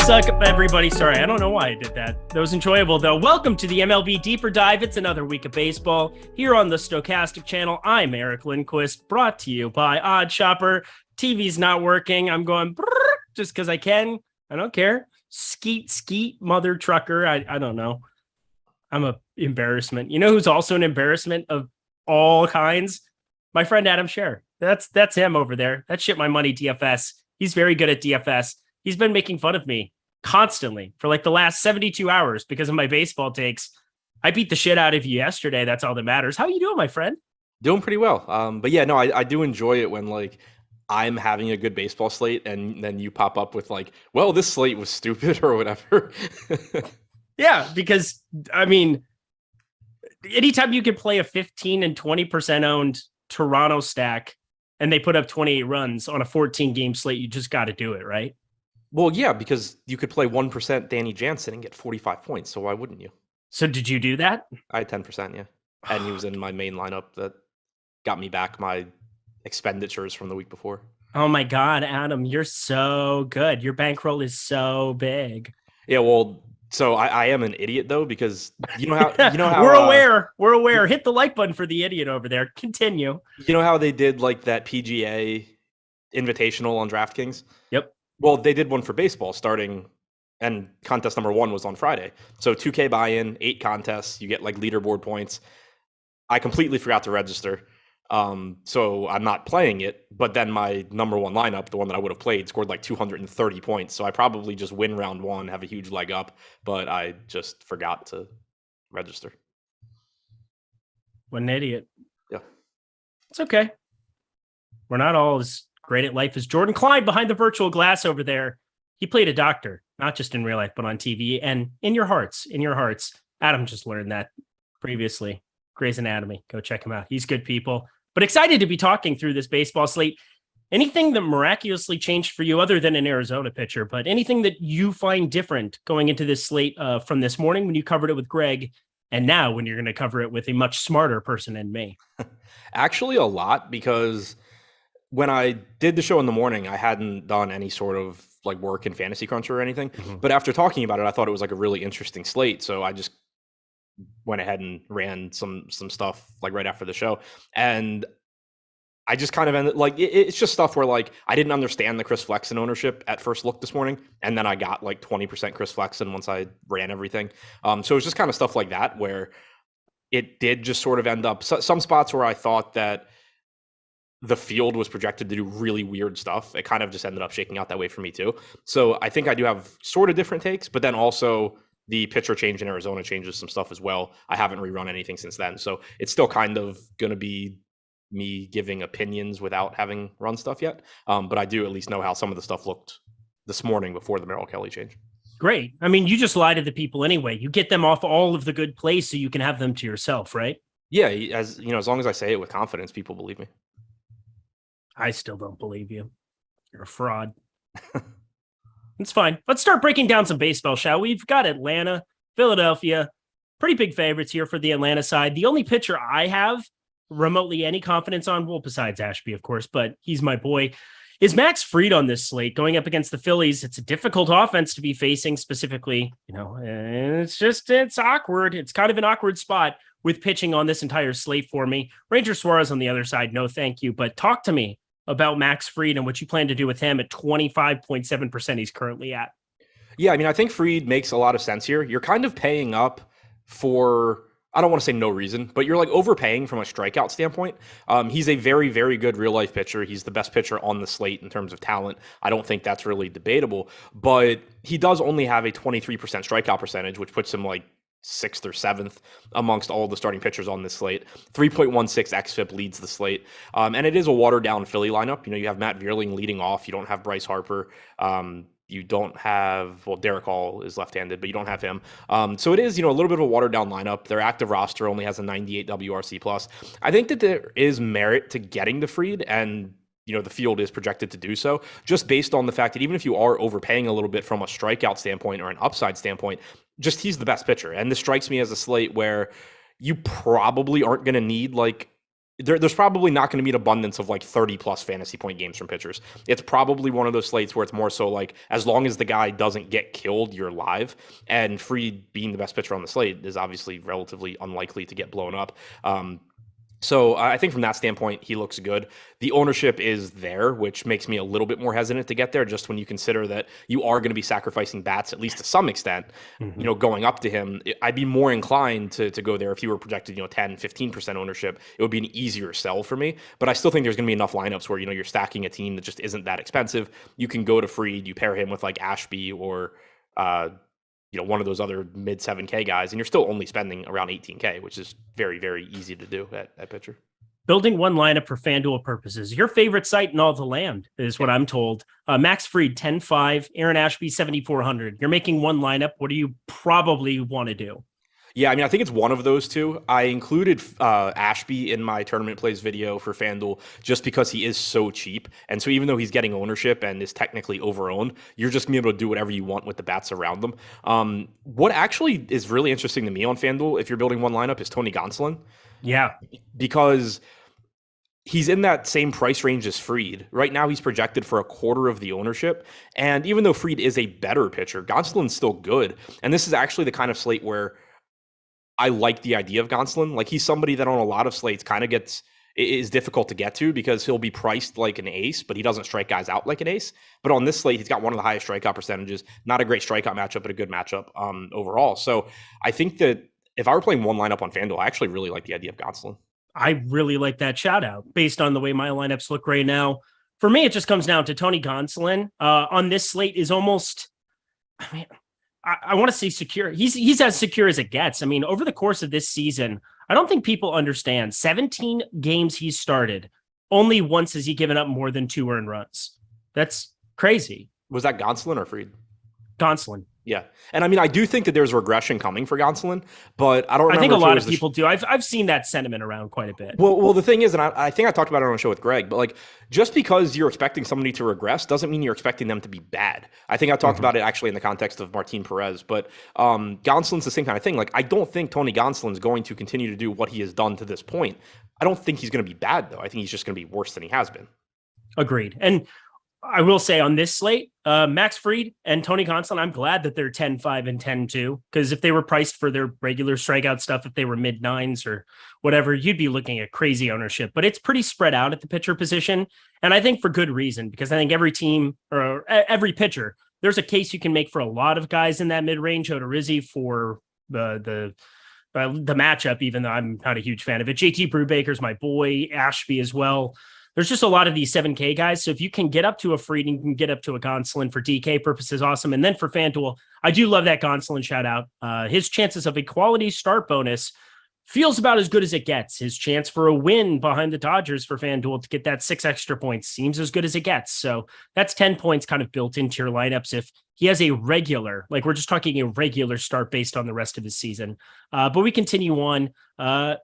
What's up, everybody? Sorry, I don't know why I did that. That was enjoyable, though. Welcome to the MLB Deeper Dive. It's another week of baseball here on the Stokastic channel. I'm Eric Lindquist, brought to you by Odd Shopper. TV's not working. I'm going just because I can. I don't care. Skeet, mother trucker. I don't know. I'm an embarrassment. You know who's also an embarrassment of all kinds? My friend Adam Scher. That's him over there. That's Shit My Money DFS. He's very good at DFS. He's been making fun of me constantly for like the last 72 hours because of my baseball takes. I beat the shit out of you yesterday. That's all that matters. How you doing, my friend? Doing pretty well. But yeah, no, I do enjoy it when like I'm having a good baseball slate and then you pop up with like, well, this slate was stupid or whatever. Yeah, because I mean, anytime you can play a 15 and 20% owned Toronto stack and they put up 28 runs on a 14 game slate, you just got to do it, right? Well, yeah, because you could play 1% Danny Jansen and get 45 points. So why wouldn't you? So did you do that? I had 10%, yeah. And he was in my main lineup that got me back my expenditures from the week before. Oh my God, Adam, you're so good. Your bankroll is so big. Yeah, well, so I am an idiot though, because you know how we're aware. Hit the like button for the idiot over there. Continue. You know how they did like that PGA invitational on DraftKings? Yep. Well, they did one for baseball starting, and contest number 1 was on Friday. So 2K buy-in, 8 contests, you get like leaderboard points. I completely forgot to register. So I'm not playing it, but then my number 1 lineup, the one that I would have played, scored like 230 points. So I probably just win round 1, have a huge leg up, but I just forgot to register. What an idiot. Yeah. It's okay. We're not all as great at life as Jordan Klein behind the virtual glass over there. He played a doctor, not just in real life, but on TV and in your hearts. Adam just learned that previously. Grey's Anatomy. Go check him out. He's good people. But excited to be talking through this baseball slate. Anything that miraculously changed for you other than an Arizona pitcher, but anything that you find different going into this slate from this morning when you covered it with Greg and now when you're going to cover it with a much smarter person than me? Actually, a lot, because when I did the show in the morning, I hadn't done any sort of like work in Fantasy Cruncher or anything. Mm-hmm. But after talking about it, I thought it was like a really interesting slate. So I just went ahead and ran some stuff like right after the show. And I just kind of ended like, it's just stuff where like, I didn't understand the Chris Flexen ownership at first look this morning. And then I got like 20% Chris Flexen once I ran everything. So it was just kind of stuff like that where it did just sort of end up some spots where I thought that the field was projected to do really weird stuff. It kind of just ended up shaking out that way for me too. So I think I do have sort of different takes, but then also the pitcher change in Arizona changes some stuff as well. I haven't rerun anything since then. So it's still kind of going to be me giving opinions without having run stuff yet. But I do at least know how some of the stuff looked this morning before the Merrill Kelly change. Great. I mean, you just lie to the people anyway. You get them off all of the good plays so you can have them to yourself, right? Yeah. As you know, as long as I say it with confidence, people believe me. I still don't believe you. You're a fraud. It's fine. Let's start breaking down some baseball, shall we? We've got Atlanta, Philadelphia, pretty big favorites here for the Atlanta side. The only pitcher I have remotely any confidence on, well, besides Ashby, of course, but he's my boy, is Max Fried on this slate going up against the Phillies. It's a difficult offense to be facing specifically. You know, it's awkward. It's kind of an awkward spot with pitching on this entire slate for me. Ranger Suarez on the other side, no thank you. But talk to me about Max Fried and what you plan to do with him at 25.7% he's currently at. Yeah, I mean, I think Fried makes a lot of sense here. You're kind of paying up for, I don't want to say no reason, but you're like overpaying from a strikeout standpoint. He's a very, very good real life pitcher. He's the best pitcher on the slate in terms of talent. I don't think that's really debatable, but he does only have a 23% strikeout percentage, which puts him like 6th or 7th amongst all the starting pitchers on this slate. 3.16 xFIP leads the slate. And it is a watered down Philly lineup. You know, you have Matt Vierling leading off. You don't have Bryce Harper. You don't have, well, Derek Hall is left-handed, but you don't have him. So it is, you know, a little bit of a watered down lineup. Their active roster only has a 98 WRC plus. I think that there is merit to getting the Fried, and you know, the field is projected to do so, just based on the fact that even if you are overpaying a little bit from a strikeout standpoint or an upside standpoint, just he's the best pitcher. And this strikes me as a slate where you probably aren't going to need like there's probably not going to be an abundance of like 30 plus fantasy point games from pitchers. It's probably one of those slates where it's more so like, as long as the guy doesn't get killed, you're live. And Fried being the best pitcher on the slate is obviously relatively unlikely to get blown up. So I think from that standpoint, he looks good. The ownership is there, which makes me a little bit more hesitant to get there, just when you consider that you are going to be sacrificing bats, at least to some extent, going up to him. I'd be more inclined to go there if you were projected, 10, 15% ownership. It would be an easier sell for me. But I still think there's going to be enough lineups where, you're stacking a team that just isn't that expensive. You can go to Fried, you pair him with like Ashby or, one of those other mid 7K guys, and you're still only spending around 18K, which is very, very easy to do at pitcher. Building one lineup for FanDuel purposes. Your favorite site in all the land is what I'm told. Max Fried, 10.5, Aaron Ashby, 7,400. You're making one lineup. What do you probably want to do? Yeah, I think it's one of those two. I included Ashby in my tournament plays video for FanDuel just because he is so cheap. And so even though he's getting ownership and is technically overowned, you're just going to be able to do whatever you want with the bats around them. What actually is really interesting to me on FanDuel, if you're building one lineup, is Tony Gonsolin. Yeah. Because he's in that same price range as Fried. Right now, he's projected for a quarter of the ownership. And even though Fried is a better pitcher, Gonsolin's still good. And this is actually the kind of slate where I like the idea of Gonsolin. Like, he's somebody that on a lot of slates kind of is difficult to get to because he'll be priced like an ace, but he doesn't strike guys out like an ace. But on this slate, he's got one of the highest strikeout percentages. Not a great strikeout matchup, but a good matchup overall. So I think that if I were playing one lineup on FanDuel, I actually really like the idea of Gonsolin. I really like that shout out based on the way my lineups look right now. For me, it just comes down to Tony Gonsolin on this slate is almost, I want to say secure. He's as secure as it gets. Over the course of this season, I don't think people understand 17 games he's started. Only once has he given up more than 2 earned runs. That's crazy. Was that Gonsolin or Fried? Gonsolin. Yeah. And I do think that there's regression coming for Gonsolin, but I don't remember. I think a lot of people do. I've seen that sentiment around quite a bit. Well, the thing is, and I think I talked about it on a show with Greg, but like, just because you're expecting somebody to regress doesn't mean you're expecting them to be bad. I think I talked about it actually in the context of Martin Perez, but Gonsolin's the same kind of thing. Like, I don't think Tony Gonsolin's going to continue to do what he has done to this point. I don't think he's going to be bad, though. I think he's just going to be worse than he has been. Agreed. And I will say on this slate, Max Fried and Tony Gonsolin, I'm glad that they're 10-5 and 10-2, because if they were priced for their regular strikeout stuff, if they were mid-9s or whatever, you'd be looking at crazy ownership. But it's pretty spread out at the pitcher position. And I think for good reason, because I think every team or every pitcher, there's a case you can make for a lot of guys in that mid-range. Odorizzi for the matchup, even though I'm not a huge fan of it. JT Brubaker's my boy, Ashby as well. There's just a lot of these 7K guys. So if you can get up to a Fried and you can get up to a Gonsolin for DK purposes, awesome. And then for FanDuel, I do love that Gonsolin shout out. His chances of a quality start bonus feels about as good as it gets. His chance for a win behind the Dodgers for FanDuel to get that 6 extra points seems as good as it gets. So that's 10 points kind of built into your lineups if he has a regular, like we're just talking a regular start based on the rest of his season. But we continue on.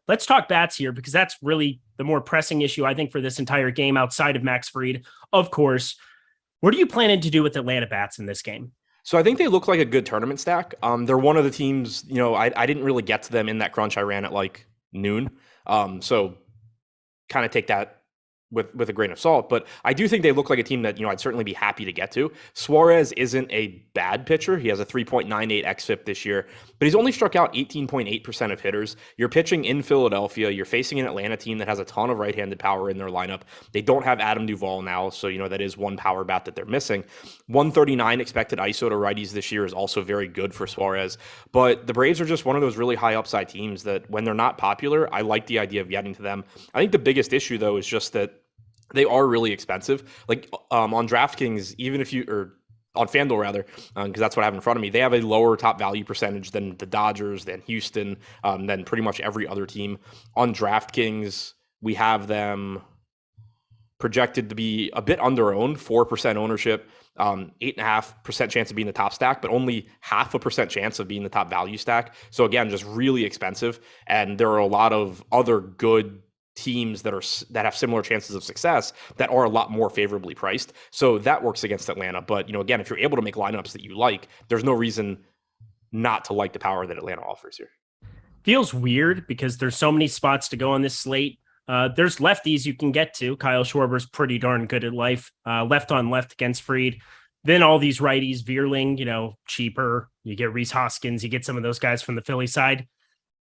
Let's talk bats here, because that's really the more pressing issue, I think, for this entire game outside of Max Fried. Of course, what are you planning to do with Atlanta bats in this game? So I think they look like a good tournament stack. They're one of the teams, I didn't really get to them in that crunch I ran at like noon. So kind of take that with a grain of salt, but I do think they look like a team that, I'd certainly be happy to get to. Suarez isn't a bad pitcher. He has a 3.98 xFIP this year, but he's only struck out 18.8% of hitters. You're pitching in Philadelphia. You're facing an Atlanta team that has a ton of right-handed power in their lineup. They don't have Adam Duvall now, so, that is one power bat that they're missing. 139 expected ISO to righties this year is also very good for Suarez, but the Braves are just one of those really high upside teams that when they're not popular, I like the idea of getting to them. I think the biggest issue, though, is just that they are really expensive. Like on DraftKings, or on FanDuel rather, because that's what I have in front of me, they have a lower top value percentage than the Dodgers, than Houston, than pretty much every other team. On DraftKings, we have them projected to be a bit under-owned, 4% ownership, 8.5% chance of being the top stack, but only 0.5% chance of being the top value stack. So again, just really expensive. And there are a lot of other good teams that have similar chances of success that are a lot more favorably priced. So that works against Atlanta. But, again, if you're able to make lineups that you like, there's no reason not to like the power that Atlanta offers here. Feels weird because there's so many spots to go on this slate. There's lefties you can get to. Kyle Schwarber's pretty darn good at life. Left on left against Fried. Then all these righties, Veerling, cheaper. You get Rhys Hoskins. You get some of those guys from the Philly side.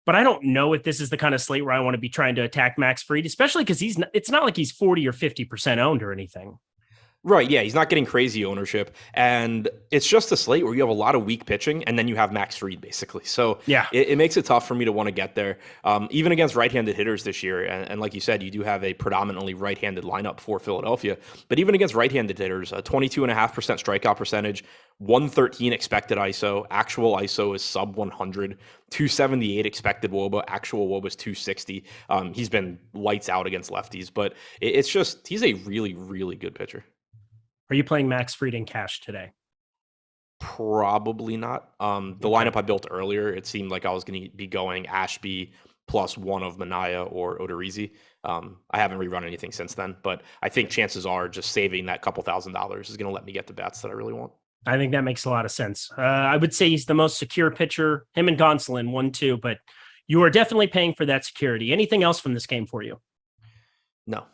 But I don't know if this is the kind of slate where I want to be trying to attack Max Fried, especially because it's not like he's 40 or 50% owned or anything. Right, yeah, he's not getting crazy ownership, and it's just a slate where you have a lot of weak pitching, and then you have Max Fried, basically. So yeah, it makes it tough for me to want to get there, even against right-handed hitters this year. And like you said, you do have a predominantly right-handed lineup for Philadelphia, but even against right-handed hitters, a 22.5% strikeout percentage, 113 expected ISO, actual ISO is sub 100, 278 expected WOBA, actual WOBA is 260. He's been lights out against lefties, but it's just, he's a really, really good pitcher. Are you playing Max Fried in cash today? Probably not. The lineup I built earlier, it seemed like I was going to be going Ashby plus one of Manaea or Odorizzi. I haven't rerun anything since then, but I think chances are just saving that couple $1,000s is going to let me get the bats that I really want. I think that makes a lot of sense. I would say he's the most secure pitcher, him and Gonsolin 1-2, but you are definitely paying for that security. Anything else from this game for you? No.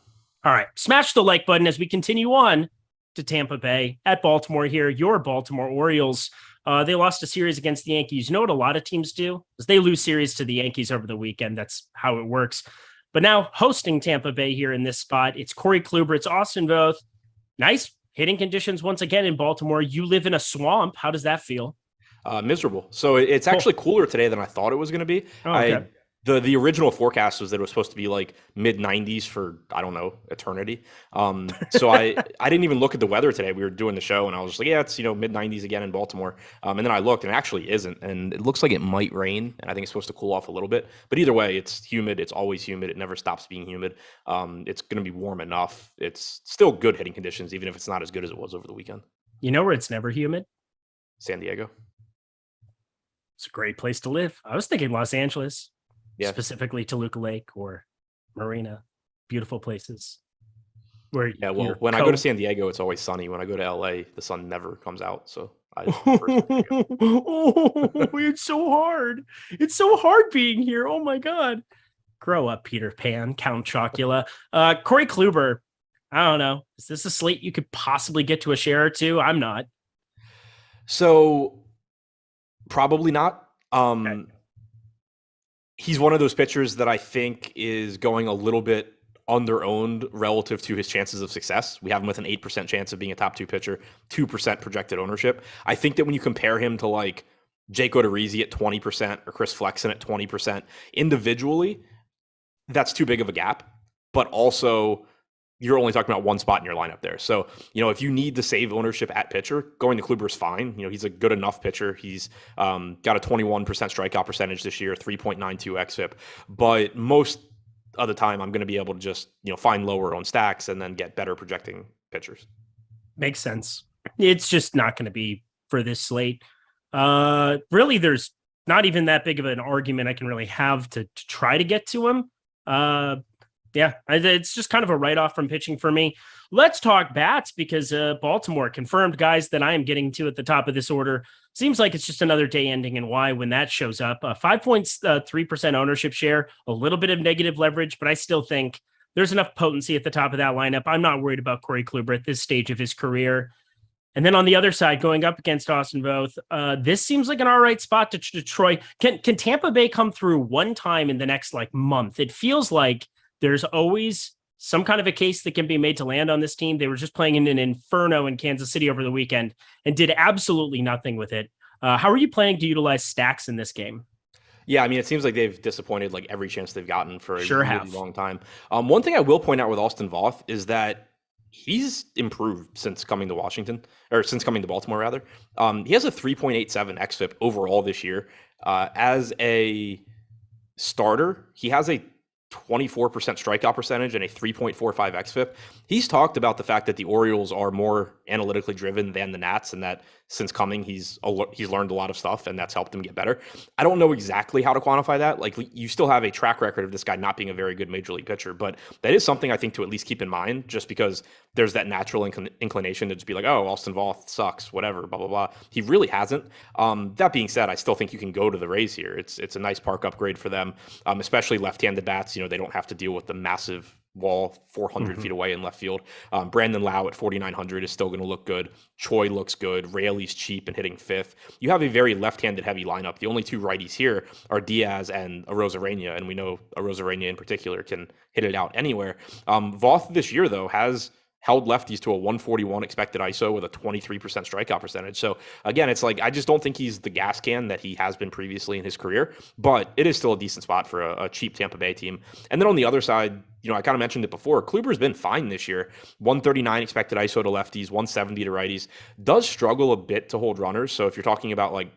All right. Smash the like button as we continue on to Tampa Bay at Baltimore here. Your Baltimore Orioles. They lost a series against the Yankees. You know what a lot of teams do? Is they lose series to the Yankees over the weekend. That's how it works. But now hosting Tampa Bay here in this spot, it's Corey Kluber, it's Austin Voth. Nice hitting conditions once again in Baltimore. You live in a swamp. How does that feel? Miserable. So it's actually cooler today than I thought it was going to be. Oh, okay. The original forecast was that it was supposed to be like mid 90s for, I don't know, eternity. So I didn't even look at the weather today. We were doing the show and I was just like, yeah, it's, mid 90s again in Baltimore. And then I looked and it actually isn't. And it looks like it might rain. And I think it's supposed to cool off a little bit. But either way, it's humid. It's always humid. It never stops being humid. It's going to be warm enough. It's still good hitting conditions, even if it's not as good as it was over the weekend. You know where it's never humid? San Diego. It's a great place to live. I was thinking Los Angeles. Yeah. Specifically Toluca Lake or Marina, beautiful places. Where when I go to San Diego, it's always sunny. When I go to LA, the sun never comes out. So it's so hard. It's so hard being here. Oh my God. Grow up, Peter Pan, Count Chocula. Corey Kluber, I don't know. Is this a slate you could possibly get to a share or two? I'm not. So probably not. Okay. He's one of those pitchers that I think is going a little bit under-owned relative to his chances of success. We have him with an 8% chance of being a top 2 pitcher, 2% projected ownership. I think that when you compare him to like Jake Odorizzi at 20% or Chris Flexen at 20% individually, that's too big of a gap. But also, you're only talking about one spot in your lineup there. So, if you need to save ownership at pitcher, going to Kluber is fine. He's a good enough pitcher. He's got a 21% strikeout percentage this year, 3.92 xFIP. But most of the time, I'm going to be able to just, find lower on stacks and then get better projecting pitchers. Makes sense. It's just not going to be for this slate. Really, there's not even that big of an argument I can really have to try to get to him. Yeah, it's just kind of a write-off from pitching for me. Let's talk bats because Baltimore confirmed guys that I am getting to at the top of this order. Seems like it's just another day ending in Y when that shows up. 5.3% ownership share, a little bit of negative leverage, but I still think there's enough potency at the top of that lineup. I'm not worried about Corey Kluber at this stage of his career. And then on the other side, going up against Austin Voth, this seems like an all right spot to Detroit. Can Tampa Bay come through one time in the next month? It feels like there's always some kind of a case that can be made to land on this team. They were just playing in an inferno in Kansas City over the weekend and did absolutely nothing with it. How are you planning to utilize stacks in this game? Yeah, I mean, it seems like they've disappointed every chance they've gotten for a really long time. One thing I will point out with Austin Voth is that he's improved since coming to Baltimore rather. He has a 3.87 xFIP overall this year. As a starter, he has a 24% strikeout percentage and a 3.45 xFIP. He's talked about the fact that the Orioles are more analytically driven than the Nats, and that since coming, he's learned a lot of stuff, and that's helped him get better. I don't know exactly how to quantify that. You still have a track record of this guy not being a very good major league pitcher, but that is something I think to at least keep in mind, just because there's that natural inclination to just be like, oh, Austin Voth sucks, whatever, blah, blah, blah. He really hasn't. That being said, I still think you can go to the Rays here. It's a nice park upgrade for them, especially left-handed bats. Diamondbacks, they don't have to deal with the massive wall 400 feet away in left field. Brandon Lau at 4,900 is still going to look good. Choi looks good. Raley's cheap and hitting fifth. You have a very left-handed heavy lineup. The only two righties here are Diaz and Arozarena, and we know Arozarena in particular can hit it out anywhere. Voth this year, though, has held lefties to a 141 expected ISO with a 23% strikeout percentage. So again, it's like, I just don't think he's the gas can that he has been previously in his career, but it is still a decent spot for a cheap Tampa Bay team. And then on the other side, I kind of mentioned it before, Kluber's been fine this year. 139 expected ISO to lefties, 170 to righties. Does struggle a bit to hold runners. So if you're talking about like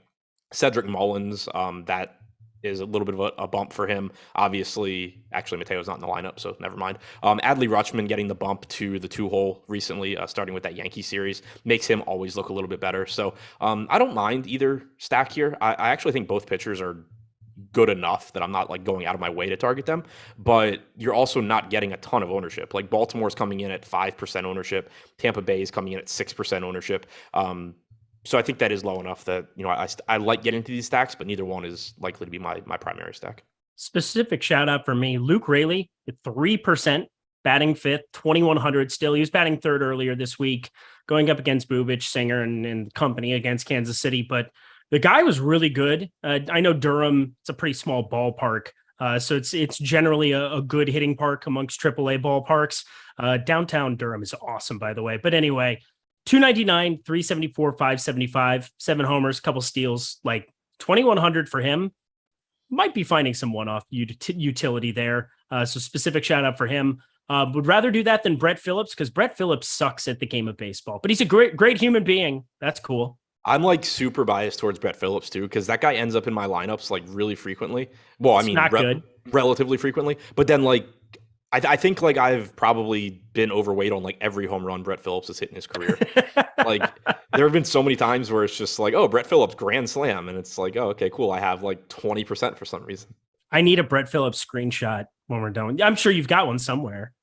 Cedric Mullins, that is a little bit of a bump for him. Obviously, actually, Mateo's not in the lineup, so never mind. Adley Rutschman getting the bump to the 2-hole recently, starting with that Yankee series, makes him always look a little bit better. So I don't mind either stack here. I actually think both pitchers are good enough that I'm not like going out of my way to target them, but you're also not getting a ton of ownership. Like Baltimore's coming in at 5% ownership. Tampa Bay is coming in at 6% ownership. So I think that is low enough that, I like getting into these stacks, but neither one is likely to be my primary stack. Specific shout out for me, Luke Raley at 3%, batting fifth, 2,100 still. He was batting third earlier this week, going up against Bubich, Singer, and company against Kansas City. But the guy was really good. I know Durham, it's a pretty small ballpark. So it's generally a good hitting park amongst AAA ballparks. Downtown Durham is awesome, by the way. But anyway, 299, 374, 575, 7 homers, couple steals, like 2,100 for him. Might be finding some one-off utility there. So specific shout out for him. Would rather do that than Brett Phillips, because Brett Phillips sucks at the game of baseball, but he's a great human being. That's cool. I'm like super biased towards Brett Phillips too, because that guy ends up in my lineups like really frequently. Well, I mean, not good. Relatively frequently, but then like, I think like I've probably been overweight on like every home run Brett Phillips has hit in his career. Like there have been so many times where it's just like, oh, Brett Phillips grand slam. And it's like, oh, okay, cool. I have like 20% for some reason. I need a Brett Phillips screenshot when we're done. I'm sure you've got one somewhere.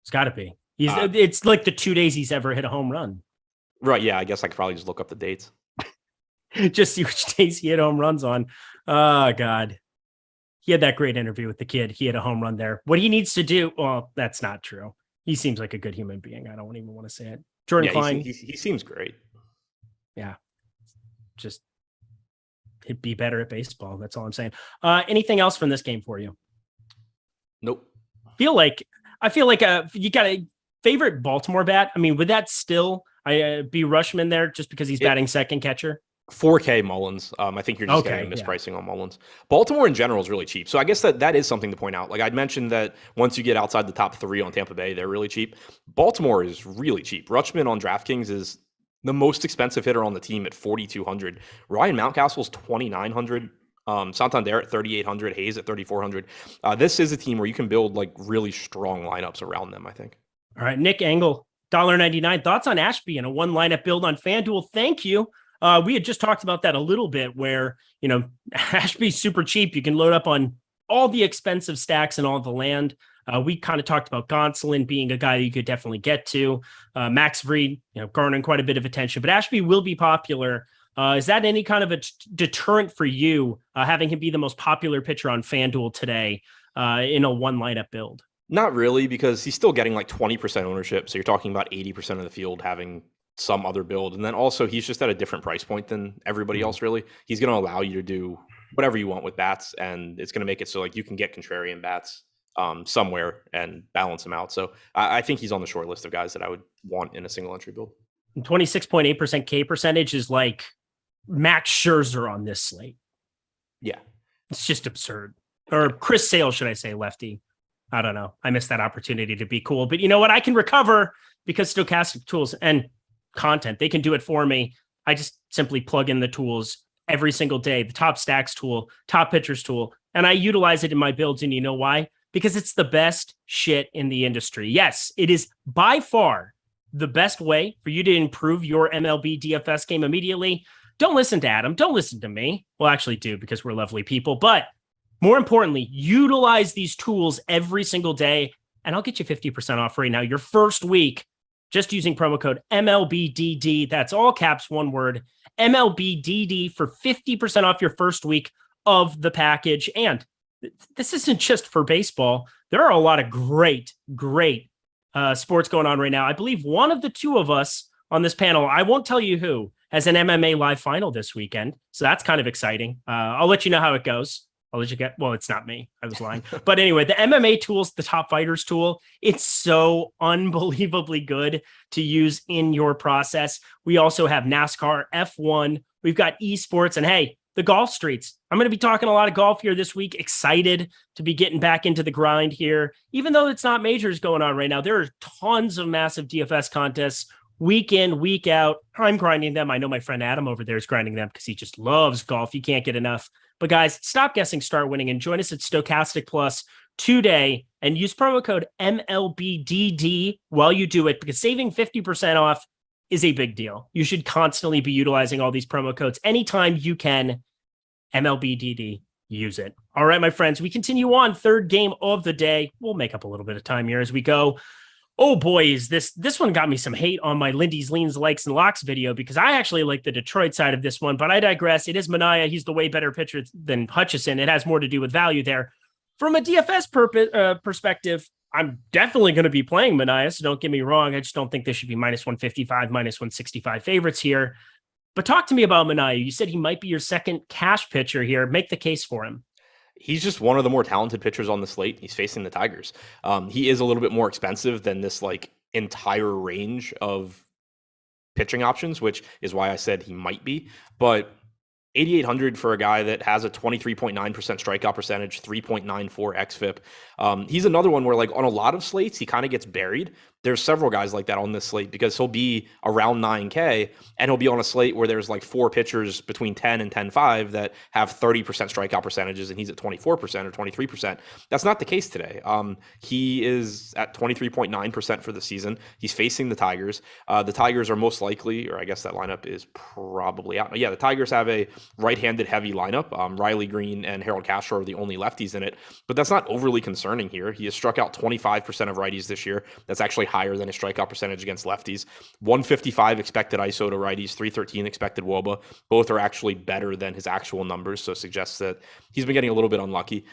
It's gotta be. It's like the 2 days he's ever hit a home run. Right. Yeah. I guess I could probably just look up the dates. Just see which days he hit home runs on. Oh God. He had that great interview with the kid. He had a home run there. What he needs to do, well, that's not true. He seems like a good human being. I don't even want to say it. Jordan Klein. He seems great. Yeah. Just he'd be better at baseball. That's all I'm saying. Anything else from this game for you? Nope. I feel like you got a favorite Baltimore bat. I mean, would that still be Rutschman there just because he's batting second catcher? 4K Mullins. I think you're just getting a mispricing on Mullins. Baltimore in general is really cheap. So I guess that is something to point out. Like I'd mentioned that once you get outside the top 3 on Tampa Bay, they're really cheap. Baltimore is really cheap. Rutschman on DraftKings is the most expensive hitter on the team at 4,200. Ryan Mountcastle's 2,900. Santander at 3,800. Hayes at 3,400. This is a team where you can build like really strong lineups around them, I think. All right, Nick Engel, $1.99. Thoughts on Ashby and a one lineup build on FanDuel? Thank you. We had just talked about that a little bit where, Ashby's super cheap. You can load up on all the expensive stacks and all the land. We kind of talked about Gonsolin being a guy you could definitely get to. Max Fried, garnering quite a bit of attention, but Ashby will be popular. Is that any kind of a deterrent for you, having him be the most popular pitcher on FanDuel today in a one lineup build? Not really, because he's still getting like 20% ownership. So you're talking about 80% of the field having some other build. And then also he's just at a different price point than everybody else, really. He's going to allow you to do whatever you want with bats, and it's going to make it so like you can get contrarian bats somewhere and balance them out. So I think he's on the short list of guys that I would want in a single entry build. 26.8% K percentage is like Max Scherzer on this slate. Yeah. It's just absurd. Or Chris Sale, should I say, lefty. I don't know. I missed that opportunity to be cool. But you know what? I can recover because Stokastic tools and content, they can do it for me. I just simply plug in the tools every single day, the top stacks tool, top pitchers tool, and I utilize it in my builds. And you know why? Because it's the best shit in the industry. Yes, it is by far the best way for you to improve your MLB DFS game immediately. Don't listen to Adam. Don't listen to me. Well, actually do, because we're lovely people. But more importantly, utilize these tools every single day, and I'll get you 50% off right now. Your first week, just using promo code MLBDD. That's all caps, one word, MLBDD, for 50% off your first week of the package. And this isn't just for baseball. There are a lot of great sports going on right now. I believe one of the two of us on this panel, I won't tell you who, has an MMA live final this weekend. So that's kind of exciting. I'll let you know how it goes. I'll let you get, well, it's not me. I was lying. But anyway, the MMA tools, the Top Fighters tool, it's so unbelievably good to use in your process. We also have NASCAR, F1. We've got esports, and hey, the golf streets. I'm going to be talking a lot of golf here this week. Excited to be getting back into the grind here. Even though it's not majors going on right now, there are tons of massive DFS contests week in, week out. I'm grinding them. I know my friend Adam over there is grinding them because he just loves golf. He can't get enough. But guys, stop guessing, start winning, and join us at Stokastic Plus today and use promo code MLBDD while you do it, because saving 50% off is a big deal. You should constantly be utilizing all these promo codes anytime you can. MLBDD, use it. All right, my friends, we continue on. Third game of the day. We'll make up a little bit of time here as we go. Oh boys, this one got me some hate on my Lindy's Leans, Likes, and Locks video, because I actually like the Detroit side of this one, but I digress. It is Manaea. He's the way better pitcher than Hutchison. It has more to do with value there. From a DFS perspective, I'm definitely going to be playing Manaea, so don't get me wrong. I just don't think there should be minus 155, minus 165 favorites here. But talk to me about Manaea. You said he might be your second cash pitcher here. Make the case for him. He's just one of the more talented pitchers on the slate. He's facing the Tigers. He is a little bit more expensive than this like entire range of pitching options, which is why I said he might be. But 8,800 for a guy that has a 23.9% strikeout percentage, 3.94 xFIP. He's another one where, like, on a lot of slates, he kind of gets buried. There's several guys like that on this slate because he'll be around 9K and he'll be on a slate where there's like four pitchers between 10 and 10.5 that have 30% strikeout percentages and he's at 24% or 23%. That's not the case today. He is at 23.9% for the season. He's facing the Tigers. The Tigers are most likely, or I guess that lineup is probably out. Yeah, the Tigers have a right-handed heavy lineup. Riley Green and Harold Castro are the only lefties in it, but that's not overly concerning here. He has struck out 25% of righties this year. That's actually higher than his strikeout percentage against lefties. 155 expected ISO to righties, 313 expected WOBA. Both are actually better than his actual numbers, so suggests that he's been getting a little bit unlucky.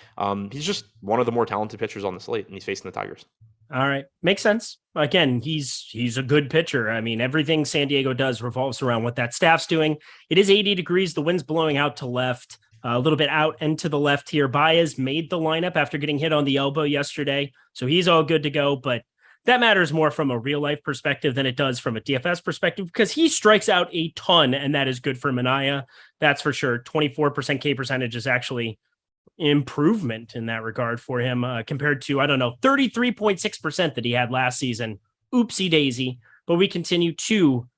He's just one of the more talented pitchers on the slate, and he's facing the Tigers. All right. Makes sense. Again, he's a good pitcher. I mean, everything San Diego does revolves around what that staff's doing. It is 80 degrees. The wind's blowing out to left, a little bit out and to the left here. Baez made the lineup after getting hit on the elbow yesterday, so he's all good to go. But that matters more from a real life perspective than it does from a DFS perspective, because he strikes out a ton, and that is good for Manaea. That's for sure. 24% K percentage is actually improvement in that regard for him compared to, 33.6% that he had last season. Oopsie daisy. But we continue to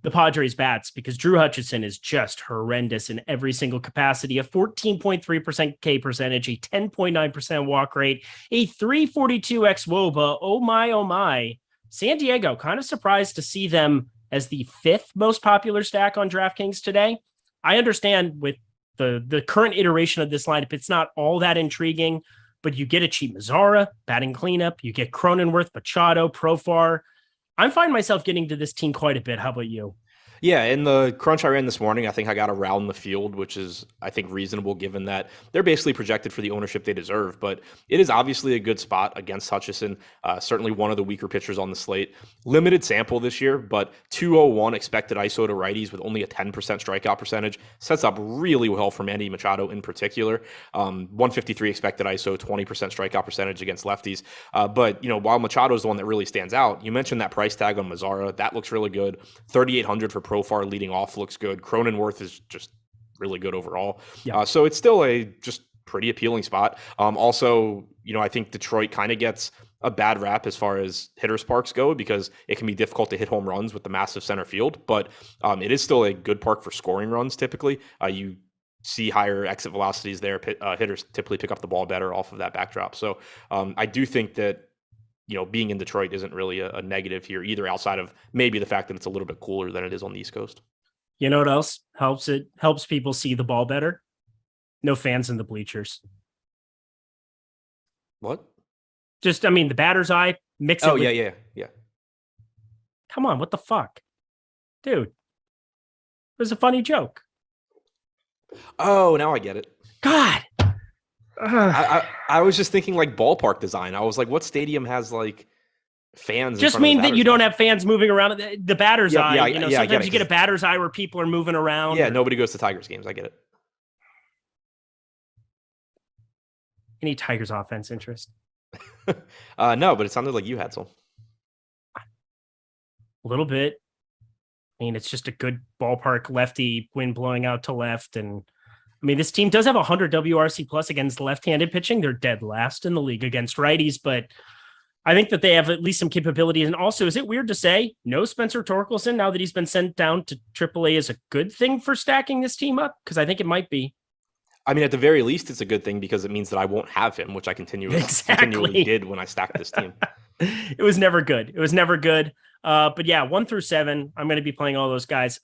the Padres bats, because Drew Hutchison is just horrendous in every single capacity. A 14.3% K percentage, a 10.9% walk rate, a 342 x WOBA. Oh my. San Diego, kind of surprised to see them as the fifth most popular stack on DraftKings today. I understand with the current iteration of this lineup, it's not all that intriguing, but you get a cheap Mazzara, batting cleanup, you get Cronenworth, Machado, Profar. I'm finding myself getting to this team quite a bit. How about you? Yeah, in the crunch I ran this morning, I think I got around the field, which is, I think, reasonable given that they're basically projected for the ownership they deserve. But it is obviously a good spot against Hutchison, certainly one of the weaker pitchers on the slate. Limited sample this year, but 201 expected ISO to righties with only a 10% strikeout percentage. Sets up really well for Manny Machado in particular. 153 expected ISO, 20% strikeout percentage against lefties. But, while Machado is the one that really stands out, you mentioned that price tag on Mazzara. That looks really good. 3,800 for Profar leading off looks good. Cronenworth is just really good overall. Yeah. So it's still a just pretty appealing spot. Also, I think Detroit kind of gets a bad rap as far as hitters parks go, because it can be difficult to hit home runs with the massive center field, but it is still a good park for scoring runs. Typically, you see higher exit velocities there. Hitters typically pick up the ball better off of that backdrop. So I do think that being in Detroit isn't really a negative here either, outside of maybe the fact that it's a little bit cooler than it is on the East Coast. You know what else helps? It helps people see the ball better. No fans in the bleachers. What? Just, the batter's eye, mix it. Oh, yeah. Come on, what the fuck? Dude, it was a funny joke. Oh, now I get it. God. I was just thinking like ballpark design. I was like, what stadium has like fans? Just in front mean of the that you batter's don't box? have fans moving around the batter's eye. Yeah, You know, yeah, I get sometimes it, you get a 'cause- batter's eye where people are moving around. Yeah, nobody goes to Tigers games. I get it. Any Tigers offense interest? No, but it sounded like you had some. A little bit. I mean, it's just a good ballpark lefty, wind blowing out to left. And I mean, this team does have 100 WRC plus against left-handed pitching. They're dead last in the league against righties, but I think that they have at least some capabilities. And also, is it weird to say no Spencer Torkelson now that he's been sent down to AAA is a good thing for stacking this team up? Because I think it might be. I mean, at the very least, it's a good thing because it means that I won't have him, which I continually did when I stacked this team. It was never good. It was never good. But yeah, 1 through 7, I'm going to be playing all those guys.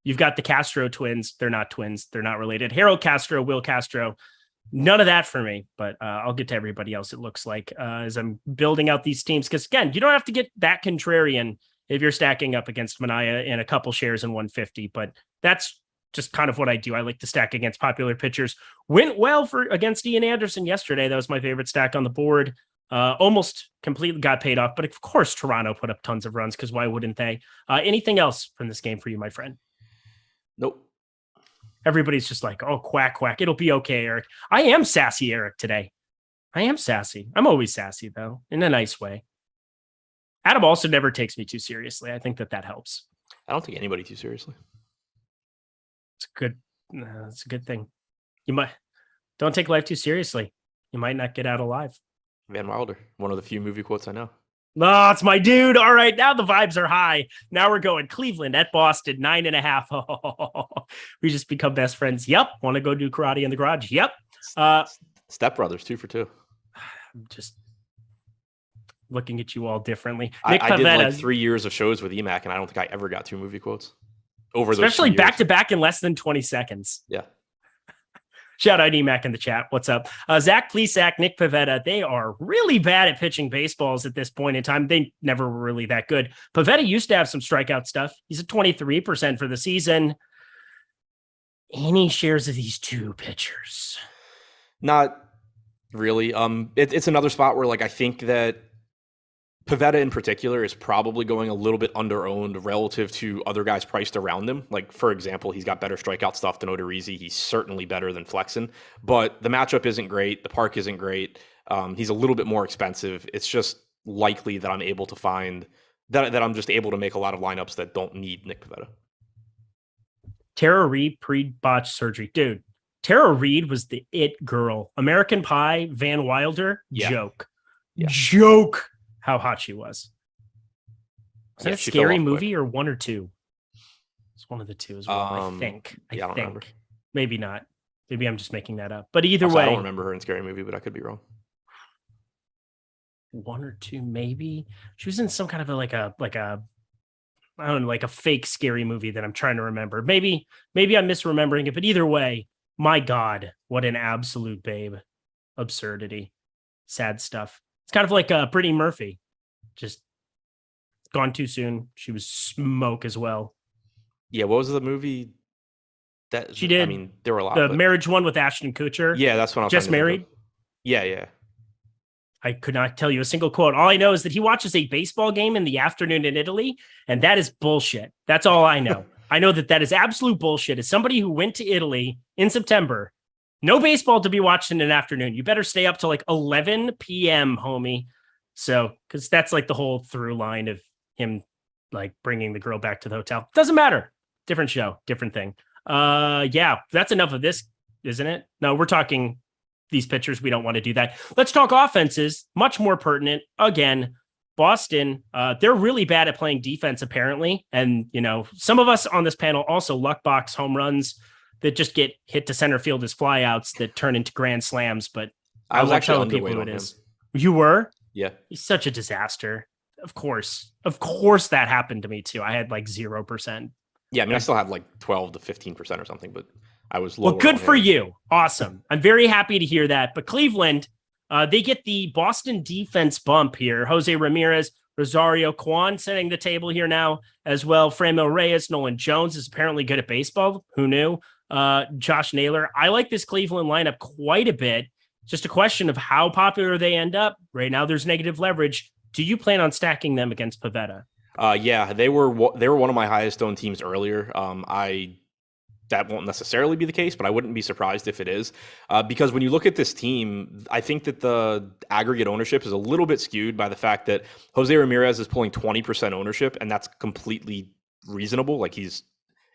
You've got the Castro twins. They're not twins. They're not related. Harold Castro, Will Castro. None of that for me, but I'll get to everybody else, it looks like, as I'm building out these teams. Because, again, you don't have to get that contrarian if you're stacking up against Manaea in a couple shares in 150. But that's just kind of what I do. I like to stack against popular pitchers. Went well against Ian Anderson yesterday. That was my favorite stack on the board. Almost completely got paid off. But, of course, Toronto put up tons of runs because why wouldn't they? Anything else from this game for you, my friend? Nope. Everybody's just like, oh, quack, quack. It'll be okay, Eric. I am sassy, Eric, today. I am sassy. I'm always sassy, though, in a nice way. Adam also never takes me too seriously. I think that helps. I don't take anybody too seriously. It's a good thing. Don't take life too seriously. You might not get out alive. Van Wilder, one of the few movie quotes I know. Oh, it's my dude. All right. Now the vibes are high. Now we're going Cleveland at Boston, 9.5. Oh, we just become best friends. Yep. Want to go do karate in the garage? Yep. Step Brothers, 2 for 2. I'm just looking at you all differently. I did like 3 years of shows with EMAC, and I don't think I ever got 2 movie quotes over those. Especially back to back in less than 20 seconds. Yeah. Shout out EMAC in the chat. What's up? Zach Plesac, Nick Pivetta. They are really bad at pitching baseballs at this point in time. They never were really that good. Pivetta used to have some strikeout stuff. He's at 23% for the season. Any shares of these two pitchers? Not really. It's another spot where like I think that Pivetta in particular is probably going a little bit under-owned relative to other guys priced around him. Like, for example, he's got better strikeout stuff than Odorizzi. He's certainly better than Flexen, but the matchup isn't great. The park isn't great. He's a little bit more expensive. It's just likely that I'm able to find that I'm just able to make a lot of lineups that don't need Nick Pivetta. Tara Reid pre-botched surgery. Dude, Tara Reid was the it girl. American Pie, Van Wilder, joke. Yeah. Joke. How hot she was. Was that a scary movie or 1 or 2? It's one of the two as well, I think. I don't remember. Maybe not. Maybe I'm just making that up. But either way. I don't remember her in Scary Movie, but I could be wrong. 1 or 2, maybe. She was in some kind of like a I don't know, like a fake scary movie that I'm trying to remember. Maybe I'm misremembering it, but either way, my God, what an absolute babe. Absurdity. Sad stuff. It's kind of like Brittany Murphy, just gone too soon. She was smoke as well. Yeah, what was the movie that she did? I mean, there were a lot. The marriage one with Ashton Kutcher. Yeah, that's what I'm just married. Yeah. I could not tell you a single quote. All I know is that he watches a baseball game in the afternoon in Italy, and that is bullshit. That's all I know. I know that is absolute bullshit. As somebody who went to Italy in September, no baseball to be watched in an afternoon. You better stay up till like 11 p.m., homie. So, because that's like the whole through line of him like bringing the girl back to the hotel. Doesn't matter. Different show, different thing. Yeah, that's enough of this, isn't it? No, we're talking these pitchers. We don't want to do that. Let's talk offenses. Much more pertinent. Again, Boston, they're really bad at playing defense, apparently. And, you know, some of us on this panel also luck box home runs that just get hit to center field as flyouts that turn into grand slams. But I was actually telling people who it is. You were? Yeah. He's such a disaster. Of course that happened to me too. I had like 0%. Yeah. I mean, I still had like 12 to 15% or something, but I was lower. Well, good for you. Awesome. I'm very happy to hear that. But Cleveland, they get the Boston defense bump here. Jose Ramirez, Rosario Kwan setting the table here now as well. Franmil Reyes, Nolan Jones is apparently good at baseball. Who knew? Josh Naylor. I like this Cleveland lineup quite a bit. Just a question of how popular they end up. Right now, there's negative leverage. Do you plan on stacking them against Pavetta? Yeah, they were one of my highest owned teams earlier. That won't necessarily be the case, but I wouldn't be surprised if it is. Because when you look at this team, I think that the aggregate ownership is a little bit skewed by the fact that Jose Ramirez is pulling 20% ownership, and that's completely reasonable. Like he's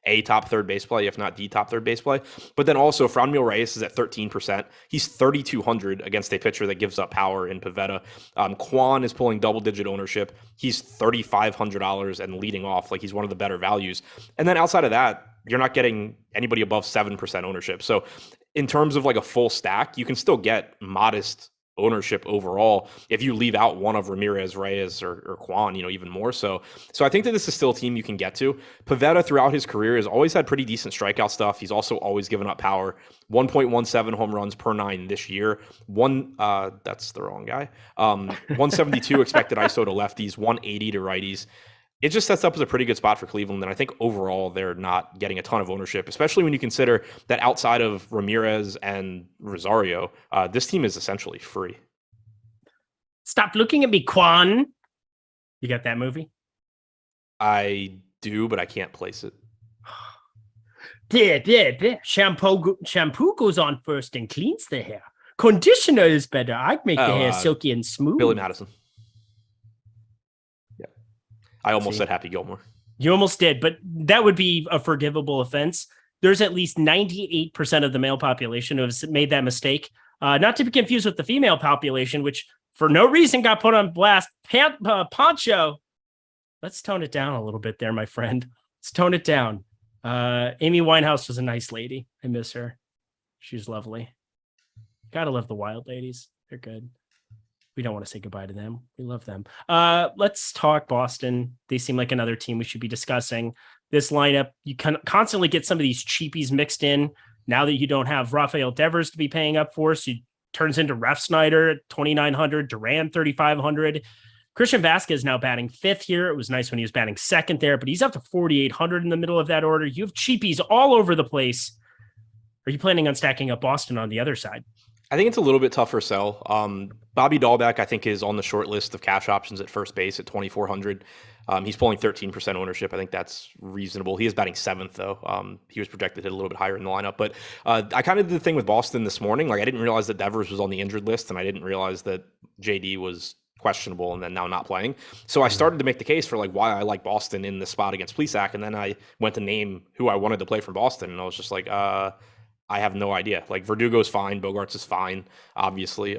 a top third base play, if not the top third base play. But then also, Franmil Reyes is at 13%. He's 3,200 against a pitcher that gives up power in Pavetta. Kwan is pulling double-digit ownership. He's $3,500 and leading off. Like he's one of the better values. And then outside of that, you're not getting anybody above 7% ownership. So in terms of like a full stack, you can still get modest ownership overall if you leave out one of Ramirez, Reyes, or Kwan, even more so. So I think that this is still a team you can get to. Pavetta throughout his career has always had pretty decent strikeout stuff. He's also always given up power. 1.17 home runs per 9 this year. That's the wrong guy. 172 expected ISO to lefties, 180 to righties. It just sets up as a pretty good spot for Cleveland. And I think overall they're not getting a ton of ownership, especially when you consider that outside of Ramirez and Rosario, this team is essentially free. Stop looking at me, Quan. You got that movie? I do, but I can't place it. There. Shampoo goes on first and cleans the hair. Conditioner is better. I'd make the hair silky and smooth. Billy Madison. I almost said Happy Gilmore. You almost did, but that would be a forgivable offense. There's at least 98% of the male population who has made that mistake. Not to be confused with the female population, which for no reason got put on blast. Poncho. Let's tone it down a little bit there, my friend. Let's tone it down. Amy Winehouse was a nice lady. I miss her. She's lovely. Gotta love the wild ladies. They're good. We don't want to say goodbye to them. We love them. Let's talk Boston. They seem like another team we should be discussing. This lineup, you can constantly get some of these cheapies mixed in. Now that you don't have Rafael Devers to be paying up for, so it turns into Ref Snyder at 2,900, Duran 3,500. Christian Vasquez now batting 5th here. It was nice when he was batting 2nd there, but he's up to 4,800 in the middle of that order. You have cheapies all over the place. Are you planning on stacking up Boston on the other side? I think it's a little bit tougher sell. Bobby Dahlbeck, I think, is on the short list of cash options at first base at 2,400. He's pulling 13% ownership. I think that's reasonable. He is batting 7th, though. He was projected to hit a little bit higher in the lineup. But I kind of did the thing with Boston this morning. Like I didn't realize that Devers was on the injured list, and I didn't realize that JD was questionable and then now not playing. So I started to make the case for like why I like Boston in this spot against Plesac, and then I went to name who I wanted to play from Boston, and I was just like, I have no idea. Like Verdugo's fine, Bogarts is fine, obviously.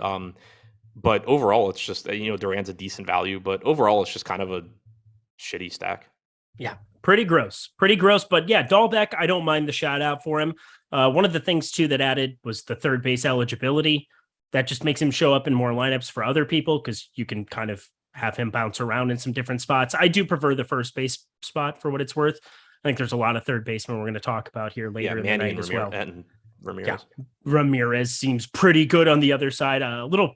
But overall, it's just Duran's a decent value, but overall, it's just kind of a shitty stack. Yeah, pretty gross. But yeah, Dahlbeck, I don't mind the shout out for him. One of the things too that added was the third base eligibility. That just makes him show up in more lineups for other people because you can kind of have him bounce around in some different spots. I do prefer the first base spot for what it's worth. I think there's a lot of third basemen we're going to talk about here later in the night as well. And Ramirez. Yeah, Ramirez seems pretty good on the other side. A little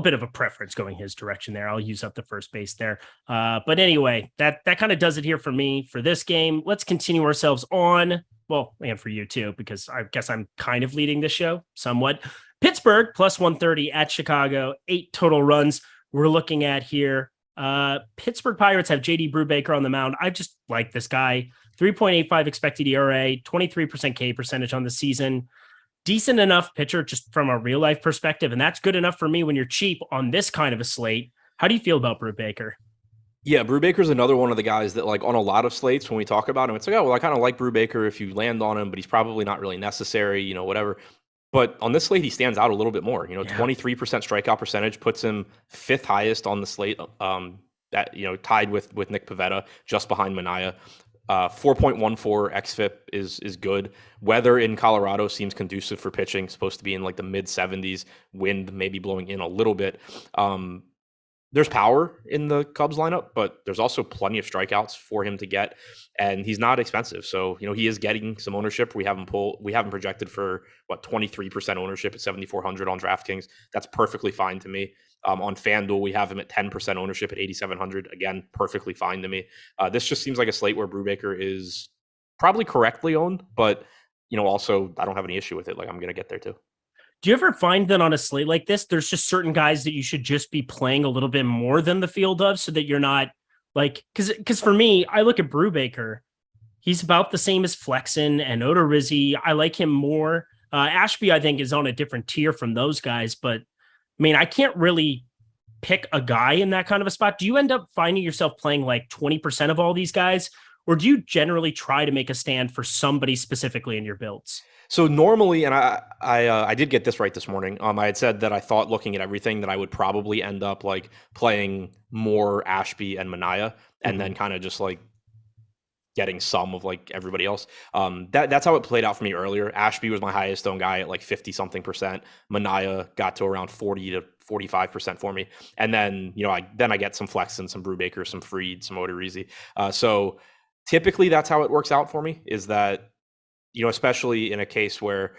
bit of a preference going his direction there. I'll use up the first base there. But anyway, that kind of does it here for me for this game. Let's continue ourselves on. Well, and for you too, because I guess I'm kind of leading this show somewhat. Pittsburgh plus 130 at Chicago, 8 total runs we're looking at here. Pittsburgh Pirates have JD Brubaker on the mound. I just like this guy. 3.85 expected ERA, 23% K percentage on the season. Decent enough pitcher just from a real life perspective. And that's good enough for me when you're cheap on this kind of a slate. How do you feel about Brubaker? Yeah, Brubaker's another one of the guys that like on a lot of slates when we talk about him, it's like, oh, well, I kind of like Brubaker if you land on him, but he's probably not really necessary, whatever. But on this slate, he stands out a little bit more. 23% strikeout percentage puts him 5th highest on the slate. That tied with Nick Pivetta, just behind Manaea. 4.14 xFIP is good. Weather in Colorado seems conducive for pitching. Supposed to be in like the mid 70s. Wind maybe blowing in a little bit. There's power in the Cubs lineup, but there's also plenty of strikeouts for him to get, and he's not expensive. So, he is getting some ownership. We haven't projected for 23% ownership at 7,400 on DraftKings. That's perfectly fine to me. On FanDuel, we have him at 10% ownership at 8,700. Again, perfectly fine to me. This just seems like a slate where Brubaker is probably correctly owned, but also I don't have any issue with it. Like I'm going to get there too. Do you ever find that on a slate like this, there's just certain guys that you should just be playing a little bit more than the field of so that you're not like, because for me, I look at Brubaker. He's about the same as Flexen and Odorizzi. I like him more. Ashby, I think, is on a different tier from those guys, but I mean, I can't really pick a guy in that kind of a spot. Do you end up finding yourself playing like 20% of all these guys, or do you generally try to make a stand for somebody specifically in your builds? So normally, and I did get this right this morning. I had said that I thought looking at everything that I would probably end up like playing more Ashby and Manaea, and then kind of just like getting some of like everybody else. That's how it played out for me earlier. Ashby was my highest owned guy at like 50 something percent. Manaea got to around 40 to 45% for me. And then, I get some Flex and some Brubaker, some Fried, some Odorizzi. So typically that's how it works out for me, is that, especially in a case where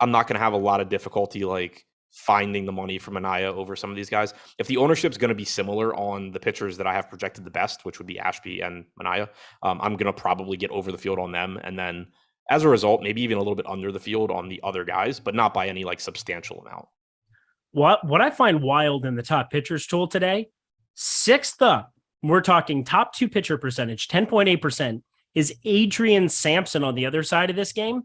I'm not going to have a lot of difficulty like finding the money for Manaea over some of these guys. If the ownership's going to be similar on the pitchers that I have projected the best, which would be Ashby and Manaea, I'm going to probably get over the field on them. And then as a result, maybe even a little bit under the field on the other guys, but not by any like substantial amount. What I find wild in the top pitchers tool today, sixth up, we're talking top two pitcher percentage, 10.8%, is Adrian Sampson on the other side of this game.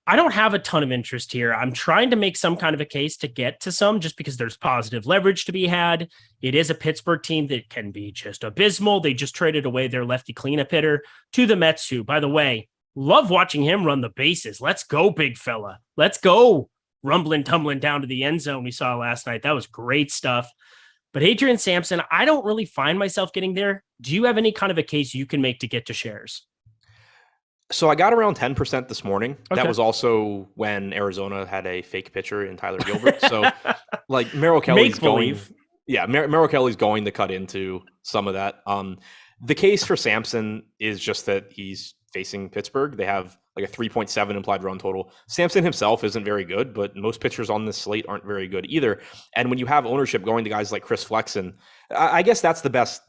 I don't have a ton of interest here. I'm trying to make some kind of a case to get to some just because there's positive leverage to be had. It is a Pittsburgh team that can be just abysmal. They just traded away their lefty cleanup hitter to the Mets, who, by the way, love watching him run the bases. Let's go, big fella. Let's go. Rumbling, tumbling down to the end zone we saw last night. That was great stuff. But Adrian Sampson, I don't really find myself getting there. Do you have any kind of a case you can make to get to shares? So I got around 10% this morning. Okay. That was also when Arizona had a fake pitcher in Tyler Gilbert. So like Merrill Kelly's going. Yeah, Merrill Kelly's going to cut into some of that. The case for Sampson is just that he's facing Pittsburgh. They have like a 3.7 implied run total. Sampson himself isn't very good, but most pitchers on this slate aren't very good either. And when you have ownership going to guys like Chris Flexen, I guess that's the best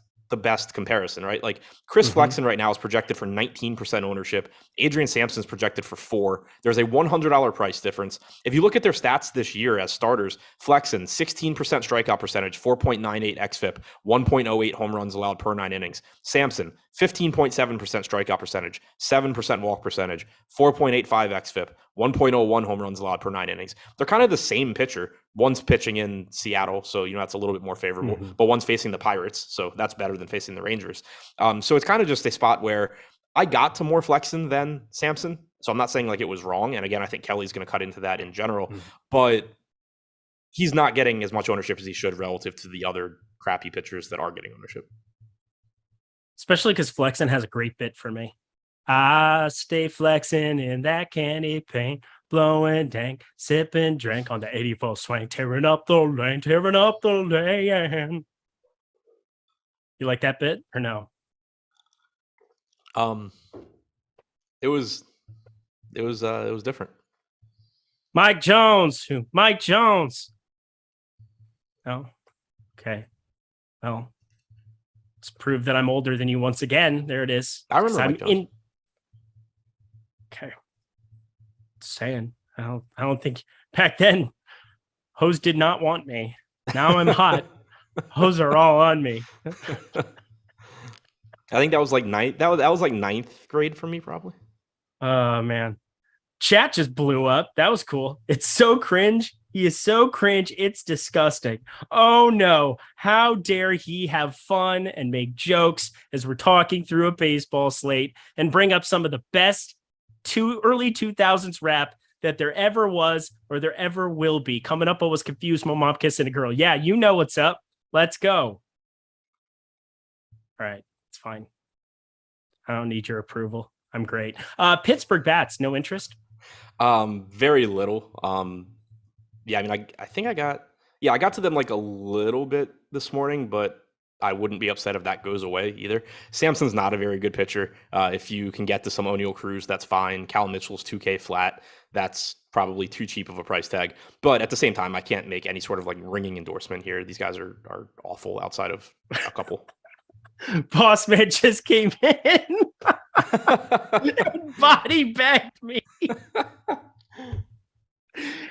comparison, right? Like Chris Flexen right now is projected for 19% ownership. Adrian Sampson's projected for 4%. There's a $100 price difference. If you look at their stats this year as starters, Flexen, 16% strikeout percentage, 4.98 xFIP, 1.08 home runs allowed per 9 innings. Sampson, 15.7% strikeout percentage, 7% walk percentage, 4.85 xFIP, 1.01 home runs allowed per 9 innings. They're kind of the same pitcher. One's pitching in Seattle, so that's a little bit more favorable, but one's facing the Pirates, so that's better than facing the Rangers. So it's kind of just a spot where I got to more Flexen than Sampson, so I'm not saying like it was wrong. And again, I think Kelly's going to cut into that in general, but he's not getting as much ownership as he should relative to the other crappy pitchers that are getting ownership. Especially because Flexen has a great bit for me. I stay flexing in that candy paint, blowing dank, sipping drink on the 84 swing, tearing up the lane, tearing up the lane. You like that bit or no? It was different. Mike Jones. Mike Jones. Oh, okay. Well, let's prove that I'm older than you once again. There it is. I remember Mike Jones. Okay. Saying, I don't think back then hoes did not want me. Now I'm hot. Hoes are all on me. I think that was like that was like 9th grade for me, probably. Oh man. Chat just blew up. That was cool. It's so cringe. He is so cringe. It's disgusting. Oh no. How dare he have fun and make jokes as we're talking through a baseball slate and bring up some of the best early 2000s rap that there ever was or there ever will be. Coming up, I was confused. My mom kissing a girl. Yeah, you know what's up. Let's go. All right. It's fine. I don't need your approval. I'm great. Pittsburgh bats, no interest? Very little. Yeah, I mean, I think I got to them like a little bit this morning, but I wouldn't be upset if that goes away either. Sampson's not a very good pitcher. If you can get to some O'Neal Cruz, that's fine. Cal Mitchell's 2K flat. That's probably too cheap of a price tag. But at the same time, I can't make any sort of like ringing endorsement here. These guys are awful outside of a couple. Boss man just came in and body bagged me.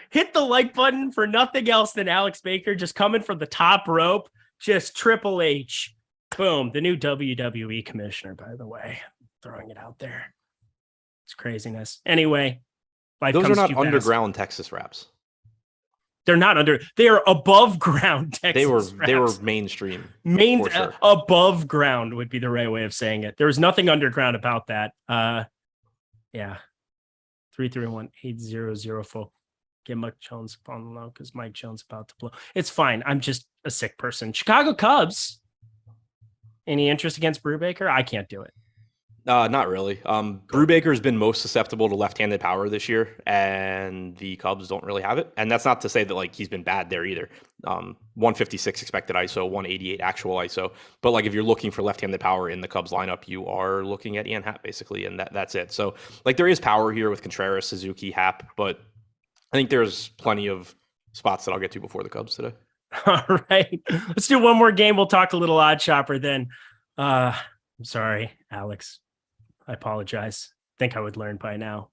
Hit the like button for nothing else than Alex Baker just coming from the top rope. Just Triple H. Boom. The new WWE commissioner, by the way. Throwing it out there. It's craziness. Anyway. Those are not underground Texas raps. They're not they are above ground Texas raps. They were mainstream. Sure. Above ground would be the right way of saying it. There was nothing underground about that. Yeah. 331-8004. Get Mike Jones on the low because Mike Jones about to blow. It's fine. I'm just a sick person. Chicago Cubs. Any interest against Brubaker? I can't do it. Not really. Brubaker has been most susceptible to left-handed power this year, and the Cubs don't really have it. And that's not to say that like he's been bad there either. 156 expected ISO, 188 actual ISO. But like if you're looking for left-handed power in the Cubs lineup, you are looking at Ian Happ basically, and that's it. So like there is power here with Contreras, Suzuki, Happ, but I think there's plenty of spots that I'll get to before the Cubs today. All right, let's do one more game. We'll talk a little odd shopper then. I'm sorry, Alex. I apologize. Think I would learn by now.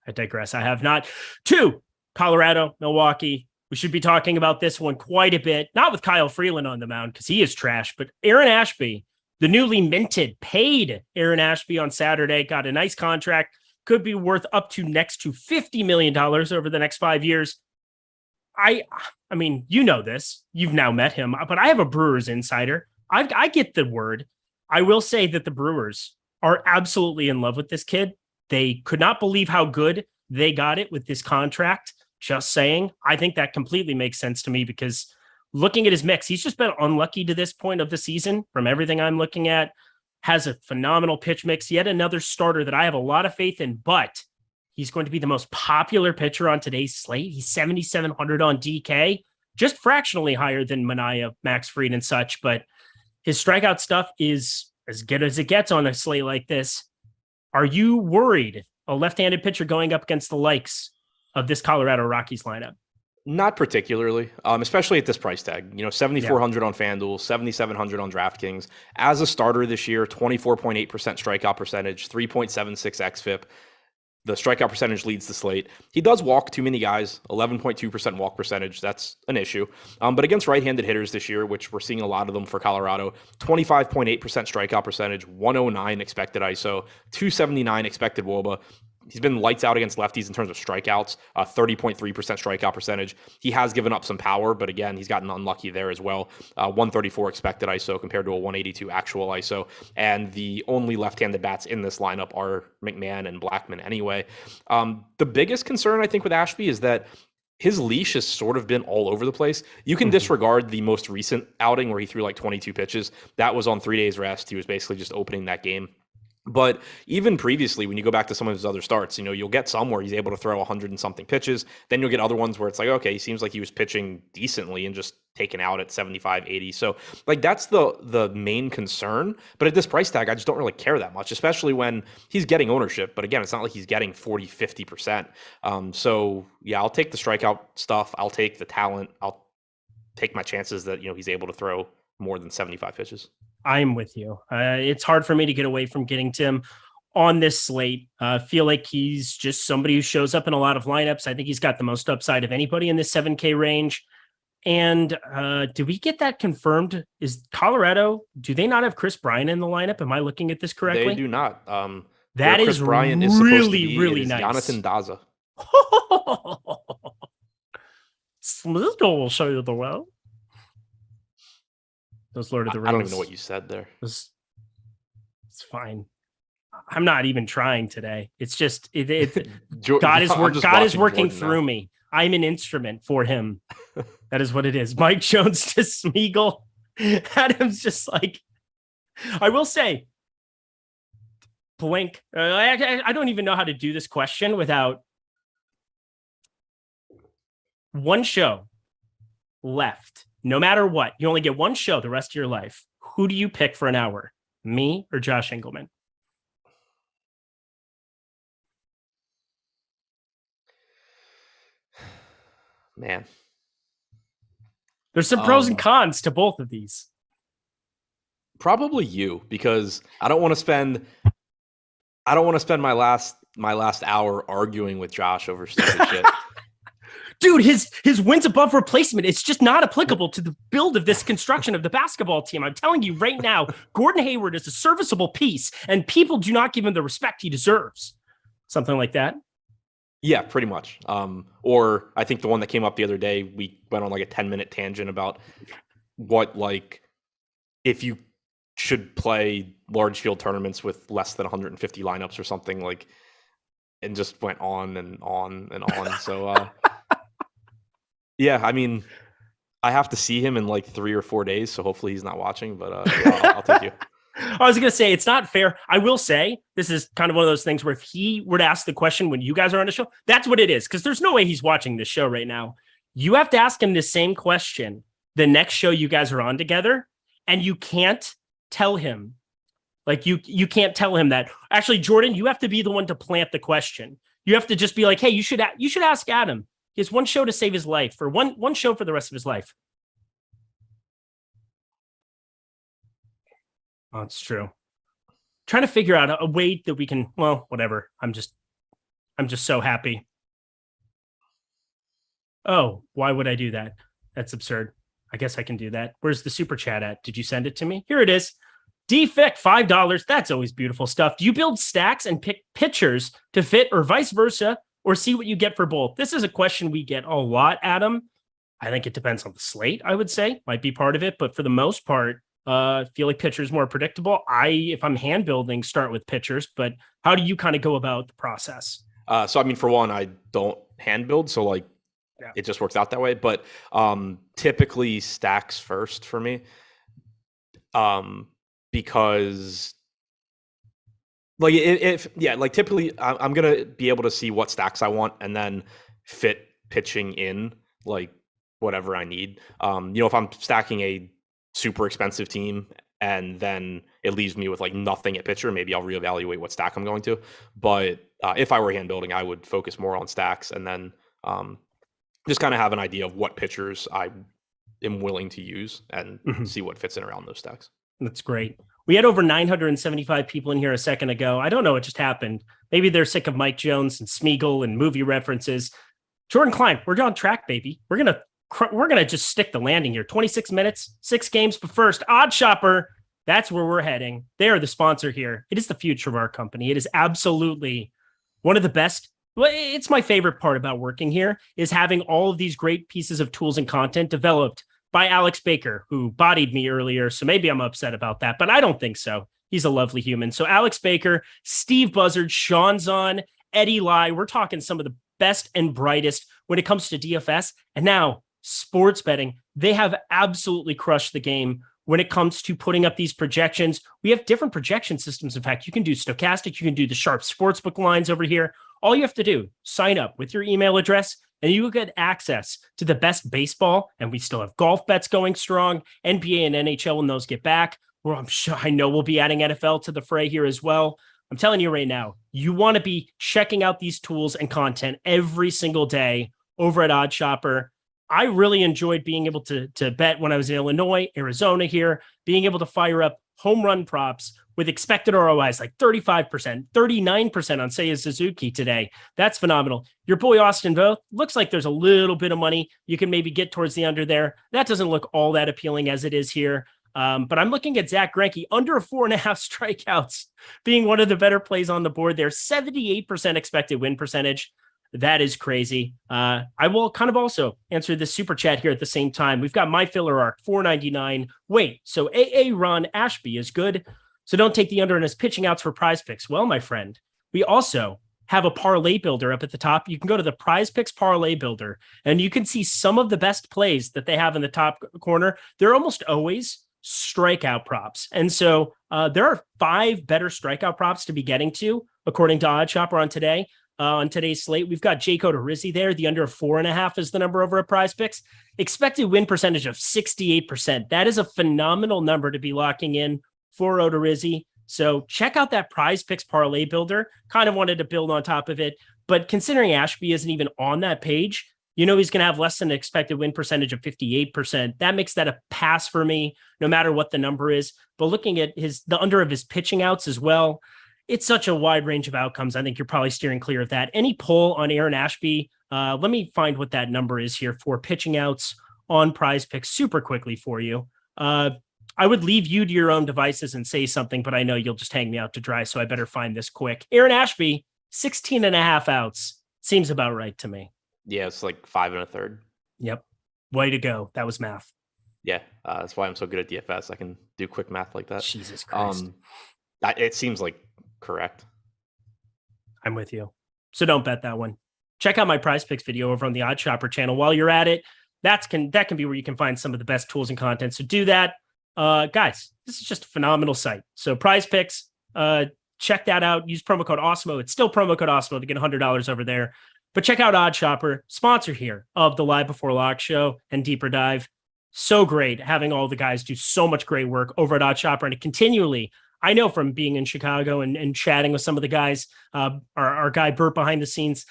I digress. I have not. 2, Colorado, Milwaukee. We should be talking about this one quite a bit. Not with Kyle Freeland on the mound because he is trash, but Aaron Ashby, the newly minted, paid Aaron Ashby on Saturday, got a nice contract. Could be worth up to next to $50 million over the next 5 years. I mean, you know this. You've now met him, but I have a Brewers insider. I get the word. I will say that the Brewers are absolutely in love with this kid. They could not believe how good they got it with this contract. Just saying. I think that completely makes sense to me because looking at his mix, he's just been unlucky to this point of the season from everything I'm looking at. Has a phenomenal pitch mix. Yet another starter that I have a lot of faith in, but he's going to be the most popular pitcher on today's slate. He's 7,700 on DK, just fractionally higher than Manaea, Max Fried, and such, but his strikeout stuff is as good as it gets on a slate like this. Are you worried a left-handed pitcher going up against the likes of this Colorado Rockies lineup? Not particularly, especially at this price tag. 7,400 on FanDuel, 7,700 on DraftKings. As a starter this year, 24.8% strikeout percentage, 3.76 xFIP. The strikeout percentage leads the slate. He does walk too many guys, 11.2% walk percentage. That's an issue. But against right-handed hitters this year, which we're seeing a lot of them for Colorado, 25.8% strikeout percentage, 109 expected ISO, 279 expected WOBA. He's been lights out against lefties in terms of strikeouts, 30.3% strikeout percentage. He has given up some power, but again, he's gotten unlucky there as well. 134 expected ISO compared to a 182 actual ISO. And the only left-handed bats in this lineup are McMahon and Blackman anyway. The biggest concern, I think, with Ashby is that his leash has sort of been all over the place. You can disregard the most recent outing where he threw like 22 pitches. That was on 3 days rest. He was basically just opening that game. But even previously, when you go back to some of his other starts, you'll get some where he's able to throw 100 and something pitches. Then you'll get other ones where it's like, okay, he seems like he was pitching decently and just taken out at 75, 80. So like that's the main concern. But at this price tag, I just don't really care that much, especially when he's getting ownership. But again, it's not like he's getting 40, 50%. So yeah, I'll take the strikeout stuff. I'll take the talent. I'll take my chances that, he's able to throw more than 75 pitches. I'm with you. It's hard for me to get away from getting Tim on this slate. Feel like he's just somebody who shows up in a lot of lineups. I think he's got the most upside of anybody in this 7K range. And do we get that confirmed? Is Colorado, do they not have Chris Bryant in the lineup? Am I looking at this correctly? They do not. That is Bryant is really, really nice. Jonathan Daza. Smith will show you the well. Those Lord of the Rings. I don't even know what you said there. It's fine. I'm not even trying today. It's just God is working through me. I'm an instrument for him. That is what it is. Mike Jones to Smeagol. Adam's just like, I will say, blink. I don't even know how to do this question without one show left. No matter what, you only get one show the rest of your life. Who do you pick for an hour? Me or Josh Engelman? Man. There's some pros and cons to both of these. Probably you, because I don't want to spend my last hour arguing with Josh over stupid shit. Dude, his wins above replacement, it's just not applicable to the build of this construction of the basketball team. I'm telling you right now, Gordon Hayward is a serviceable piece, and people do not give him the respect he deserves. Something like that. Yeah, pretty much. Or I think the one that came up the other day, we went on like a 10-minute tangent about what, like, if you should play large field tournaments with less than 150 lineups or something, like, and just went on and on and on. So, yeah, I mean, I have to see him in like 3 or 4 days, so hopefully he's not watching, but yeah, I'll take you. I was going to say, it's not fair. I will say, this is kind of one of those things where if he were to ask the question when you guys are on the show, that's what it is, because there's no way he's watching this show right now. You have to ask him the same question the next show you guys are on together, and you can't tell him. Like, you can't tell him that. Actually, Jordan, you have to be the one to plant the question. You have to just be like, hey, you should ask Adam. He has one show to save his life, or one show for the rest of his life. Oh, it's true. Trying to figure out a way that we can, well, whatever. I'm just so happy. Oh, why would I do that? That's absurd. I guess I can do that. Where's the super chat at? Did you send it to me? Here it is. DFIC, $5. That's always beautiful stuff. Do you build stacks and pick pitchers to fit or vice versa, or see what you get for both? This is a question we get a lot, Adam. I think it depends on the slate, I would say. Might be part of it, but for the most part, I feel like pitchers more predictable. If I'm hand building, start with pitchers, but how do you kind of go about the process? So, I mean, for one, I don't hand build, so like, yeah, it just works out that way. But typically stacks first for me, because like like typically I'm gonna be able to see what stacks I want and then fit pitching in like whatever I need. If I'm stacking a super expensive team and then it leaves me with like nothing at pitcher, maybe I'll reevaluate what stack I'm going to. But if I were hand building, I would focus more on stacks and then just kind of have an idea of what pitchers I am willing to use and see what fits in around those stacks. That's great. We had over 975 people in here a second ago. I don't know what just happened. Maybe they're sick of Mike Jones and Smeagol and movie references. Jordan Klein, we're on track, baby. We're gonna just stick the landing here. 26 minutes, 6 games, but first, Odd Shopper. That's where we're heading. They are the sponsor here. It is the future of our company. It is absolutely one of the best. Well, it's my favorite part about working here is having all of these great pieces of tools and content developed by Alex Baker, who bodied me earlier. So maybe I'm upset about that, but I don't think so. He's a lovely human. So Alex Baker, Steve Buzzard, Sean Zahn, Eddie Lai, we're talking some of the best and brightest when it comes to DFS. And now sports betting, they have absolutely crushed the game when it comes to putting up these projections. We have different projection systems. In fact, you can do Stokastic, you can do the Sharp Sportsbook lines over here. All you have to do, sign up with your email address, and you will get access to the best baseball. And we still have golf bets going strong, NBA and NHL when those get back. Well, I know we'll be adding NFL to the fray here as well. I'm telling you right now, you want to be checking out these tools and content every single day over at Odd Shopper. I really enjoyed being able to bet when I was in Illinois, Arizona here, being able to fire up home run props with expected ROIs like 35%, 39% on Seiya Suzuki today. That's phenomenal. Your boy Austin Voth, looks like there's a little bit of money you can maybe get towards the under there. That doesn't look all that appealing as it is here. But I'm looking at Zach Greinke under 4.5 strikeouts being one of the better plays on the board there. 78% expected win percentage. That is crazy. I will kind of also answer this super chat here at the same time. We've got my filler arc, $4.99. Wait, so AA Ron Ashby is good. So don't take the under in his pitching outs for prize picks. Well, my friend, we also have a parlay builder up at the top. You can go to the prize picks parlay builder and you can see some of the best plays that they have in the top corner. They're almost always strikeout props. And so there are 5 better strikeout props to be getting to, according to Odd Shopper on today. On today's slate, we've got Jake Odorizzi there. The under of 4.5 is the number over at Prize Picks. Expected win percentage of 68%. That is a phenomenal number to be locking in for Odorizzi. So check out that Prize Picks parlay builder. Kind of wanted to build on top of it, but considering Ashby isn't even on that page, you know he's going to have less than an expected win percentage of 58%. That makes that a pass for me, no matter what the number is. But looking at the under of his pitching outs as well, it's such a wide range of outcomes. I think you're probably steering clear of that. Any poll on Aaron Ashby Let me find what that number is here for pitching outs on Prize Picks super quickly for you. I would leave you to your own devices and say something, but I know you'll just hang me out to dry, so I better find this quick. Aaron Ashby, 16 and a half outs. Seems about right to me. Yeah, it's like 5 1/3. Yep. Way to go. That was math. Yeah, that's why I'm so good at DFS. I can do quick math like that. Jesus Christ. It seems like correct. I'm with you. So don't bet that one. Check out my Prize Picks video over on the Odd Shopper channel. While you're at it, that can be where you can find some of the best tools and content. So do that. Guys, this is just a phenomenal site. So Prize Picks, check that out. Use promo code Osmo. It's still promo code Osmo to get $100 over there. But check out Odd Shopper, sponsor here of the Live Before Lock show and Deeper Dive. So great having all the guys do so much great work over at Odd Shopper, and it continually, I know from being in Chicago and chatting with some of the guys, our guy Bert behind the scenes,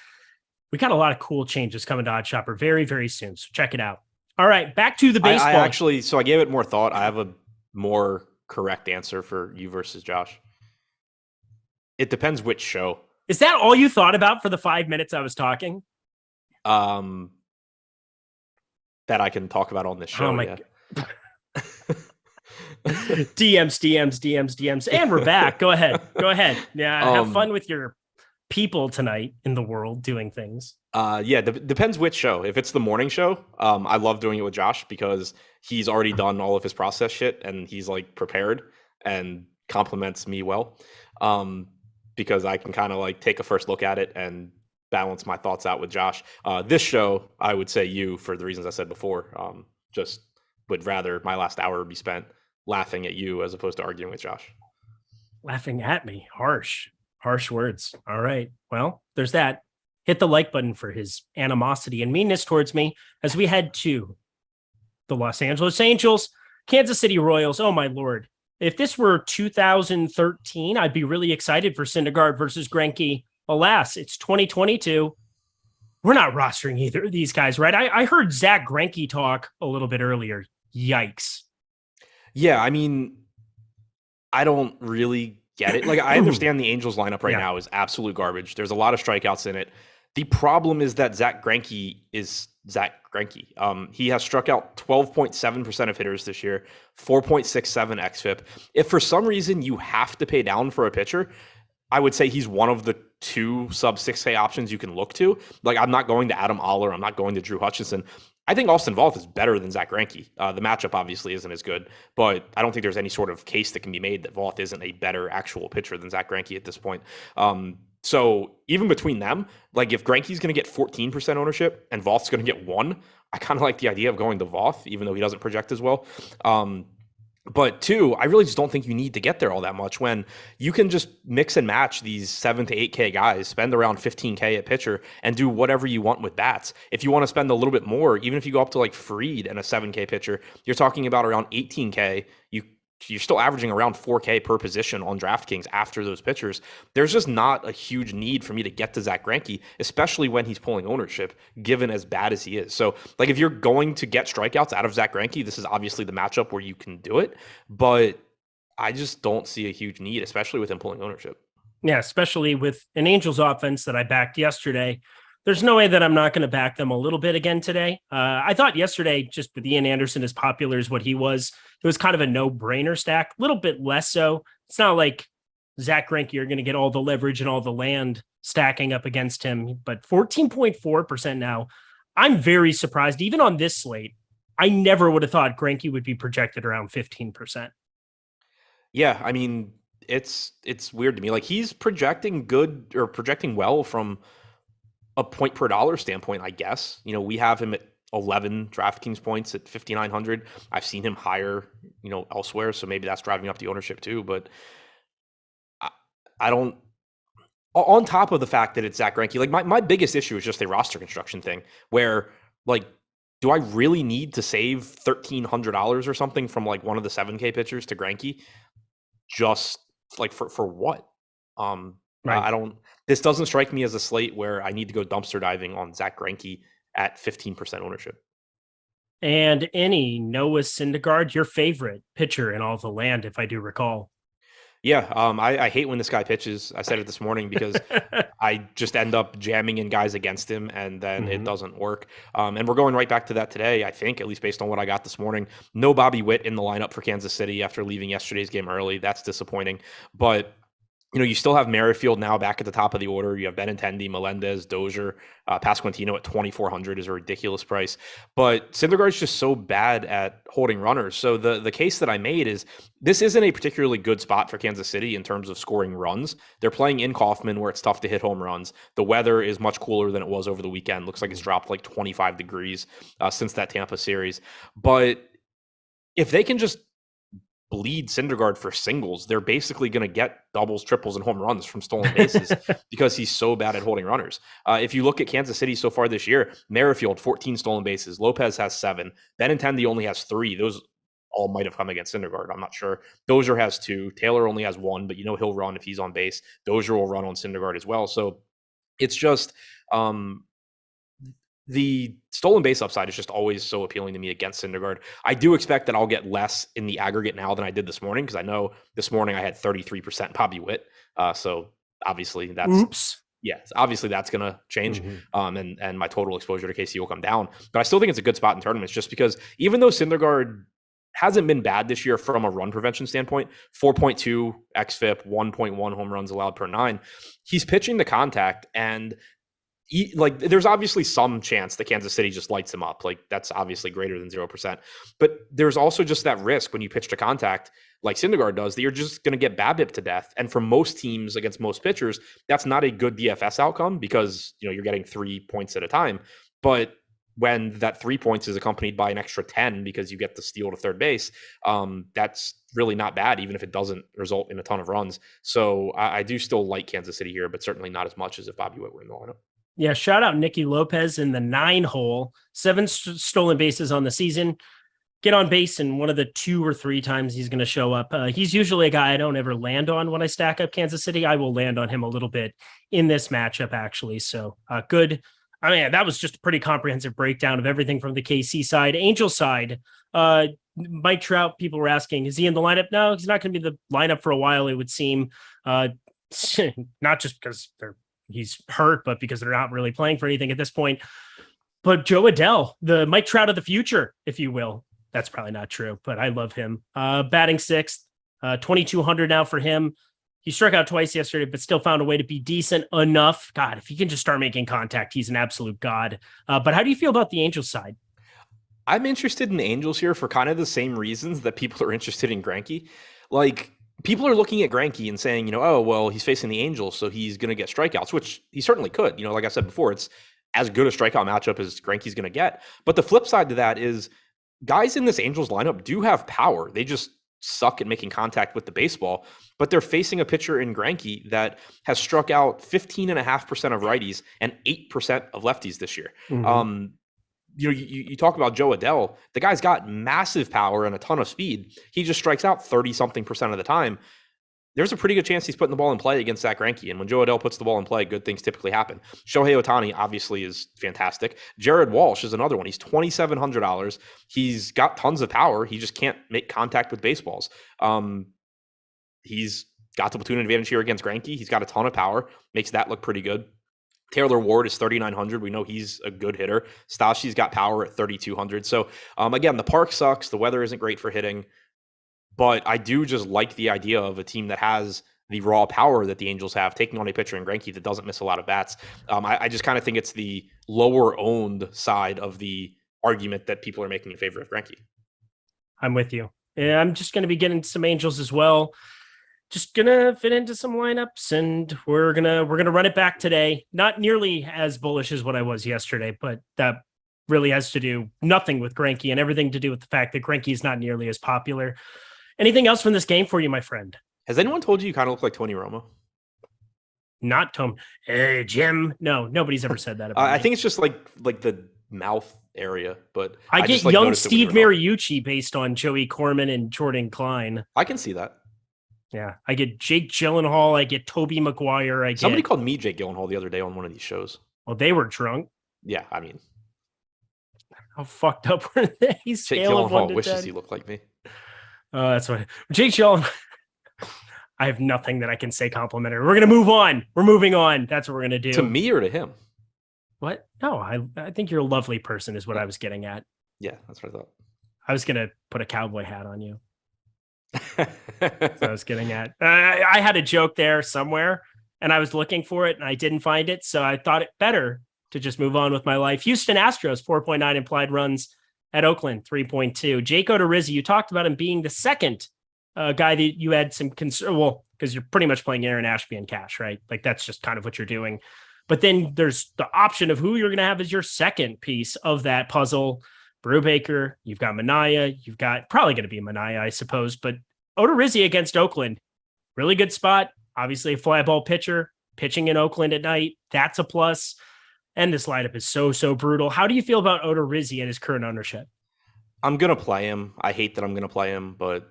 we got a lot of cool changes coming to Odd Shopper very, very soon. So check it out. All right, back to the baseball. I gave it more thought. I have a more correct answer for you versus Josh. It depends which show. Is that all you thought about for the 5 minutes I was talking? That I can talk about on this show. Oh my God. DMs. And we're back. Go ahead. Yeah, have fun with your people tonight in the world doing things. Depends which show. If it's the morning show, I love doing it with Josh because he's already done all of his process shit and he's like prepared and compliments me well. Because I can kind of like take a first look at it and balance my thoughts out with Josh. This show, I would say you, for the reasons I said before, just would rather my last hour be spent laughing at you as opposed to arguing with Josh. Laughing at me. Harsh words. All right. Well, there's that. Hit the like button for his animosity and meanness towards me as we head to the Los Angeles Angels, Kansas City Royals. Oh, my Lord. If this were 2013, I'd be really excited for Syndergaard versus Greinke. Alas, it's 2022. We're not rostering either of these guys, right? I heard Zach Greinke talk a little bit earlier. Yikes. Yeah, I mean, I don't really get it. Like, I understand the Angels lineup right now is absolute garbage. There's a lot of strikeouts in it. The problem is that Zach Greinke is Zach Greinke. He has struck out 12.7% of hitters this year, 4.67 xFIP. If for some reason you have to pay down for a pitcher, I would say he's one of the 2 sub 6K options you can look to. Like, I'm not going to Adam Oller. I'm not going to Drew Hutchinson. I think Austin Voth is better than Zach Greinke. The matchup obviously isn't as good, but I don't think there's any sort of case that can be made that Voth isn't a better actual pitcher than Zach Greinke at this point. So even between them, like if Greinke's going to get 14% ownership and Voth's going to get 1, I kind of like the idea of going to Voth, even though he doesn't project as well. But 2, I really just don't think you need to get there all that much when you can just mix and match these 7 to 8K guys, spend around 15K at pitcher and do whatever you want with bats. If you want to spend a little bit more, even if you go up to like Fried and a 7K pitcher, you're talking about around 18K. You're still averaging around 4K per position on DraftKings after those pitchers. There's just not a huge need for me to get to Zach Greinke, especially when he's pulling ownership, given as bad as he is. So, like, if you're going to get strikeouts out of Zach Greinke, this is obviously the matchup where you can do it. But I just don't see a huge need, especially with him pulling ownership. Yeah, especially with an Angels offense that I backed yesterday. There's no way that I'm not going to back them a little bit again today. I thought yesterday, just with Ian Anderson as popular as what he was, it was kind of a no-brainer stack, a little bit less so. It's not like Zach Greinke, you're going to get all the leverage and all the land stacking up against him, but 14.4% now. I'm very surprised. Even on this slate, I never would have thought Greinke would be projected around 15%. Yeah, I mean, it's weird to me. Like, he's projecting good or projecting well from a point per dollar standpoint, I guess. You know, we have him at 11 DraftKings points at 5,900. I've seen him higher, elsewhere. So maybe that's driving up the ownership too. But I don't, on top of the fact that it's Zach Greinke, like my biggest issue is just a roster construction thing where, like, do I really need to save $1,300 or something from like one of the 7K pitchers to Greinke? Just like for what? Right. This doesn't strike me as a slate where I need to go dumpster diving on Zach Greinke at 15% ownership. And any Noah Syndergaard, your favorite pitcher in all the land, if I do recall. Yeah, I hate when this guy pitches. I said it this morning because I just end up jamming in guys against him, and then it doesn't work. And we're going right back to that today, I think, at least based on what I got this morning. No Bobby Witt in the lineup for Kansas City after leaving yesterday's game early. That's disappointing. But you still have Merrifield now back at the top of the order. You have Benintendi, Melendez, Dozier, Pasquantino at 2,400 is a ridiculous price. But Syndergaard's just so bad at holding runners. So the case that I made is this isn't a particularly good spot for Kansas City in terms of scoring runs. They're playing in Kauffman where it's tough to hit home runs. The weather is much cooler than it was over the weekend. Looks like it's dropped like 25 degrees since that Tampa series. But if they can just bleed Syndergaard for singles, they're basically going to get doubles, triples, and home runs from stolen bases because he's so bad at holding runners. If you look at Kansas City so far this year, Merrifield, 14 stolen bases. Lopez has 7. Benintendi only has 3. Those all might have come against Syndergaard. I'm not sure. Dozier has 2. Taylor only has 1, but he'll run if he's on base. Dozier will run on Syndergaard as well. So it's just the stolen base upside is just always so appealing to me against Syndergaard. I do expect that I'll get less in the aggregate now than I did this morning because I know this morning I had 33% Bobby Witt. So obviously that's obviously that's going to change. And my total exposure to KC will come down. But I still think it's a good spot in tournaments just because even though Syndergaard hasn't been bad this year from a run prevention standpoint, 4.2 xFIP, 1.1 home runs allowed per 9, he's pitching the contact and there's obviously some chance that Kansas City just lights him up. Like that's obviously greater than 0%. But there's also just that risk when you pitch to contact like Syndergaard does that you're just going to get BABIP to death. And for most teams against most pitchers, that's not a good DFS outcome because you're getting 3 points at a time. But when that 3 points is accompanied by an extra 10 because you get the steal to third base, that's really not bad, even if it doesn't result in a ton of runs. So I do still like Kansas City here, but certainly not as much as if Bobby Witt were in the lineup. Yeah, shout out Nicky Lopez in the 9 hole, 7 stolen bases on the season. Get on base in one of the 2 or 3 times he's going to show up. He's usually a guy I don't ever land on when I stack up Kansas City. I will land on him a little bit in this matchup, actually. So good. I mean, that was just a pretty comprehensive breakdown of everything from the KC side. Angel side, Mike Trout, people were asking, is he in the lineup? No, he's not going to be the lineup for a while, it would seem. Not just because he's hurt, but because they're not really playing for anything at this point. But Joe Adell, the Mike Trout of the future, if you will. That's probably not true, but I love him. Batting 6th, 2,200 now for him. He struck out twice yesterday, but still found a way to be decent enough. God, if he can just start making contact, he's an absolute god. But how do you feel about the Angels side? I'm interested in the Angels here for kind of the same reasons that people are interested in Greinke. Like, people are looking at Greinke and saying, oh, well, he's facing the Angels, so he's going to get strikeouts, which he certainly could. Like I said before, it's as good a strikeout matchup as Greinke's going to get. But the flip side to that is guys in this Angels lineup do have power. They just suck at making contact with the baseball, but they're facing a pitcher in Greinke that has struck out 15.5% of righties and 8% of lefties this year. You talk about Joe Adell. The guy's got massive power and a ton of speed. He just strikes out 30-something% of the time. There's a pretty good chance he's putting the ball in play against Zach Greinke. And when Joe Adell puts the ball in play, good things typically happen. Shohei Ohtani obviously is fantastic. Jared Walsh is another one. He's $2,700. He's got tons of power. He just can't make contact with baseballs. He's got the platoon advantage here against Greinke. He's got a ton of power. Makes that look pretty good. Taylor Ward is 3,900. We know he's a good hitter. Stashi's got power at 3,200. So again, the park sucks. The weather isn't great for hitting. But I do just like the idea of a team that has the raw power that the Angels have, taking on a pitcher in Greinke that doesn't miss a lot of bats. I just kind of think it's the lower owned side of the argument that people are making in favor of Greinke. I'm with you. Yeah, I'm just going to be getting some Angels as well. Just gonna fit into some lineups, and we're gonna run it back today. Not nearly as bullish as what I was yesterday, but that really has to do nothing with Greinke and everything to do with the fact that Greinke is not nearly as popular. Anything else from this game for you, my friend? Has anyone told you kind of look like Tony Romo? Not Tom. Hey, Jim. No, nobody's ever said that about me. I think it's just like the mouth area, but I get just, young Steve Mariucci based on Joey Corman and Jordan Klein. I can see that. Yeah, I get Jake Gyllenhaal. I get Tobey Maguire. Somebody called me Jake Gyllenhaal the other day on one of these shows. Well, they were drunk. Yeah, I mean, how fucked up were they? Jake Gyllenhaal wishes he looked like me. That's why Jake Gyllenhaal. I have nothing that I can say complimentary. We're going to move on. We're moving on. That's what we're going to do. To me or to him? What? No, I think you're a lovely person is what I was getting at. Yeah, that's what I thought. I was going to put a cowboy hat on you. That's what I was getting at. I had a joke there somewhere, and I was looking for it, and I didn't find it, so I thought it better to just move on with my life. Houston Astros, 4.9 implied runs at Oakland, 3.2. Jake Odorizzi, you talked about him being the second guy that you had some concern, well, because you're pretty much playing Aaron Ashby and cash, right? Like that's just kind of what you're doing. But then there's the option of who you're going to have as your second piece of that puzzle. Brubaker, you've got Minaya, you've got probably going to be Minaya, I suppose, but Odorizzi against Oakland, really good spot. Obviously a fly ball pitcher, pitching in Oakland at night. That's a plus. And this lineup is so brutal. How do you feel about Odorizzi and his current ownership? I'm going to play him. I hate that I'm going to play him, but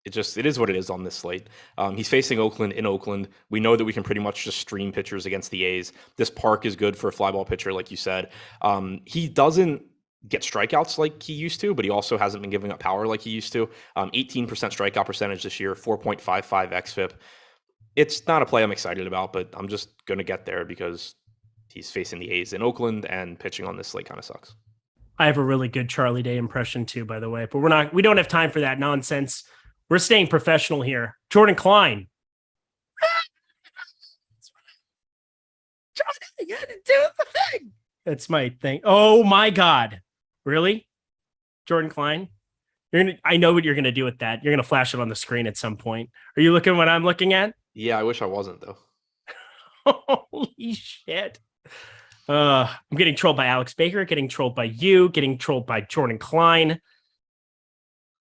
it is what it is on this slate. He's facing Oakland in Oakland. We know that we can pretty much just stream pitchers against the A's. This park is good for a fly ball pitcher, like you said. He doesn't get strikeouts like he used to, but he also hasn't been giving up power like he used to. 18% strikeout percentage this year, 4.55 xFIP. It's not a play I'm excited about, but I'm just going to get there because he's facing the A's in Oakland, and pitching on this slate kind of sucks. I have a really good Charlie Day impression too, by the way, but we don't have time for that nonsense. We're staying professional here. Jordan Klein. Jordan, you gotta do the thing. That's my thing. Oh my God. Really? Jordan Klein? I know what you're going to do with that. You're going to flash it on the screen at some point. Are you looking at what I'm looking at? Yeah, I wish I wasn't though. Holy shit. I'm getting trolled by Alex Baker, getting trolled by you, getting trolled by Jordan Klein.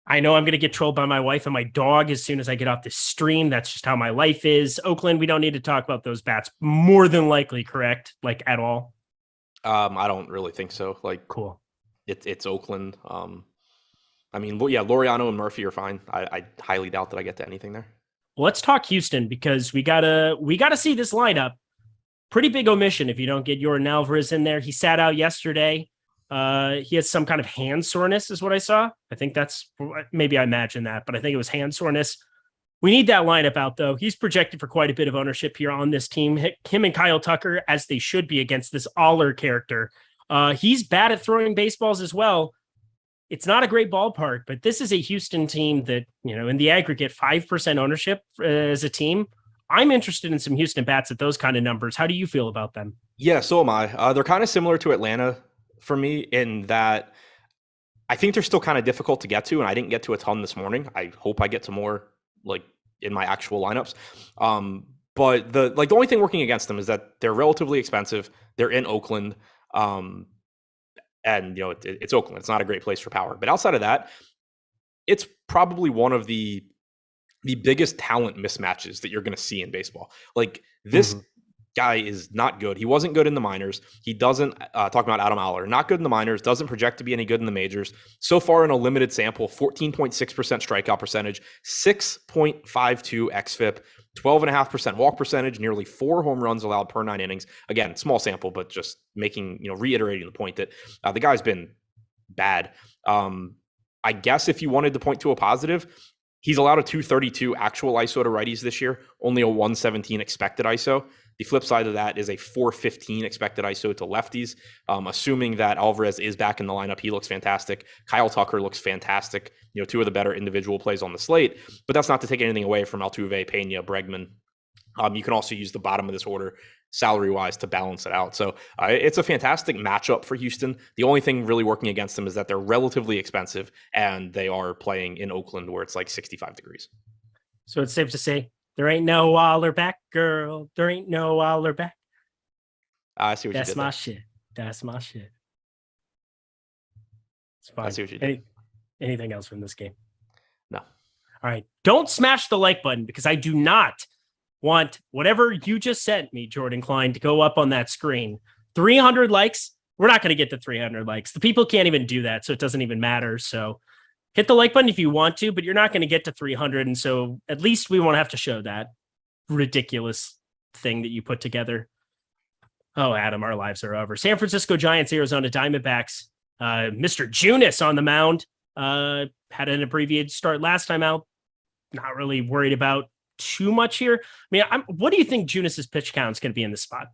I know I'm going to get trolled by my wife and my dog as soon as I get off this stream. That's just how my life is. Oakland, we don't need to talk about those bats. More than likely, correct? Like at all? I don't really think so. Like, cool. It's Oakland. I mean, well, yeah, Laureano and Murphy are fine. I highly doubt that I get to anything there. Well, let's talk Houston because we gotta see this lineup. Pretty big omission if you don't get Yordan Alvarez in there. He sat out yesterday. He has some kind of hand soreness is what I saw. I think that's, maybe I imagine that, but I think it was hand soreness. We need that lineup out though. He's projected for quite a bit of ownership here on this team. Him and Kyle Tucker, as they should be against this Aller character. He's bad at throwing baseballs as well. It's not a great ballpark, but this is a Houston team that, in the aggregate, 5% ownership as a team. I'm interested in some Houston bats at those kind of numbers. How do you feel about them? Yeah, so am I. They're kind of similar to Atlanta for me in that I think they're still kind of difficult to get to, and I didn't get to a ton this morning. I hope I get to more like in my actual lineups. But the only thing working against them is that they're relatively expensive. They're in Oakland. And it's Oakland. It's not a great place for power. But outside of that, it's probably one of the biggest talent mismatches that you're going to see in baseball. Like this guy is not good. He wasn't good in the minors. He doesn't talk about Adam Aller, not good in the minors, doesn't project to be any good in the majors. So far in a limited sample, 14.6% strikeout percentage, 6.52 xFIP, 12.5% walk percentage, nearly 4 home runs allowed per 9 innings. Again, small sample, but just reiterating the point that the guy's been bad. I guess if you wanted to point to a positive, he's allowed a 232 actual ISO to righties this year, only a 117 expected ISO. The flip side of that is a 415 expected ISO to lefties. Assuming that Alvarez is back in the lineup, he looks fantastic. Kyle Tucker looks fantastic. Two of the better individual plays on the slate. But that's not to take anything away from Altuve, Pena, Bregman. You can also use the bottom of this order salary-wise to balance it out. So it's a fantastic matchup for Houston. The only thing really working against them is that they're relatively expensive, and they are playing in Oakland where it's like 65 degrees. So it's safe to say, there ain't no Aller back, girl. There ain't no Aller back. I see what That's you did my there. shit. That's my shit. It's fine. I see what you did. Anything else from this game? No. All right. Don't smash the like button because I do not want whatever you just sent me, Jordan Klein, to go up on that screen. 300 likes. We're not going to get to 300 likes. The people can't even do that, so it doesn't even matter. So hit the like button if you want to, but you're not going to get to 300. And so at least we won't have to show that ridiculous thing that you put together. Oh, Adam, our lives are over. San Francisco Giants, Arizona Diamondbacks. Mr. Junis on the mound. Had an abbreviated start last time out. Not really worried about too much here. I mean, what do you think Junis's pitch count is going to be in this spot?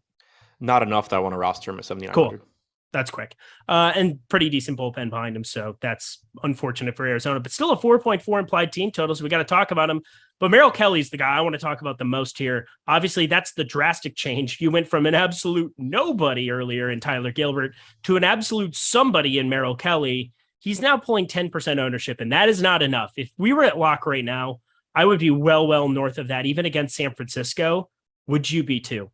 Not enough that I want to roster him at 7,900. Cool. That's quick. And pretty decent bullpen behind him. So that's unfortunate for Arizona, but still a 4.4 implied team total. So we got to talk about him. But Merrill Kelly's the guy I want to talk about the most here. Obviously, that's the drastic change. You went from an absolute nobody earlier in Tyler Gilbert to an absolute somebody in Merrill Kelly. He's now pulling 10% ownership, and that is not enough. If we were at lock right now, I would be well north of that, even against San Francisco. Would you be too?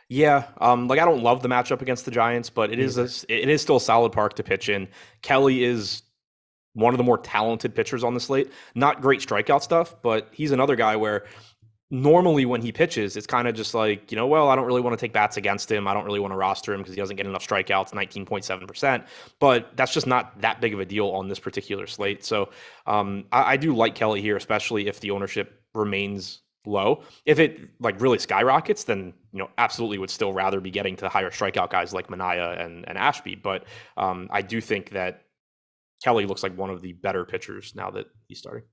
Yeah, I don't love the matchup against the Giants, but it is still a solid park to pitch in. Kelly is one of the more talented pitchers on the slate. Not great strikeout stuff, but he's another guy where normally when he pitches, it's kind of just like, I don't really want to take bats against him. I don't really want to roster him because he doesn't get enough strikeouts, 19.7%. But that's just not that big of a deal on this particular slate. So I do like Kelly here, especially if the ownership remains low. If it really skyrockets, then absolutely would still rather be getting to higher strikeout guys like Manaea and Ashby. But I do think that Kelly looks like one of the better pitchers now that he's starting.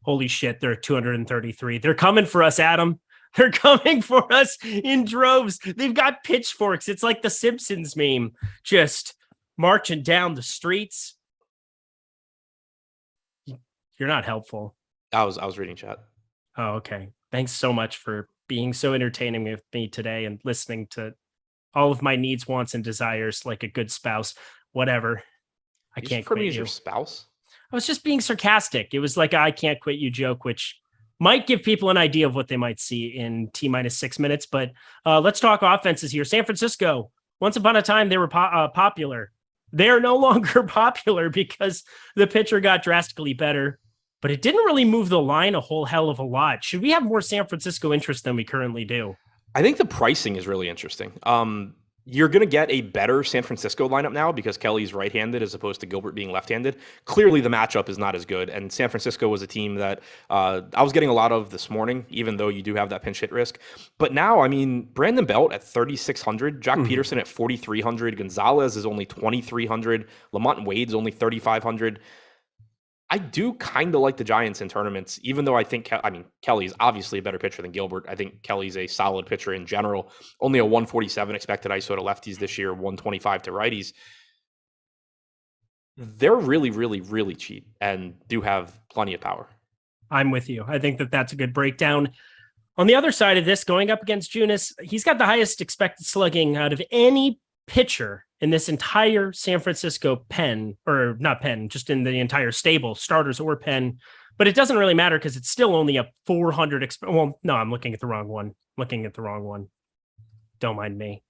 Holy shit, they're 233. They're coming for us, Adam. They're coming for us in droves. They've got pitchforks. It's like the Simpsons meme, just marching down the streets. You're not helpful. I was reading chat. Oh, okay. Thanks so much for being so entertaining with me today and listening to all of my needs, wants, and desires like a good spouse. Whatever. I can't quit you. As your spouse? I was just being sarcastic. It was like I can't quit you joke, which might give people an idea of what they might see in T-6 minutes. But let's talk offenses here. San Francisco, once upon a time, they were popular. They are no longer popular because the pitcher got drastically better, but it didn't really move the line a whole hell of a lot. Should we have more San Francisco interest than we currently do? I think the pricing is really interesting. You're going to get a better San Francisco lineup now because Kelly's right-handed as opposed to Gilbert being left-handed. Clearly, the matchup is not as good, and San Francisco was a team that I was getting a lot of this morning, even though you do have that pinch hit risk. But now, Brandon Belt at 3,600, Jack Peterson at 4,300, Gonzalez is only 2,300, Lamont Wade's only 3,500. I do kind of like the Giants in tournaments, even though I think, Kelly's obviously a better pitcher than Gilbert. I think Kelly's a solid pitcher in general. Only a 147 expected ISO to lefties this year, 125 to righties. They're really, really, really cheap and do have plenty of power. I'm with you. I think that that's a good breakdown. On the other side of this, going up against Junis, he's got the highest expected slugging out of any pitcher in this entire San Francisco pen, or not pen, just in the entire stable, starters or pen. But it doesn't really matter because it's still only a 400. Well, no, I'm looking at the wrong one. Don't mind me.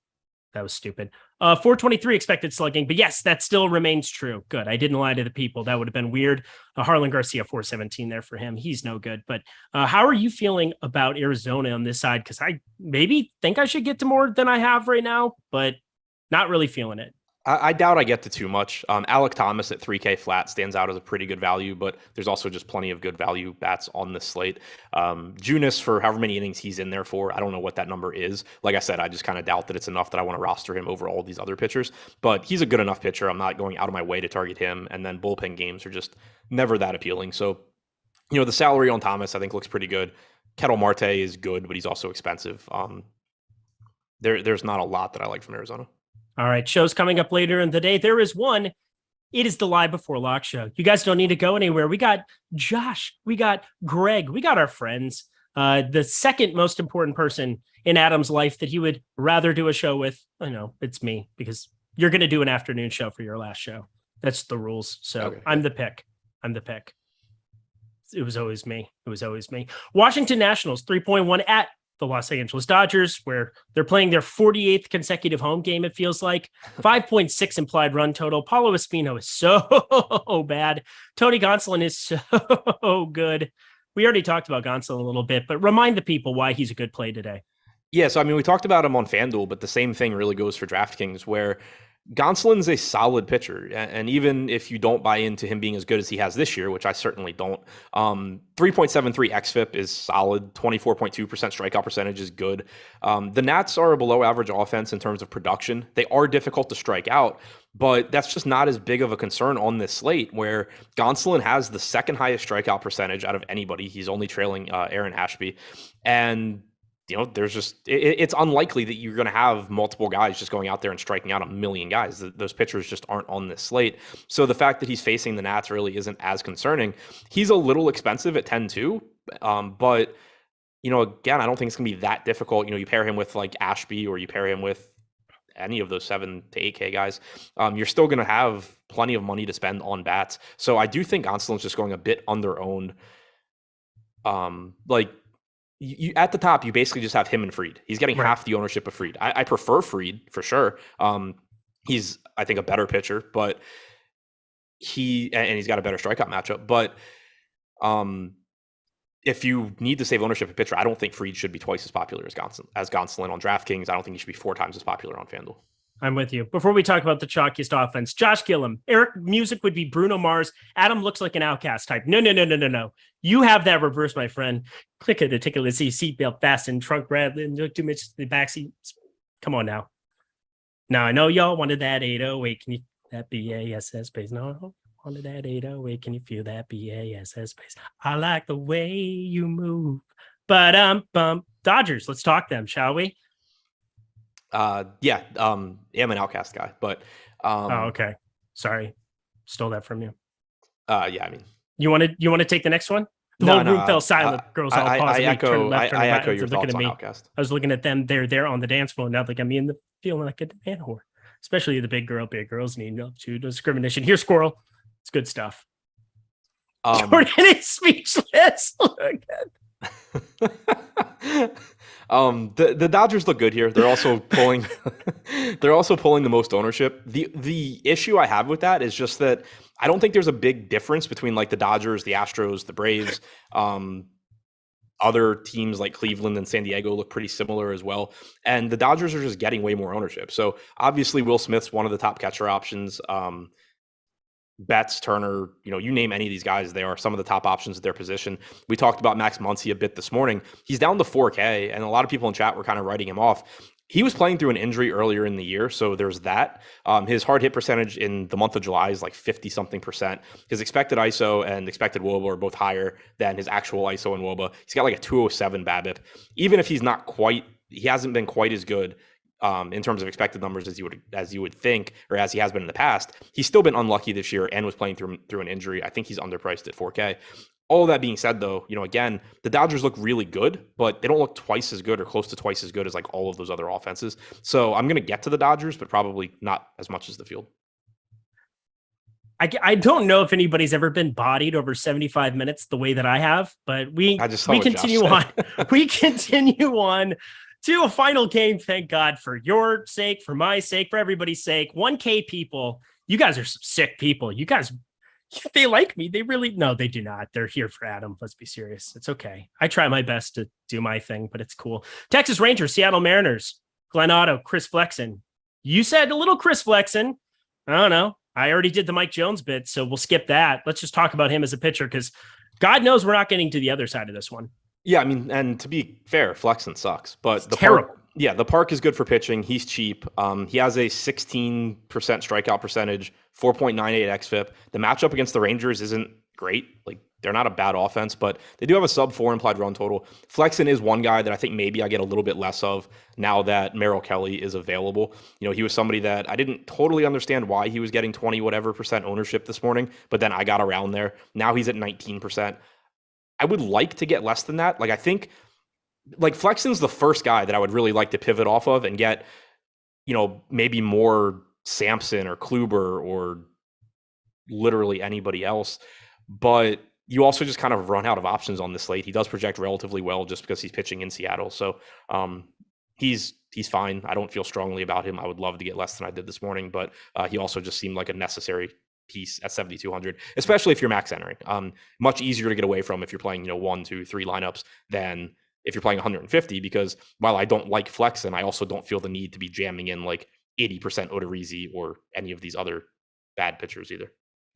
That was stupid. 423 expected slugging, but yes, that still remains true. Good. I didn't lie to the people. That would have been weird. Harlan Garcia, 417 there for him. He's no good. But how are you feeling about Arizona on this side? Because I maybe think I should get to more than I have right now, but not really feeling it. I doubt I get to too much. Alec Thomas at 3K flat stands out as a pretty good value, but there's also just plenty of good value bats on this slate. Junis, for however many innings he's in there for, I don't know what that number is. Like I said, I just kind of doubt that it's enough that I want to roster him over all these other pitchers, but he's a good enough pitcher. I'm not going out of my way to target him, and then bullpen games are just never that appealing. So, the salary on Thomas, I think, looks pretty good. Kettle Marte is good, but he's also expensive. There's not a lot that I like from Arizona. All right, shows coming up later in the day. There is one. It is the Live Before Lock show. You guys don't need to go anywhere. We got Josh. We got Greg. We got our friends. The second most important person in Adam's life that he would rather do a show with. I know it's me because you're going to do an afternoon show for your last show. That's the rules. So okay. I'm the pick. It was always me. Washington Nationals 3.1 at the Los Angeles Dodgers, where they're playing their 48th consecutive home game, it feels like. 5.6 implied run total. Paulo Espino is so bad. Tony Gonsolin is so good. We already talked about Gonsolin a little bit, but remind the people why he's a good play today. Yeah, so we talked about him on FanDuel, but the same thing really goes for DraftKings, where Gonsolin's a solid pitcher, and even if you don't buy into him being as good as he has this year, which I certainly don't, 3.73 xFIP is solid. 24.2% strikeout percentage is good. The Nats are a below-average offense in terms of production. They are difficult to strike out, but that's just not as big of a concern on this slate, where Gonsolin has the second highest strikeout percentage out of anybody. He's only trailing Aaron Ashby, and there's just it's unlikely that you're going to have multiple guys just going out there and striking out a million guys. Those pitchers just aren't on this slate. So the fact that he's facing the Nats really isn't as concerning. He's a little expensive at 10-2, but again, I don't think it's going to be that difficult. You pair him with like Ashby, or you pair him with any of those 7 to 8K guys, you're still going to have plenty of money to spend on bats. So I do think Gonsolin's just going a bit under-owned. You at the top, you basically just have him and Fried. He's getting half the ownership of Fried. I prefer Fried for sure. He's, I think, a better pitcher, but he's got a better strikeout matchup. But if you need to save ownership of pitcher, I don't think Fried should be twice as popular as Gonsolin on DraftKings. I don't think he should be 4 times as popular on FanDuel. I'm with you. Before we talk about the chalkiest offense, Josh Gillum, Eric Music would be Bruno Mars. Adam looks like an Outcast type. No. You have that reverse, my friend. Click it to tickle to see seatbelt fasten, trunk rattling, look too much to the backseat. Come on now. Now I know y'all wanted that 808. Can you that BASS space? No, wanted that 808. Can you feel that BASS space? I like the way you move. But Dodgers, let's talk them, shall we? I'm an Outcast guy, but okay. Sorry. Stole that from you. I mean, you want to take the next one? The whole room fell silent. Girls all paused. I echo your thoughts on Outcast. I was looking at them. They're there on the dance floor. Now they got me in the feeling like a man whore. Especially the big girls need up to discrimination. Here, Squirrel. It's good stuff. Jordan is speechless. The Dodgers look good here. They're also pulling the most ownership. The issue I have with that is just that I don't think there's a big difference between like the Dodgers, the Astros, the Braves. Other teams like Cleveland and San Diego look pretty similar as well. And the Dodgers are just getting way more ownership. So obviously Will Smith's one of the top catcher options. Betts, Turner, you name any of these guys, they are some of the top options at their position. We talked about Max Muncy a bit this morning. He's down to 4K, and a lot of people in chat were kind of writing him off. He was playing through an injury earlier in the year, so there's that. His hard hit percentage in the month of July is like 50-something%. His expected ISO and expected WOBA are both higher than his actual ISO and WOBA. He's got like a 207 BABIP. Even if he hasn't been quite as good in terms of expected numbers as you would think, or as he has been in the past, he's still been unlucky this year and was playing through an injury. I think he's underpriced at 4K. All that being said, though, again, the Dodgers look really good, but they don't look twice as good or close to twice as good as like all of those other offenses. So I'm going to get to the Dodgers, but probably not as much as the field. I don't know if anybody's ever been bodied over 75 minutes the way that I have, but we continue on. We continue on to a final game. Thank God, for your sake, for my sake, for everybody's sake. 1K people, you guys are some sick people. You guys, they like me. They really, no, they do not. They're here for Adam. Let's be serious. It's okay. I try my best to do my thing, but it's cool. Texas Rangers, Seattle Mariners, Glenn Otto, Chris Flexen. You said a little Chris Flexen. I don't know. I already did the Mike Jones bit, so we'll skip that. Let's just talk about him as a pitcher, because God knows we're not getting to the other side of this one. Yeah, I mean, and to be fair, Flexen sucks, but it's terrible. The park is good for pitching. He's cheap. He has a 16% strikeout percentage, 4.98 xFIP. The matchup against the Rangers isn't great. Like, they're not a bad offense, but they do have a sub-4 implied run total. Flexen is one guy that I think maybe I get a little bit less of now that Merrill Kelly is available. He was somebody that I didn't totally understand why he was getting 20% ownership this morning, but then I got around there. Now he's at 19%. I would like to get less than that. Like, I think like Flexen's the first guy that I would really like to pivot off of and get, maybe more Sampson or Kluber or literally anybody else. But you also just kind of run out of options on this slate. He does project relatively well just because he's pitching in Seattle. So he's fine. I don't feel strongly about him. I would love to get less than I did this morning, but he also just seemed like a necessary piece at 7,200, especially if you're max entering. Much easier to get away from if you're playing 1, 2, 3 lineups than if you're playing 150, because while I don't like Flexen, I also don't feel the need to be jamming in like 80% Odorizzi or any of these other bad pitchers either.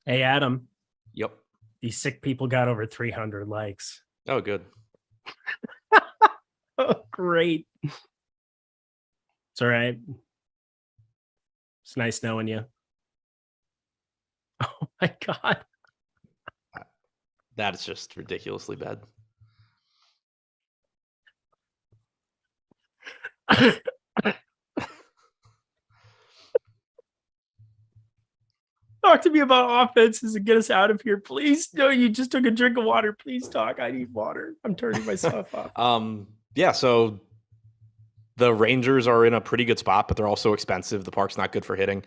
Hey, Adam. Yep. These sick people got over 300 likes. Oh, good. Oh, great. It's all right. It's nice knowing you. Oh my God. That is just ridiculously bad. Talk to me about offenses and get us out of here, please. No, you just took a drink of water. Please talk. I need water. I'm turning myself up. Yeah, so the Rangers are in a pretty good spot, but they're also expensive. The park's not good for hitting.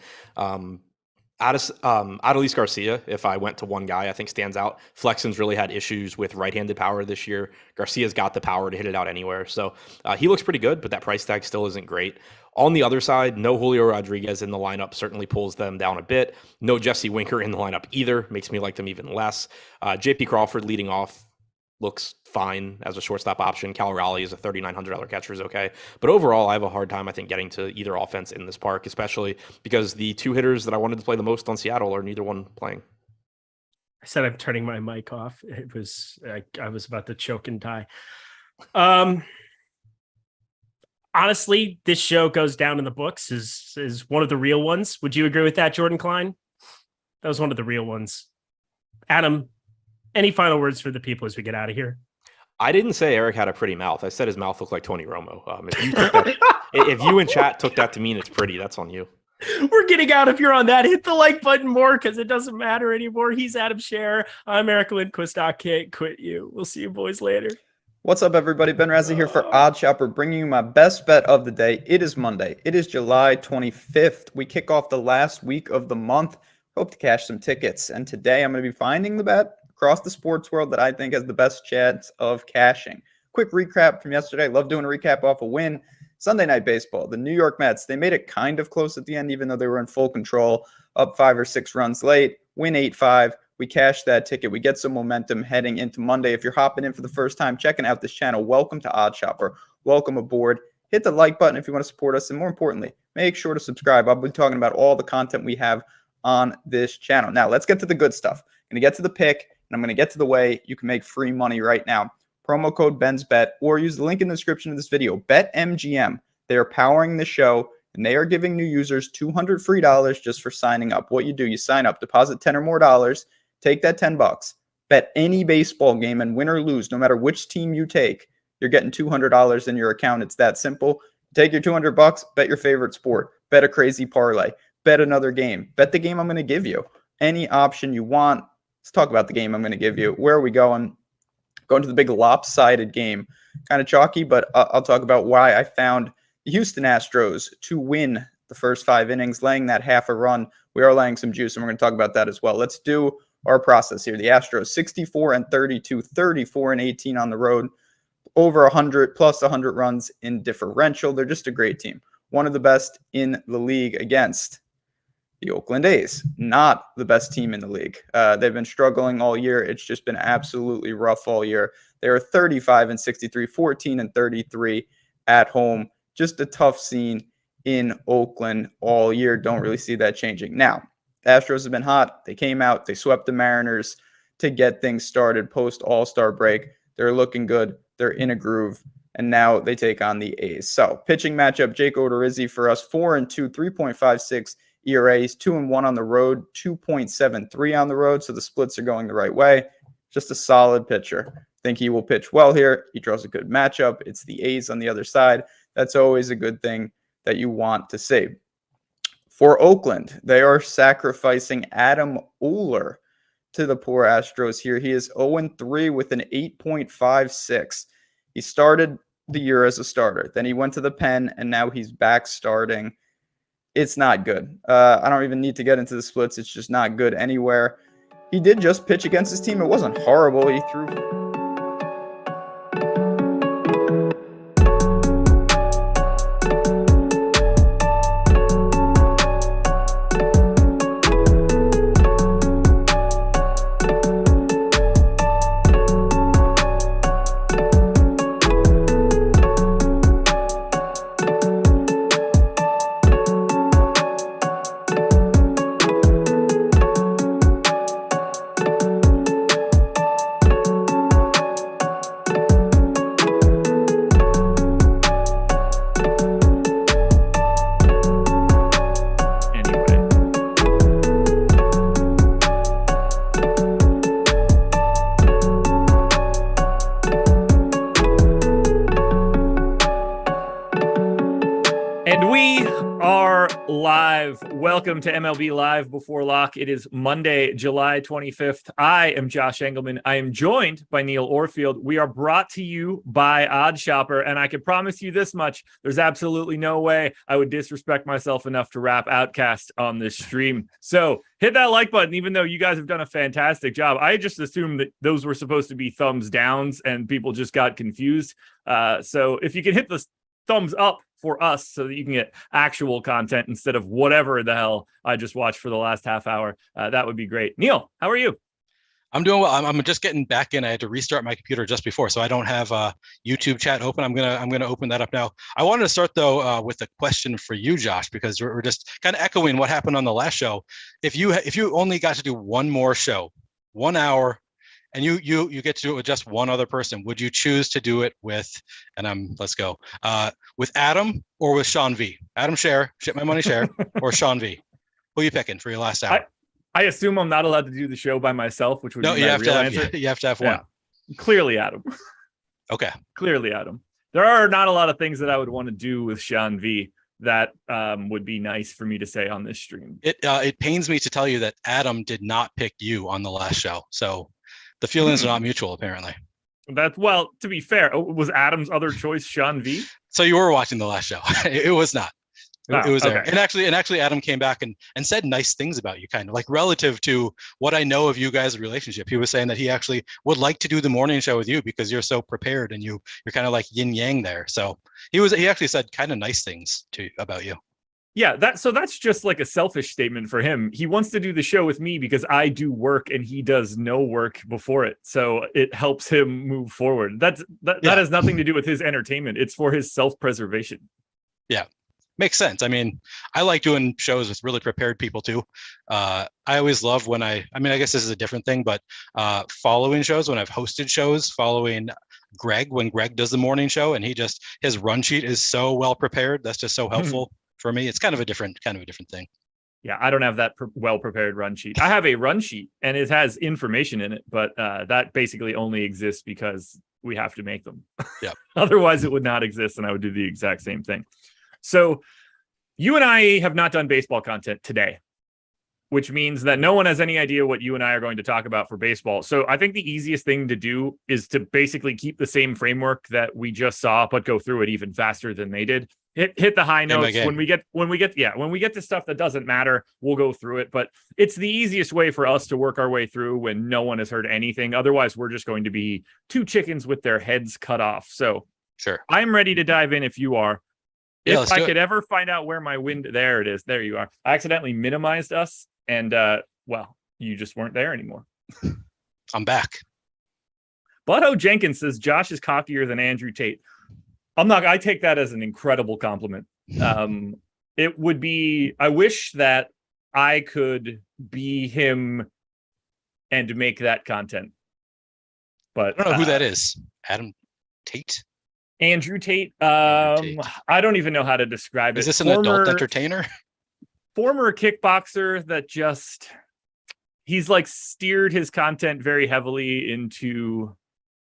Adolis Garcia, if I went to one guy, I think stands out. Flexen's really had issues with right-handed power this year. Garcia's got the power to hit it out anywhere. So he looks pretty good, but that price tag still isn't great. On the other side, no Julio Rodriguez in the lineup certainly pulls them down a bit. No Jesse Winker in the lineup either. Makes me like them even less. JP Crawford leading off looks fine as a shortstop option. Cal Raleigh is a $3,900 catcher is okay. But overall, I have a hard time, I think, getting to either offense in this park, especially because the two hitters that I wanted to play the most on Seattle are neither one playing. I said I'm turning my mic off. It was I was about to choke and die. Honestly, this show goes down in the books is one of the real ones. Would you agree with that, Jordan Klein? That was one of the real ones. Adam, any final words for the people as we get out of here? I didn't say Eric had a pretty mouth. I said his mouth looked like Tony Romo. If you in chat took that to mean it's pretty, that's on you. We're getting out if you're on that. Hit the like button more because it doesn't matter anymore. He's Adam Scher. I'm Eric Lindquist. I can't quit you. We'll see you boys later. What's up, everybody? Ben Razzie here for Odd Shopper, bringing you my best bet of the day. It is Monday. It is July 25th. We kick off the last week of the month. Hope to cash some tickets. And today I'm going to be finding the bet across the sports world that I think has the best chance of cashing. Quick recap from yesterday. Love doing a recap off a win. Sunday Night Baseball. The New York Mets, they made it kind of close at the end, even though they were in full control, up 5 or 6 runs late. Win 8-5. We cashed that ticket. We get some momentum heading into Monday. If you're hopping in for the first time, checking out this channel, welcome to Odd Shopper. Welcome aboard. Hit the like button if you want to support us. And more importantly, make sure to subscribe. I'll be talking about all the content we have on this channel. Now, let's get to the good stuff. I'm going to get to the pick, and I'm going to get to the way you can make free money right now. Promo code BEN'sBet, or use the link in the description of this video. BetMGM. They are powering the show, and they are giving new users $200 free just for signing up. What you do, you sign up, deposit $10 or more, take that $10, bet any baseball game, and win or lose, no matter which team you take, you're getting $200 in your account. It's that simple. Take your $200, bet your favorite sport, bet a crazy parlay, bet another game, bet the game I'm going to give you. Any option you want. Let's talk about the game I'm going to give you. Where are we going? Going to the big lopsided game. Kind of chalky, but I'll talk about why I found the Houston Astros to win the first 5 innings, laying that half a run. We are laying some juice, and we're going to talk about that as well. Let's do our process here. The Astros 64-32, 34-18 on the road, over 100 plus 100 runs in differential. They're just a great team. One of the best in the league against the Oakland A's, not the best team in the league. They've been struggling all year. It's just been absolutely rough all year. They are 35-63, 14-33 at home. Just a tough scene in Oakland all year. Don't really see that changing. Now, the Astros have been hot. They came out. They swept the Mariners to get things started post All-Star break. They're looking good. They're in a groove. And now they take on the A's. So, pitching matchup, Jake Odorizzi for us, 4-2, 3.56 ERAs, 2-1 on the road, 2.73 on the road. So the splits are going the right way. Just a solid pitcher. Think he will pitch well here. He draws a good matchup. It's the A's on the other side. That's always a good thing that you want to see. For Oakland, they are sacrificing Adam Oller to the poor Astros here. He is 0-3 with an 8.56. He started the year as a starter. Then he went to the pen, and now he's back starting. It's not good. I don't even need to get into the splits. It's just not good anywhere. He did just pitch against his team. It wasn't horrible. He threw And we are live. Welcome to MLB Live Before Lock. It is Monday, July 25th. I am Josh Engelman. I am joined by Neil Orfield. We are brought to you by Odd Shopper, and I can promise you this much. There's absolutely no way I would disrespect myself enough to rap Outcast on this stream. So hit that like button, even though you guys have done a fantastic job. I just assumed that those were supposed to be thumbs downs, and people just got confused. So if you can hit the thumbs up for us so that you can get actual content instead of whatever the hell I just watched for the last half hour, that would be great. Neil, how are you? I'm doing well. I'm just getting back in. I had to restart my computer just before, so I don't have YouTube chat open. I'm gonna open that up now. I wanted to start though with a question for you, Josh, because we're just kind of echoing what happened on the last show. If you only got to do one more show, 1 hour, and you get to do it with just one other person, would you choose to do it with, let's go, with Adam or with Sean V? Adam Share, Ship My Money Share, or Sean V? Who are you picking for your last hour? I assume I'm not allowed to do the show by myself, which would be my real answer. You have to have one. Yeah. Clearly Adam. Okay. Clearly Adam. There are not a lot of things that I would want to do with Sean V that would be nice for me to say on this stream. It pains me to tell you that Adam did not pick you on the last show, so the feelings are not mutual, apparently. Well, to be fair, was Adam's other choice Sean V? So you were watching the last show. It was not. It was there. Okay. And actually Adam came back and said nice things about you, kind of like relative to what I know of you guys' relationship. He was saying that he actually would like to do the morning show with you because you're so prepared and you're kind of like yin yang there. So he actually said kind of nice things about you. Yeah, that's just like a selfish statement for him. He wants to do the show with me because I do work and he does no work before it. So it helps him move forward. That has nothing to do with his entertainment. It's for his self-preservation. Yeah. Makes sense. I mean, I like doing shows with really prepared people too. I always love when I guess this is a different thing, but following shows, when I've hosted shows, following Greg, when Greg does the morning show and his run sheet is so well prepared. That's just so helpful. For me, it's kind of a different thing. Yeah, I don't have that well-prepared run sheet. I have a run sheet and it has information in it, but that basically only exists because we have to make them. Yeah. Otherwise, it would not exist and I would do the exact same thing. So you and I have not done baseball content today, which means that no one has any idea what you and I are going to talk about for baseball. So I think the easiest thing to do is to basically keep the same framework that we just saw, but go through it even faster than they did. Hit the high notes. When we get to stuff that doesn't matter, we'll go through it. But it's the easiest way for us to work our way through when no one has heard anything. Otherwise, we're just going to be two chickens with their heads cut off. So sure, I'm ready to dive in if you are. Yeah, if I could ever find out where my wind, there it is. There you are. I accidentally minimized us, and you just weren't there anymore. I'm back. Butto Jenkins says Josh is cockier than Andrew Tate. I take that as an incredible compliment. It would be, I wish that I could be him and make that content. But I don't know who that is. Adam Tate? Andrew Tate. Andrew Tate. I don't even know how to describe it. Is this an adult entertainer? Former kickboxer that he's like steered his content very heavily into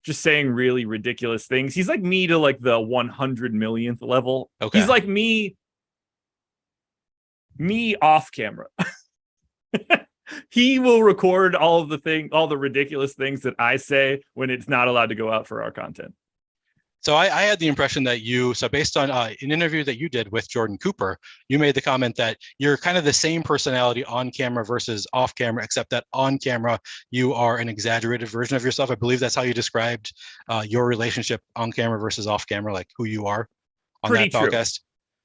just saying really ridiculous things. He's like me to like the 100 millionth level. Okay. He's like me off camera. He will record all the ridiculous things that I say when it's not allowed to go out for our content. So I had the impression that based on an interview that you did with Jordan Cooper, you made the comment that you're kind of the same personality on camera versus off camera, except that on camera, you are an exaggerated version of yourself. I believe that's how you described your relationship on camera versus off camera, like who you are on Pretty that podcast. True.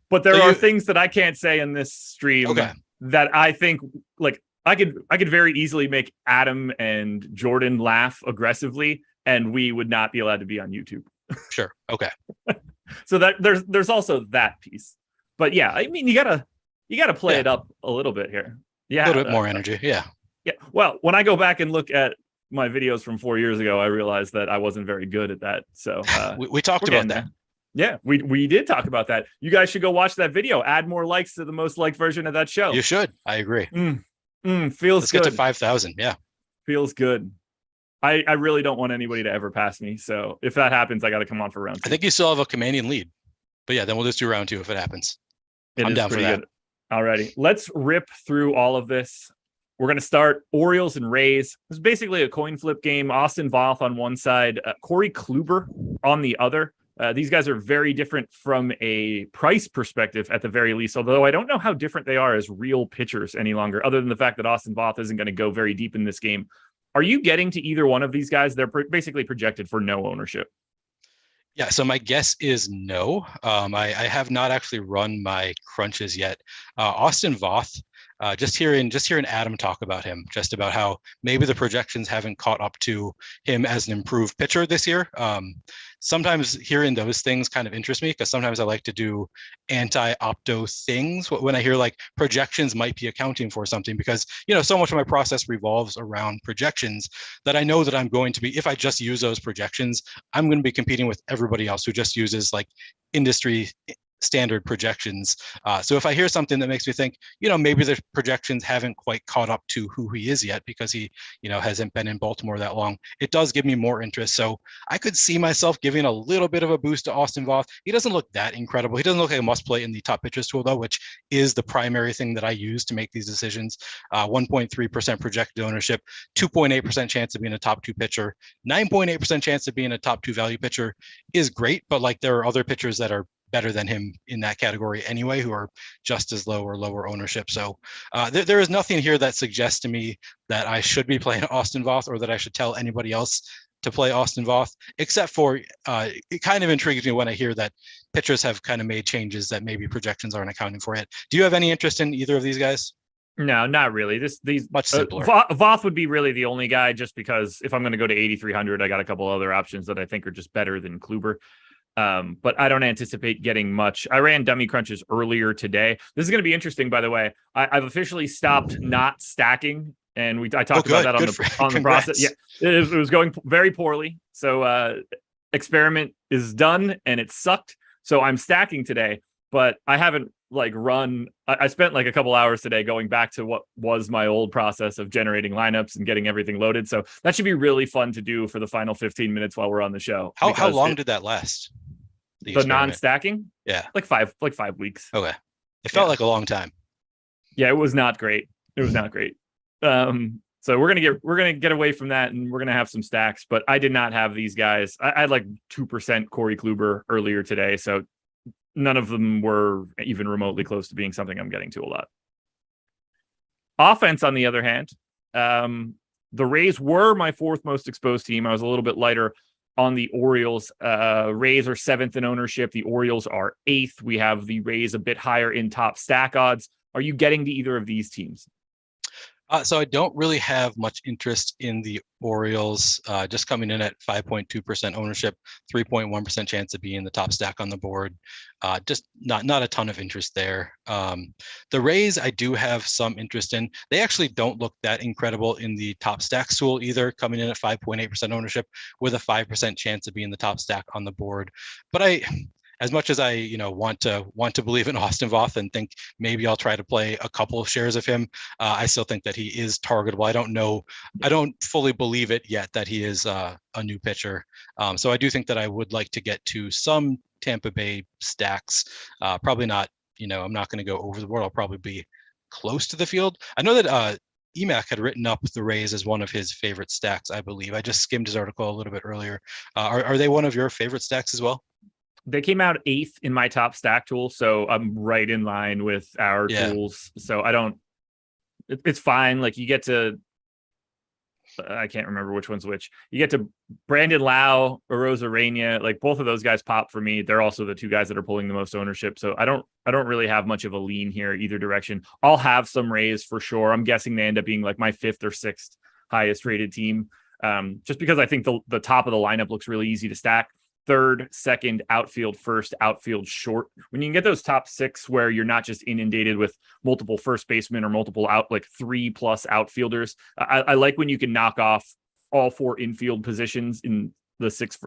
But there are things that I can't say in this stream that I think, like, I could very easily make Adam and Jordan laugh aggressively, and we would not be allowed to be on YouTube. Sure. Okay. So that there's also that piece, but yeah, I mean, you gotta play it up a little bit here. Yeah, a little bit more energy. Yeah. Yeah. Well, when I go back and look at my videos from 4 years ago, I realized that I wasn't very good at that. So we talked about that. Yeah, we did talk about that. You guys should go watch that video. Add more likes to the most liked version of that show. You should. I agree. Feels Let's good. get to 5,000. Yeah. Feels good. I really don't want anybody to ever pass me. So if that happens, I got to come on for round 2. I think you still have a Canadian lead. But yeah, then we'll just do round 2 if it happens. It I'm is down for pretty that. good. Alrighty, let's rip through all of this. We're going to start Orioles and Rays. It's basically a coin flip game. Austin Voth on one side, Corey Kluber on the other. These guys are very different from a price perspective at the very least, although I don't know how different they are as real pitchers any longer, other than the fact that Austin Voth isn't going to go very deep in this game. Are you getting to either one of these guys? They're basically projected for no ownership. Yeah, so my guess is no. I have not actually run my crunches yet. Austin Voth, just hearing Adam talk about him, just about how maybe the projections haven't caught up to him as an improved pitcher this year. Sometimes hearing those things kind of interest me, because sometimes I like to do anti-opto things when I hear like projections might be accounting for something, because so much of my process revolves around projections that I know that I'm going to be, if I just use those projections, I'm going to be competing with everybody else who just uses like industry standard projections. So if I hear something that makes me think, maybe the projections haven't quite caught up to who he is yet, because he, hasn't been in Baltimore that long, it does give me more interest. So I could see myself giving a little bit of a boost to Austin Voth. He doesn't look that incredible. He doesn't look like a must play in the top pitchers tool though, which is the primary thing that I use to make these decisions. 1.3% projected ownership, 2.8% chance of being a top 2 pitcher, 9.8% chance of being a top 2 value pitcher is great. But like, there are other pitchers that are better than him in that category anyway, who are just as low or lower ownership. So there is nothing here that suggests to me that I should be playing Austin Voth, or that I should tell anybody else to play Austin Voth, except for it kind of intrigues me when I hear that pitchers have kind of made changes that maybe projections aren't accounting for it. Do you have any interest in either of these guys? No, not really. These much simpler. Voth would be really the only guy, just because if I'm going to go to 8,300, I got a couple other options that I think are just better than Kluber. But I don't anticipate getting much. I ran dummy crunches earlier today. This is going to be interesting, by the way. I've officially stopped not stacking, and I talked about that on the process. Yeah, it was going very poorly. So experiment is done, and it sucked. So I'm stacking today, but I haven't run. I spent a couple hours today going back to what was my old process of generating lineups and getting everything loaded. So that should be really fun to do for the final 15 minutes while we're on the show. How long did that last? The non-stacking? Yeah. Like 5 weeks. Okay. It felt like a long time. Yeah, it was not great. So we're gonna get away from that, and we're gonna have some stacks. But I did not have these guys. I had 2% Corey Kluber earlier today, so none of them were even remotely close to being something I'm getting to a lot. Offense, on the other hand, the Rays were my 4th most exposed team. I was a little bit lighter on the Orioles. Rays are 7th in ownership. The Orioles are 8th. We have the Rays a bit higher in top stack odds. Are you getting to either of these teams? So I don't really have much interest in the Orioles, just coming in at 5.2% ownership, 3.1% chance of being the top stack on the board. Just not a ton of interest there. The Rays, I do have some interest in. They actually don't look that incredible in the top stack tool either, coming in at 5.8% ownership with a 5% chance of being the top stack on the board. But as much as I, want to believe in Austin Voth and think maybe I'll try to play a couple of shares of him, I still think that he is targetable. I don't fully believe it yet that he is a new pitcher. So I do think that I would like to get to some Tampa Bay stacks. Probably not, I'm not going to go over the board. I'll probably be close to the field. I know that EMAC had written up the Rays as one of his favorite stacks, I believe. I just skimmed his article a little bit earlier. Are they one of your favorite stacks as well? They came out 8th in my top stack tool, so I'm right in line with our tools. So it's fine. You get to, I can't remember which one's which. You get to Brandon Lau, Arozarena, both of those guys pop for me. They're also the 2 guys that are pulling the most ownership. So I don't really have much of a lean here either direction. I'll have some Rays for sure. I'm guessing they end up being my 5th or 6th highest rated team. Just because I think the top of the lineup looks really easy to stack. 3rd, 2nd, outfield 1st, outfield short. When you can get those top 6 where you're not just inundated with multiple first basemen or multiple 3+ outfielders. I like when you can knock off all 4 infield positions in the 6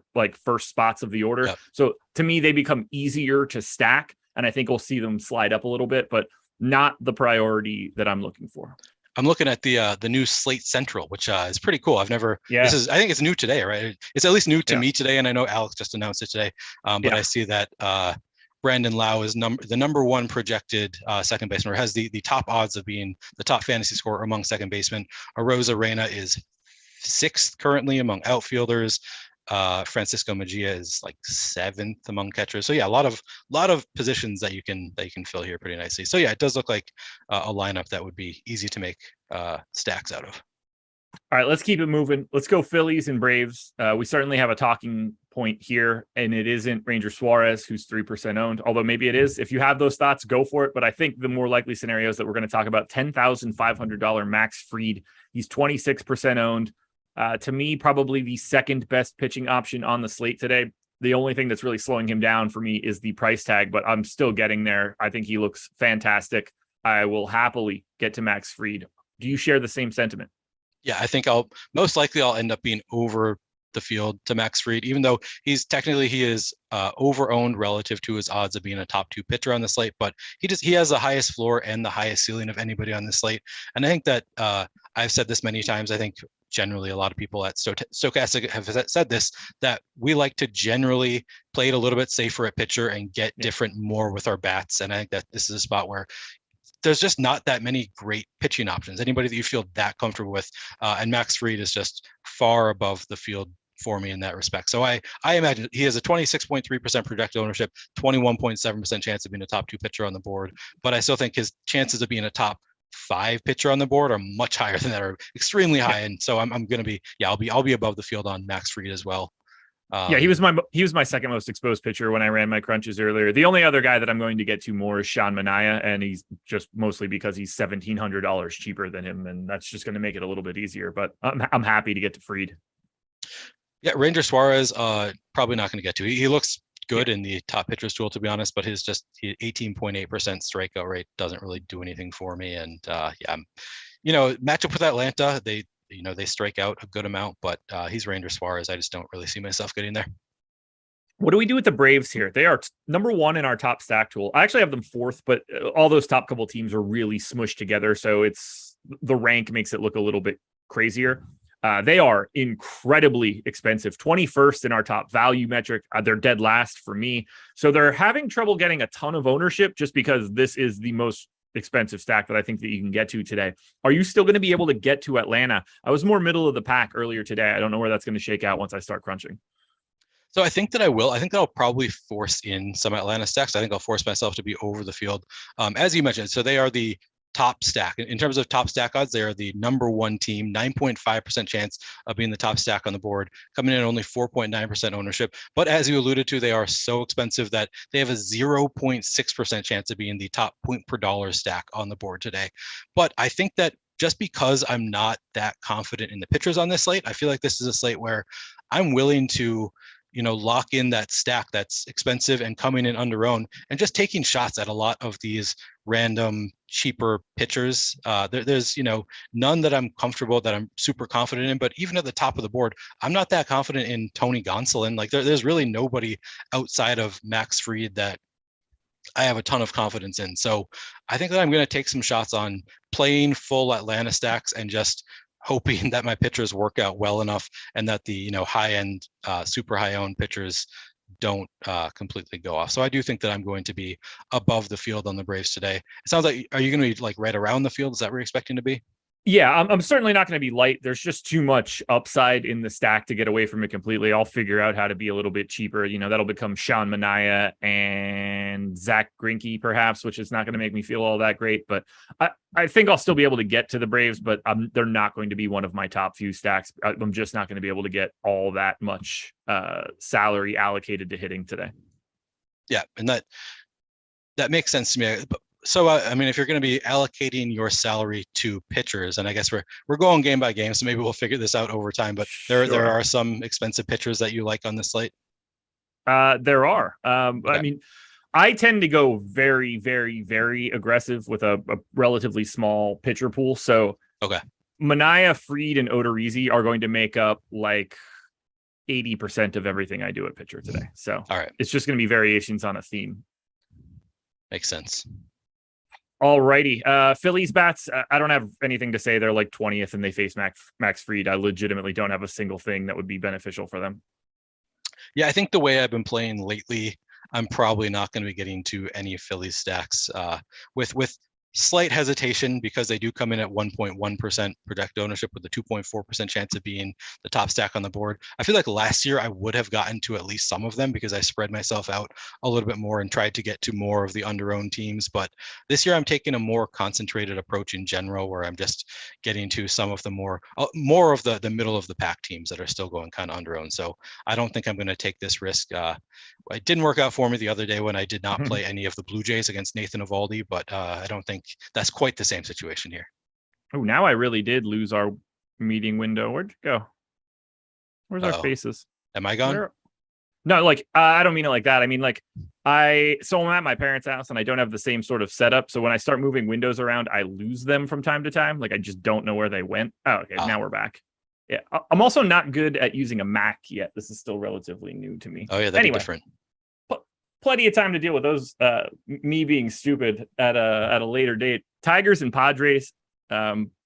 first spots of the order. Yep. So to me, they become easier to stack, and I think we'll see them slide up a little bit, but not the priority that I'm looking for. I'm looking at the new Slate Central, which is pretty cool. I think it's new today, right? It's at least new to me today, and I know Alex just announced it today. But I see that Brandon Lau is the number one projected second baseman, or has the top odds of being the top fantasy scorer among second basemen. Arosa Reyna is 6th currently among outfielders. Francisco Mejia is like 7th among catchers. So yeah, a lot of positions that you can fill here pretty nicely. So yeah, it does look like a lineup that would be easy to make stacks out of. All right, let's keep it moving. Let's go Phillies and Braves. We certainly have a talking point here, and it isn't Ranger Suarez, who's 3% owned, although maybe it is. If you have those thoughts, go for it. But I think the more likely scenarios that we're going to talk about, $10,500 Max Fried. He's 26% owned. To me, probably the second best pitching option on the slate today. The only thing that's really slowing him down for me is the price tag, but I'm still getting there. I think he looks fantastic. I will happily get to Max Fried. Do you share the same sentiment? Yeah, I think I'll end up being over the field to Max Fried, even though he is over-owned relative to his odds of being a top 2 pitcher on the slate, but he has the highest floor and the highest ceiling of anybody on the slate. And I think that I've said this many times. I think generally a lot of people at Stokastic have said this, that we like to generally play it a little bit safer at pitcher and get different more with our bats. And I think that this is a spot where there's just not that many great pitching options. Anybody that you feel that comfortable with, and Max Fried is just far above the field for me in that respect. So I imagine he has a 26.3% projected ownership, 21.7% chance of being a top 2 pitcher on the board. But I still think his chances of being a top 5 pitcher on the board are much higher than that, are extremely high. And so I'm going to be, I'll be above the field on Max Fried as well. He was my second most exposed pitcher when I ran my crunches earlier. The only other guy that I'm going to get to more is Sean Manaea, and he's just mostly because he's $1,700 cheaper than him, and that's just going to make it a little bit easier. But I'm happy to get to Fried. Yeah, Ranger Suarez, probably not going to get to. He looks good in the top pitchers tool, to be honest, but his 18.8% strikeout rate doesn't really do anything for me. And matchup with Atlanta, they strike out a good amount, but he's Ranger Suarez. I just don't really see myself getting there. What do we do with the Braves here? They are number 1 in our top stack tool. I actually have them 4th, but all those top couple teams are really smushed together. So the rank makes it look a little bit crazier. They are incredibly expensive. 21st in our top value metric. They're dead last for me. So they're having trouble getting a ton of ownership just because this is the most expensive stack that I think that you can get to today. Are you still going to be able to get to Atlanta? I was more middle of the pack earlier today. I don't know where that's going to shake out once I start crunching. So I think that I will. I think that I'll probably force in some Atlanta stacks. I think I'll force myself to be over the field. As you mentioned, so they are the top stack. In terms of top stack odds, they are the number 1 team, 9.5% chance of being the top stack on the board, coming in at only 4.9% ownership. But as you alluded to, they are so expensive that they have a 0.6% chance of being the top point per dollar stack on the board today. But I think that just because I'm not that confident in the pitchers on this slate, I feel like this is a slate where I'm willing to lock in that stack that's expensive and coming in under owned and just taking shots at a lot of these random cheaper pitchers. There's none that I'm comfortable, that I'm super confident in, but even at the top of the board, I'm not that confident in Tony Gonsolin. Like there's really nobody outside of Max Fried that I have a ton of confidence in. So I think that I'm going to take some shots on playing full Atlanta stacks and just hoping that my pitchers work out well enough and that the high end super high owned pitchers don't completely go off. So I do think that I'm going to be above the field on the Braves today. It sounds like, are you going to be like right around the field? Is that what you're expecting to be? Yeah, I'm certainly not going to be light. There's just too much upside in the stack to get away from it completely. I'll figure out how to be a little bit cheaper. That'll become Sean Manaea and Zach Greinke, perhaps, which is not going to make me feel all that great. But I think I'll still be able to get to the Braves, but they're not going to be one of my top few stacks. I'm just not going to be able to get all that much salary allocated to hitting today. Yeah, and that makes sense to me. So, if you're going to be allocating your salary to pitchers, and I guess we're going game by game, so maybe we'll figure this out over time, but there are some expensive pitchers that you like on this slate? There are. Okay. I tend to go very, very, very aggressive with a relatively small pitcher pool. So okay, Manaea, Fried, and Odorizzi are going to make up like 80% of everything I do at pitcher today. So all right, it's just going to be variations on a theme. Makes sense. All righty. Phillies bats, I don't have anything to say. They're like 20th and they face Max Fried. I legitimately don't have a single thing that would be beneficial for them. Yeah, I think the way I've been playing lately, I'm probably not going to be getting to any Phillies stacks with slight hesitation because they do come in at 1.1% projected ownership with a 2.4% chance of being the top stack on the board. I feel like last year I would have gotten to at least some of them because I spread myself out a little bit more and tried to get to more of the under-owned teams. But this year I'm taking a more concentrated approach in general where I'm just getting to some of the more of the middle of the pack teams that are still going kind of under-owned. So I don't think I'm going to take this risk. It didn't work out for me the other day when I did not play any of the Blue Jays against Nathan Eovaldi, but I don't think that's quite the same situation here. Oh, now I really did lose our meeting window. Where'd you go? Where's our faces? Am I gone? No, like I don't mean it like that. I mean like I'm at my parents' house and I don't have the same sort of setup. So when I start moving windows around, I lose them from time to time. Like I just don't know where they went. Oh, okay. Now we're back. Yeah. I'm also not good at using a Mac yet. This is still relatively new to me. Oh yeah, that'd be different. Plenty of time to deal with those. Me being stupid at a later date. Tigers and Padres.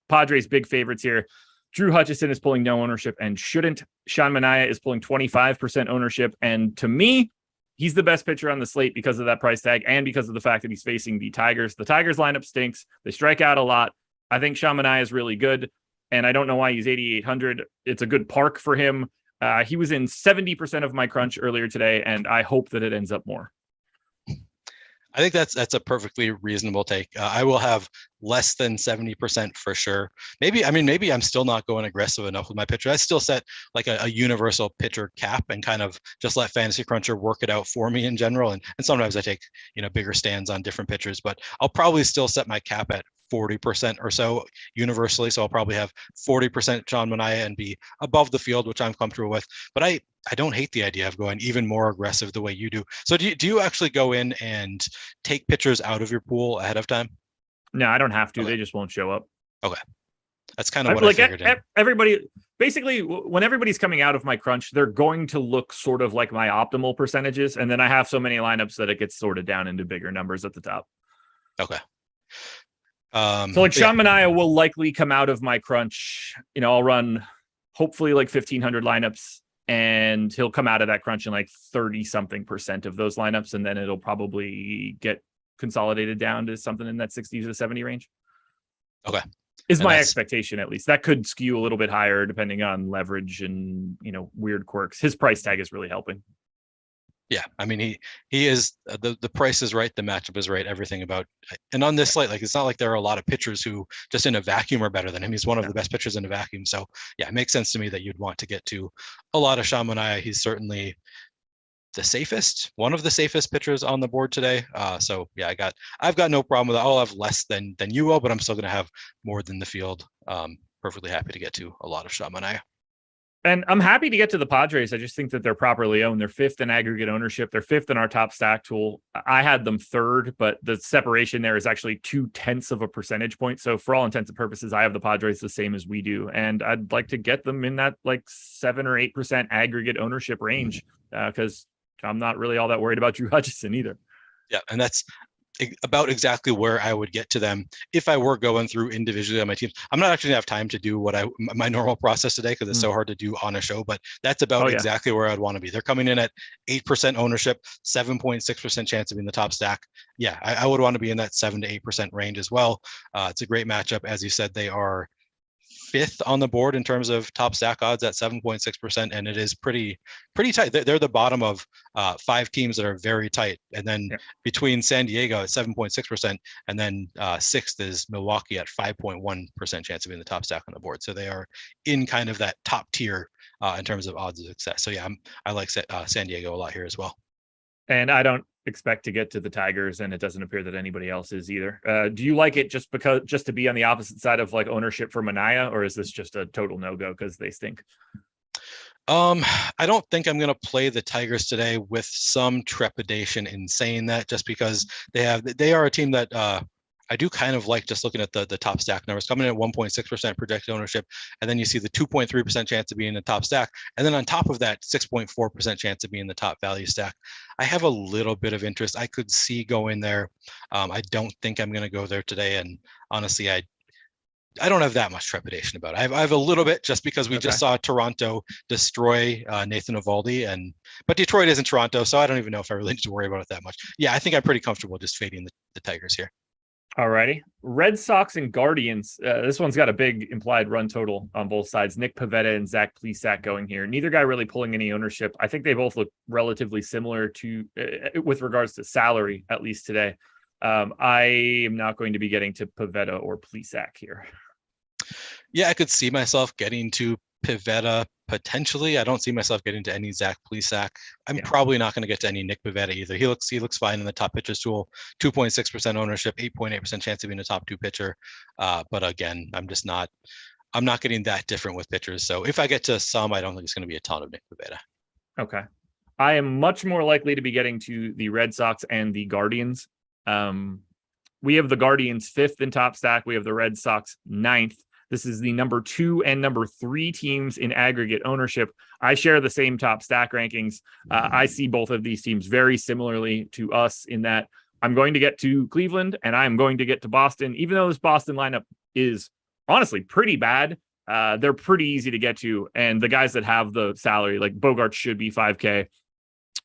Padres big favorites here. Drew Hutchison is pulling no ownership and shouldn't. Sean Manaea is pulling 25% ownership, and to me, he's the best pitcher on the slate because of that price tag and because of the fact that he's facing the Tigers. The Tigers lineup stinks. They strike out a lot. I think Sean Manaea is really good, and I don't know why he's 8,800. It's a good park for him. He was in 70% of my crunch earlier today, and I hope that it ends up more. I think that's a perfectly reasonable take. I will have less than 70% for sure. Maybe I'm still not going aggressive enough with my pitcher. I still set like a universal pitcher cap and kind of just let Fantasy Cruncher work it out for me in general. And sometimes I take, bigger stands on different pitchers, but I'll probably still set my cap at 40% or so universally. So I'll probably have 40% Sean Manaea and be above the field, which I'm comfortable with. But I don't hate the idea of going even more aggressive the way you do. So do you actually go in and take pitchers out of your pool ahead of time? No, I don't have to. Okay. They just won't show up. Okay. That's kind of what I figured. Everybody, basically, when everybody's coming out of my crunch, they're going to look sort of like my optimal percentages. And then I have so many lineups that it gets sorted down into bigger numbers at the top. Okay. So like Sean Manaea will likely come out of my crunch. I'll run hopefully like 1,500 lineups, and he'll come out of that crunch in like 30-something% of those lineups, and then it'll probably get consolidated down to something in that 60 to 70 range. Okay. Is my expectation, at least. That could skew a little bit higher depending on leverage and, weird quirks. His price tag is really helping. Yeah, I mean he is the price is right, the matchup is right, everything about. And on this slate, like it's not like there are a lot of pitchers who just in a vacuum are better than him. He's one of the best pitchers in a vacuum. So yeah, it makes sense to me that you'd want to get to a lot of Sean Manaea. He's certainly one of the safest pitchers on the board today. So yeah, I've got no problem with that. I'll have less than you will, but I'm still going to have more than the field. Perfectly happy to get to a lot of Sean Manaea. And I'm happy to get to the Padres. I just think that they're properly owned. They're fifth in aggregate ownership. They're fifth in our top stack tool. I had them third, but the separation there is actually 0.2 of a percentage point. So for all intents and purposes, I have the Padres the same as we do. And I'd like to get them in that like 7 or 8% aggregate ownership range because I'm not really all that worried about Drew Hutchison either. Yeah, and that's about exactly where I would get to them if I were going through individually on my teams. I'm not actually gonna have time to do my normal process today because it's so hard to do on a show, but that's about exactly where I'd want to be. They're coming in at 8% ownership, 7.6% chance of being the top stack. Yeah, I would want to be in that 7 to 8% range as well. It's a great matchup. As you said, they are fifth on the board in terms of top stack odds at 7.6%, and it is pretty tight. They're the bottom of 5 teams that are very tight, and then between San Diego at 7.6%, and then sixth is Milwaukee at 5.1% chance of being the top stack on the board. So they are in kind of that top tier in terms of odds of success. So yeah, I like San Diego a lot here as well. And I don't expect to get to the Tigers, and it doesn't appear that anybody else is either. Do you like it just to be on the opposite side of like ownership for Manaea, or is this just a total no-go because they stink? I don't think I'm going to play the Tigers today, with some trepidation in saying that, just because they are a team that I do kind of like. Just looking at the top stack numbers, coming in at 1.6% projected ownership, and then you see the 2.3% chance of being in the top stack, and then on top of that 6.4% chance of being the top value stack. I have a little bit of interest. I could see going there. I don't think I'm going to go there today, and honestly, I don't have that much trepidation about it. I have a little bit just because we just saw Toronto destroy Nathan Eovaldi, but Detroit isn't Toronto, so I don't even know if I really need to worry about it that much. Yeah, I think I'm pretty comfortable just fading the Tigers here. All righty. Red Sox and Guardians. This one's got a big implied run total on both sides. Nick Pivetta and Zach Plesac going here. Neither guy really pulling any ownership. I think they both look relatively similar to with regards to salary, at least today. I am not going to be getting to Pivetta or Plesac here. Yeah, I could see myself getting to Pivetta potentially. I don't see myself getting to any Zach Plesac. I'm probably not going to get to any Nick Pivetta either. He looks fine in the top pitchers tool. 2.6% ownership, 8.8% chance of being a top 2 pitcher. But again, I'm not getting that different with pitchers. So if I get to some, I don't think it's going to be a ton of Nick Pivetta. Okay. I am much more likely to be getting to the Red Sox and the Guardians. We have the Guardians 5th in top stack. We have the Red Sox 9th. This is the number 2 and number 3 teams in aggregate ownership. I share the same top stack rankings. I see both of these teams very similarly to us in that I'm going to get to Cleveland and I'm going to get to Boston. Even though this Boston lineup is honestly pretty bad, they're pretty easy to get to. And the guys that have the salary, like Bogart should be $5K.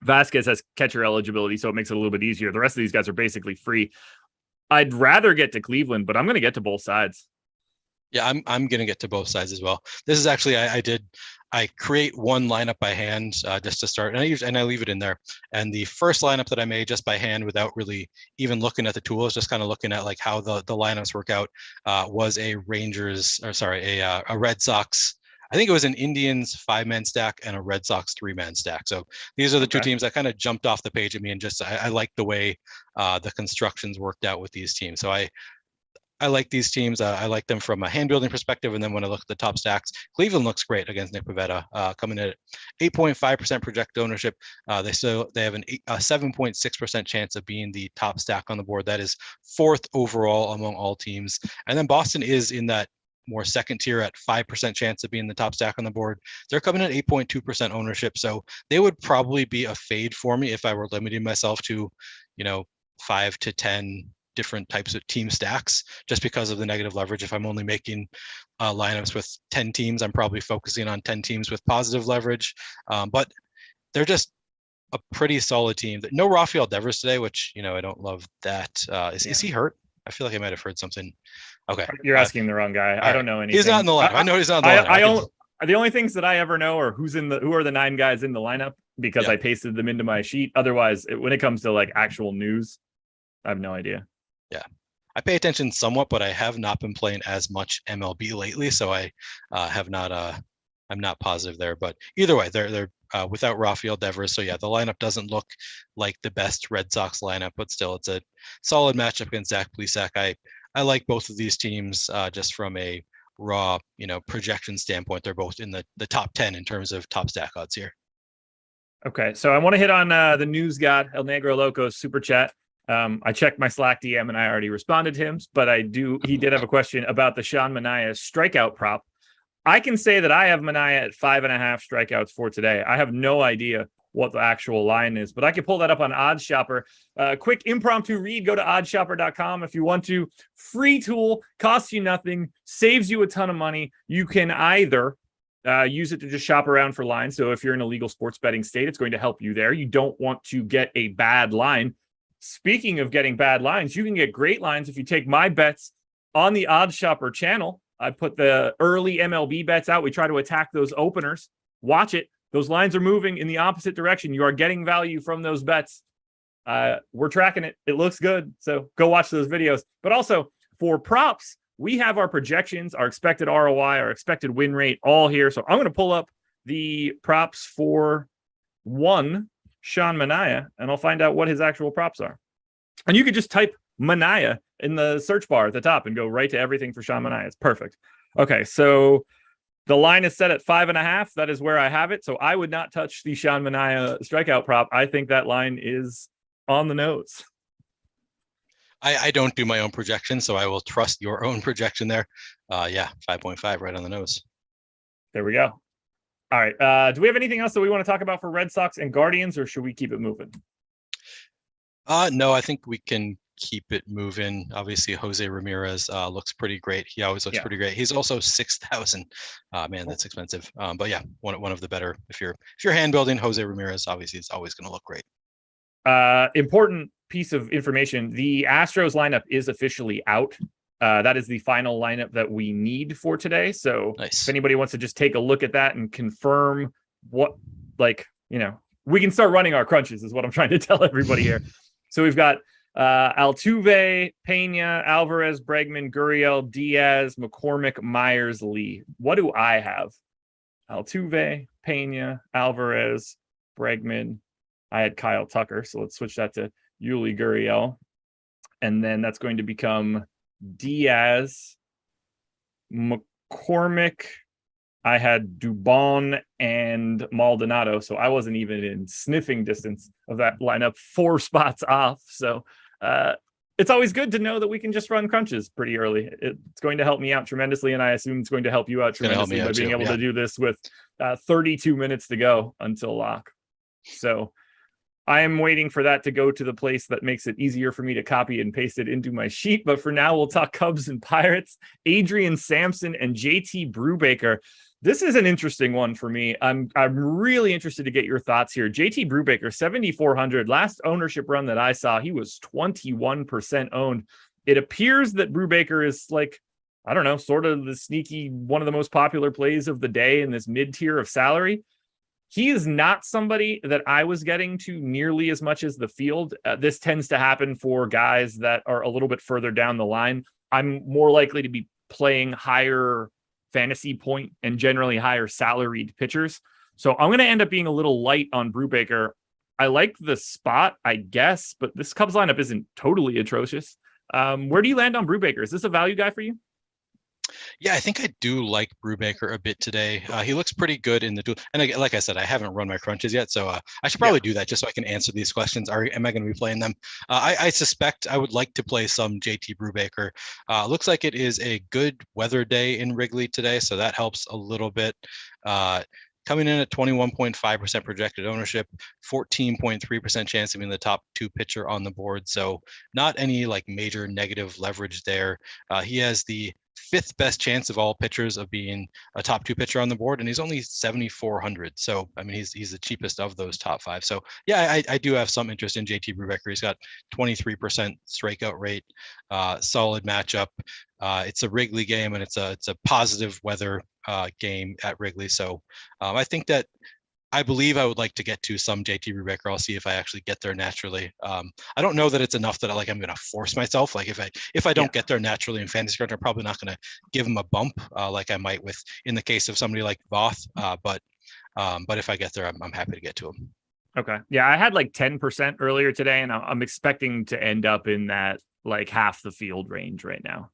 Vasquez has catcher eligibility, so it makes it a little bit easier. The rest of these guys are basically free. I'd rather get to Cleveland, but I'm going to get to both sides. Yeah, I'm going to get to both sides as well. This is actually, I create one lineup by hand just to start, and I leave it in there. And the first lineup that I made just by hand without really even looking at the tools, just kind of looking at like how the lineups work out, was a Red Sox. I think it was an Indians 5-man stack and a Red Sox 3-man stack. So these are the two teams that kind of jumped off the page at me, and just I like the way the constructions worked out with these teams. So I like these teams. I like them from a hand building perspective. And then when I look at the top stacks, Cleveland looks great against Nick Pivetta, coming in at 8.5% projected ownership. They have a 7.6% chance of being the top stack on the board. That is 4th overall among all teams. And then Boston is in that more second tier at 5% chance of being the top stack on the board. They're coming at 8.2% ownership. So they would probably be a fade for me if I were limiting myself to, 5 to 10 different types of team stacks, just because of the negative leverage. If I'm only making lineups with 10 teams, I'm probably focusing on 10 teams with positive leverage. But they're just a pretty solid team. No Rafael Devers today, which, I don't love that. Is he hurt? I feel like I might have heard something. Okay. You're asking the wrong guy. I don't know anything. He's not in the lineup. I know he's not in the lineup. The only things that I ever know are who are the 9 guys in the lineup, because I pasted them into my sheet. Otherwise, when it comes to like actual news, I have no idea. Yeah, I pay attention somewhat, but I have not been playing as much MLB lately, so I have not. I'm not positive there, but either way, they're without Rafael Devers. So yeah, the lineup doesn't look like the best Red Sox lineup, but still, it's a solid matchup against Zach Plesac. I like both of these teams just from a raw, projection standpoint. They're both in the top 10 in terms of top stack odds here. Okay, so I want to hit on the news god El Negro Loco's super chat. I checked my Slack DM and I already responded to him, but he did have a question about the Sean Manaea strikeout prop. I can say that I have Manaea at 5.5 strikeouts for today. I have no idea what the actual line is, but I can pull that up on Odds Shopper. Quick impromptu read, go to oddshopper.com if you want to. Free tool, costs you nothing, saves you a ton of money. You can either use it to just shop around for lines. So if you're in a legal sports betting state, it's going to help you there. You don't want to get a bad line. Speaking of getting bad lines, you can get great lines if you take my bets on the Odds Shopper channel. I put the early MLB bets out. We try to attack those openers. Watch it. Those lines are moving in the opposite direction. You are getting value from those bets. We're tracking it. It looks good. So go watch those videos. But also for props, we have our projections, our expected ROI, our expected win rate all here. So I'm going to pull up the props for Sean Manaea, and I'll find out what his actual props are. And you could just type Manaea in the search bar at the top and go right to everything for Sean Manaea. It's perfect. Okay, so the line is set at 5.5. That is where I have it. So I would not touch the Sean Manaea strikeout prop. I think that line is on the nose. I don't do my own projection, so I will trust your own projection there. 5.5 right on the nose. There we go. All right. Do we have anything else that we want to talk about for Red Sox and Guardians, or should we keep it moving? No, I think we can keep it moving. Obviously, Jose Ramirez looks pretty great. He always looks pretty great. He's also 6,000. Man, that's expensive. But yeah, one of the better. If you're hand building, Jose Ramirez obviously is always going to look great. Important piece of information: the Astros lineup is officially out. That is the final lineup that we need for today. So nice. If anybody wants to just take a look at that and confirm what, we can start running our crunches is what I'm trying to tell everybody here. So we've got Altuve, Pena, Alvarez, Bregman, Gurriel, Diaz, McCormick, Myers, Lee. What do I have? Altuve, Pena, Alvarez, Bregman. I had Kyle Tucker, so let's switch that to Yuli Gurriel. And then that's going to become Diaz, McCormick. I had Dubon and Maldonado, so I wasn't even in sniffing distance of that lineup, 4 spots off. So it's always good to know that we can just run crunches pretty early. It's going to help me out tremendously, and I assume it's going to help you out tremendously by being able to do this with 32 minutes to go until lock. So I am waiting for that to go to the place that makes it easier for me to copy and paste it into my sheet. But for now, we'll talk Cubs and Pirates, Adrian Sampson and JT Brubaker. This is an interesting one for me. I'm really interested to get your thoughts here. JT Brubaker, 7,400. Last ownership run that I saw, he was 21% owned. It appears that Brubaker is sort of the sneaky, one of the most popular plays of the day in this mid-tier of salary. He is not somebody that I was getting to nearly as much as the field. This tends to happen for guys that are a little bit further down the line. I'm more likely to be playing higher fantasy point and generally higher salaried pitchers. So I'm going to end up being a little light on Brubaker. I like the spot, I guess, but this Cubs lineup isn't totally atrocious. Where do you land on Brubaker? Is this a value guy for you? Yeah, I think I do like Brubaker a bit today. He looks pretty good in the duel. And like I said, I haven't run my crunches yet, so I should probably do that just so I can answer these questions. Am I going to be playing them? I suspect I would like to play some JT Brubaker. Looks like it is a good weather day in Wrigley today, so that helps a little bit. Coming in at 21.5% projected ownership, 14.3% chance of being the top 2 pitcher on the board. So not any major negative leverage there. He has the 5th best chance of all pitchers of being a top 2 pitcher on the board, and he's only 7,400. So I mean, he's the cheapest of those top 5. So yeah, I do have some interest in JT Brubaker. He's got 23% strikeout rate, solid matchup. It's a Wrigley game, and it's a positive weather game at Wrigley. So I believe I would like to get to some JT Brubaker. I'll see if I actually get there naturally. I don't know that it's enough that I'm going to force myself. If I don't get there naturally in fantasy crunch, I'm probably not going to give him a bump like I might in the case of somebody like Voth. But if I get there, I'm happy to get to him. Okay. Yeah, I had 10% earlier today, and I'm expecting to end up in that half the field range right now,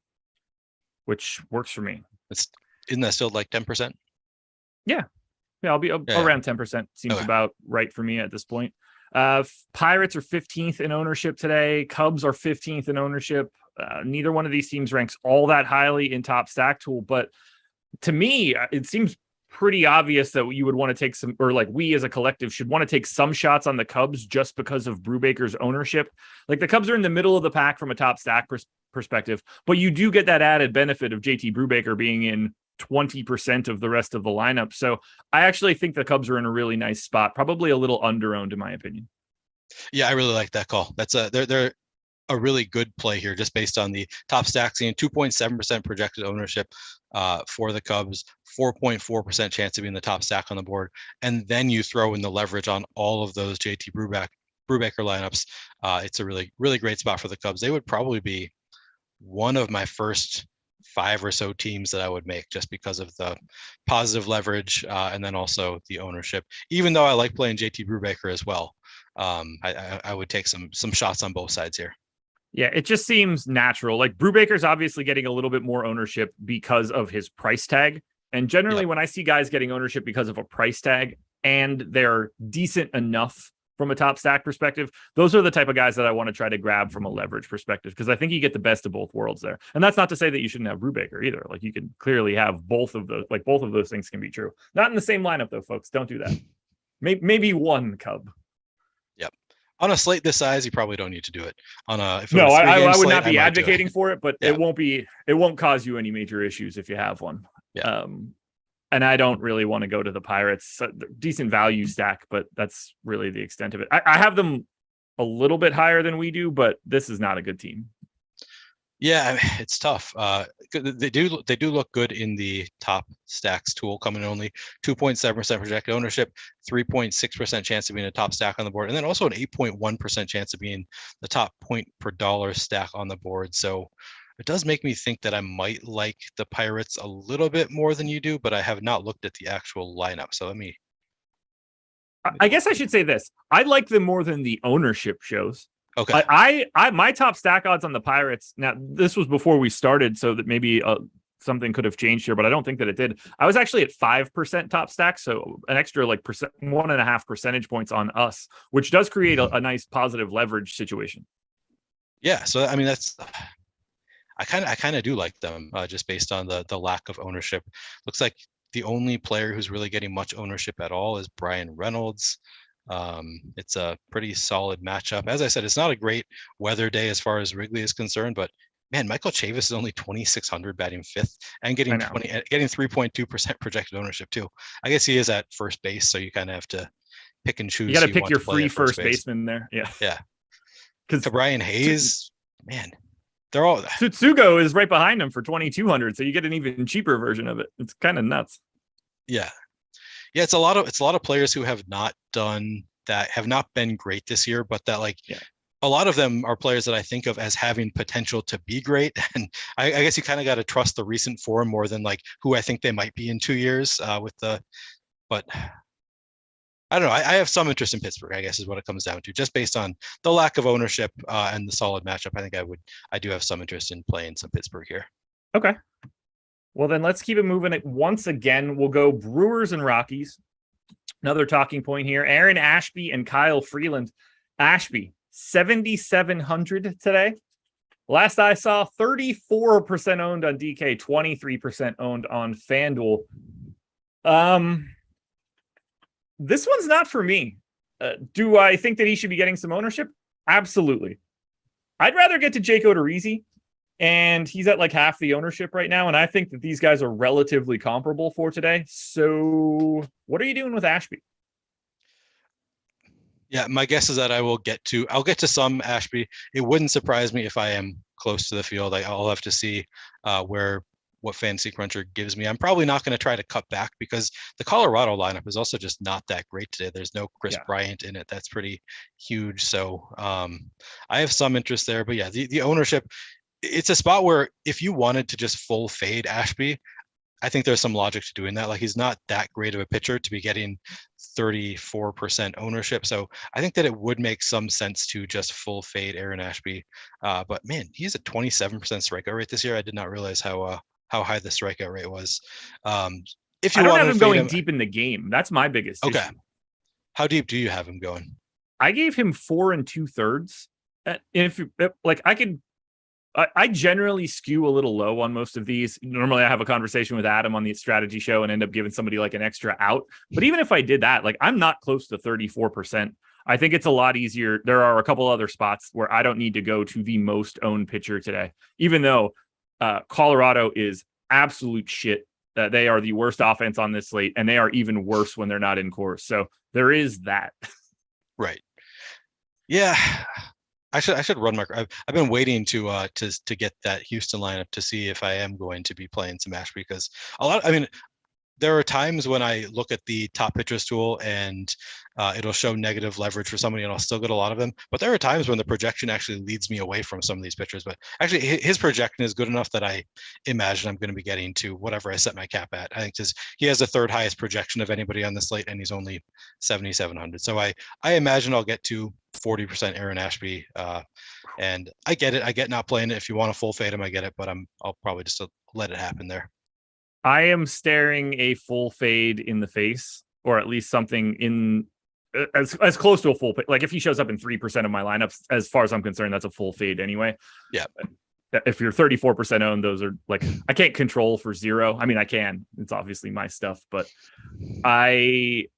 which works for me. Isn't that still 10%? Yeah. Yeah, I'll be around 10%. Seems about right for me at this point. Pirates are 15th in ownership today. Cubs are 15th in ownership. Neither one of these teams ranks all that highly in top stack tool, but to me, it seems pretty obvious that you would want to take some, or we as a collective should want to take some shots on the Cubs just because of Brubaker's ownership. The Cubs are in the middle of the pack from a top stack perspective, but you do get that added benefit of JT Brubaker being in 20% of the rest of the lineup. So I actually think the Cubs are in a really nice spot, probably a little under-owned in my opinion. Yeah, I really like that call. That's they're a really good play here just based on the top stack scene. 2.7% projected ownership for the Cubs, 4.4% chance of being the top stack on the board. And then you throw in the leverage on all of those JT Brubaker lineups. It's a really, really great spot for the Cubs. They would probably be one of my first 5 or so teams that I would make just because of the positive leverage and then also the ownership. Even though I like playing JT Brubaker as well, I would take some shots on both sides here. Yeah, it just seems natural. Brubaker's obviously getting a little bit more ownership because of his price tag. And generally when I see guys getting ownership because of a price tag and they're decent enough from a top stack perspective, those are the type of guys that I want to try to grab from a leverage perspective, because I think you get the best of both worlds there. And that's not to say that you shouldn't have Brubaker either. You can clearly have both of those. Both of those things can be true. Not in the same lineup though, folks. Don't do that. Maybe one Cub. Yep. On a slate this size, you probably don't need to do it. No, I would not be advocating for it, but it won't cause you any major issues if you have one. Yeah. And I don't really want to go to the Pirates. Decent value stack, but that's really the extent of it. I have them a little bit higher than we do, but this is not a good team. Yeah, it's tough. They do look good in the top stacks tool, coming in only 2.7% projected ownership, 3.6% chance of being a top stack on the board, and then also an 8.1% chance of being the top point per dollar stack on the board. So it does make me think that I might like the Pirates a little bit more than you do, but I have not looked at the actual lineup. So I guess I should say this. I like them more than the ownership shows. Okay. I my top stack odds on the Pirates. Now, this was before we started, so that maybe something could have changed here, but I don't think that it did. I was actually at 5% top stack, so an extra 1.5 percentage points on us, which does create a nice positive leverage situation. Yeah. So I mean, I kind of do like them just based on the lack of ownership. Looks like the only player who's really getting much ownership at all is Brian Reynolds. It's a pretty solid matchup. As I said, it's not a great weather day as far as Wrigley is concerned, but man, Michael Chavis is only 2,600 batting fifth and getting 3.2% projected ownership too. I guess he is at first base, so you kind of have to pick and choose. You got to pick your free first baseman there. Yeah. Yeah. Because Brian Hayes, man, they're all. Tsutsugo is right behind him for 2,200, so you get an even cheaper version of it. It's kind of nuts. Yeah. Yeah, it's a lot of players who have not done that, have not been great this year, but that a lot of them are players that I think of as having potential to be great. And I guess you kind of got to trust the recent form more than who I think they might be in 2 years but I don't know. I have some interest in Pittsburgh, I guess is what it comes down to, just based on the lack of ownership and the solid matchup. I think I do have some interest in playing some Pittsburgh here. Okay. Well, then let's keep it moving. Once again, we'll go Brewers and Rockies. Another talking point here. Aaron Ashby and Kyle Freeland. Ashby, 7,700 today. Last I saw, 34% owned on DK, 23% owned on FanDuel. This one's not for me. Do I think that he should be getting some ownership? Absolutely. I'd rather get to Jake Odorizzi. And he's at half the ownership right now. And I think that these guys are relatively comparable for today. So what are you doing with Ashby? Yeah, my guess is that I'll get to some Ashby. It wouldn't surprise me if I am close to the field. I'll have to see what Fantasy Cruncher gives me. I'm probably not going to try to cut back because the Colorado lineup is also just not that great today. There's no Chris Bryant in it. That's pretty huge. So I have some interest there. But yeah, the ownership, it's a spot where if you wanted to just full fade Ashby, I think there's some logic to doing that. He's not that great of a pitcher to be getting 34% ownership. So I think that it would make some sense to just full fade Aaron Ashby. But man, he's a 27% strikeout rate this year. I did not realize how high the strikeout rate was. If you I don't have him going deep in the game. That's my biggest issue. How deep do you have him going? I gave him 4 2/3. I generally skew a little low on most of these. Normally I have a conversation with Adam on the strategy show and end up giving somebody an extra out. But even if I did that, I'm not close to 34%. I think it's a lot easier. There are a couple other spots where I don't need to go to the most owned pitcher today, even though Colorado is absolute shit. They are the worst offense on this slate, and they are even worse when they're not in course. So there is that. Right. Yeah. I should run my. I've been waiting to get that Houston lineup to see if I am going to be playing some Ashby, because there are times when I look at the top pitchers tool and it'll show negative leverage for somebody and I'll still get a lot of them. But there are times when the projection actually leads me away from some of these pitchers. But actually his projection is good enough that I imagine I'm going to be getting to whatever I set my cap at. I think he has the third highest projection of anybody on the slate and he's only 7,700. So I imagine I'll get to 40% Aaron Ashby. And I get it. I get not playing it. If you want to full fade him, I get it. But I'll probably just let it happen there. I am staring a full fade in the face, or at least something in as close to a full fade. If he shows up in 3% of my lineups, as far as I'm concerned, that's a full fade anyway. Yeah. If you're 34% owned, those are I can't control for 0. I mean, I can. It's obviously my stuff, but I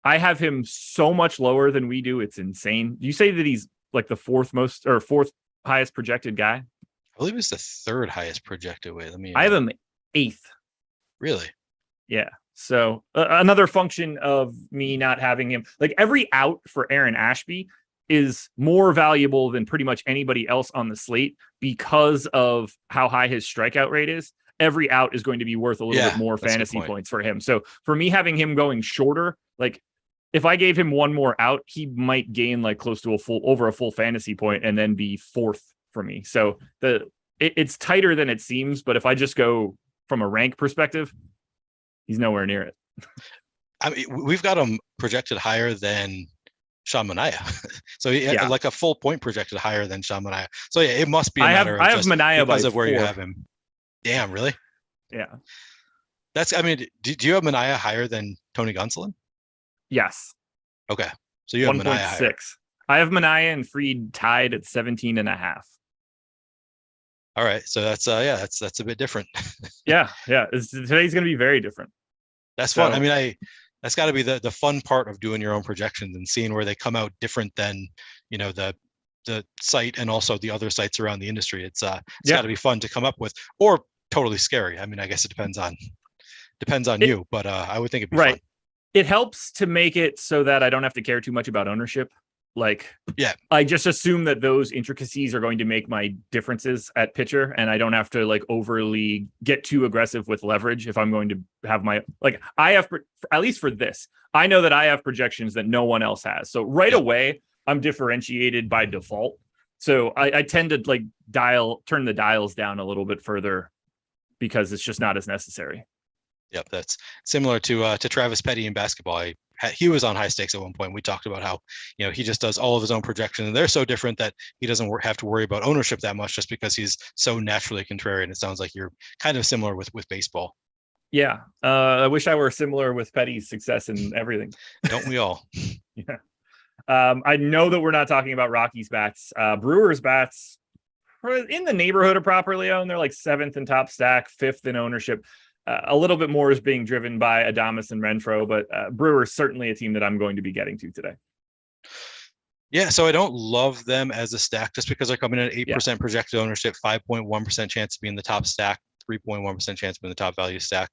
I have him so much lower than we do. It's insane. You say that he's like the fourth highest projected guy? I believe it's the third highest projected. Wait, I have him 8th. Really? Yeah. So another function of me not having him, like every out for Aaron Ashby is more valuable than pretty much anybody else on the slate because of how high his strikeout rate is. Every out is going to be worth a little bit more fantasy points for him. So for me, having him going shorter, like if I gave him one more out, he might gain like close to over a full fantasy point and then be 4th for me. So it's tighter than it seems, but if I just go from a rank perspective, he's nowhere near it. I mean, we've got him projected higher than Sean Manaea. So like a full point projected higher than Sean Manaea. So yeah, it must be a matter of just Manaea because of where 4. You have him. Damn, really? Yeah. Do you have Manaea higher than Tony Gonsolin? Yes. Okay. So you have Manaea higher. I have Manaea and Fried tied at 17.5. All right. So that's a bit different. Yeah. Today's going to be very different. That's fun. I mean, that's got to be the fun part of doing your own projections and seeing where they come out different than, the site and also the other sites around the industry. It's got to be fun to come up with, or totally scary. I mean, I guess it depends on you, but I would think it'd be fun. It helps to make it so that I don't have to care too much about ownership. I just assume that those intricacies are going to make my differences at pitcher, and I don't have to like overly get too aggressive with leverage if I'm going to have I have, at least for this, I know that I have projections that no one else has. So away, I'm differentiated by default. So I tend to turn the dials down a little bit further because it's just not as necessary. Yep, that's similar to Travis Petty in basketball. He was on High Stakes at one point. We talked about how he just does all of his own projections, and they're so different that he doesn't have to worry about ownership that much, just because he's so naturally contrarian. It sounds like you're kind of similar with baseball. Yeah, I wish I were similar with Petty's success and everything. Don't we all? Yeah. I know that we're not talking about Rockies bats. Brewers bats in the neighborhood of properly owned. They're like 7th in top stack, 5th in ownership. A little bit more is being driven by Adames and Renfroe, but Brewers certainly a team that I'm going to be getting to today. Yeah, so I don't love them as a stack just because they're coming in at 8% projected ownership, 5.1% chance to be in the top stack, 3.1% chance to be in the top value stack.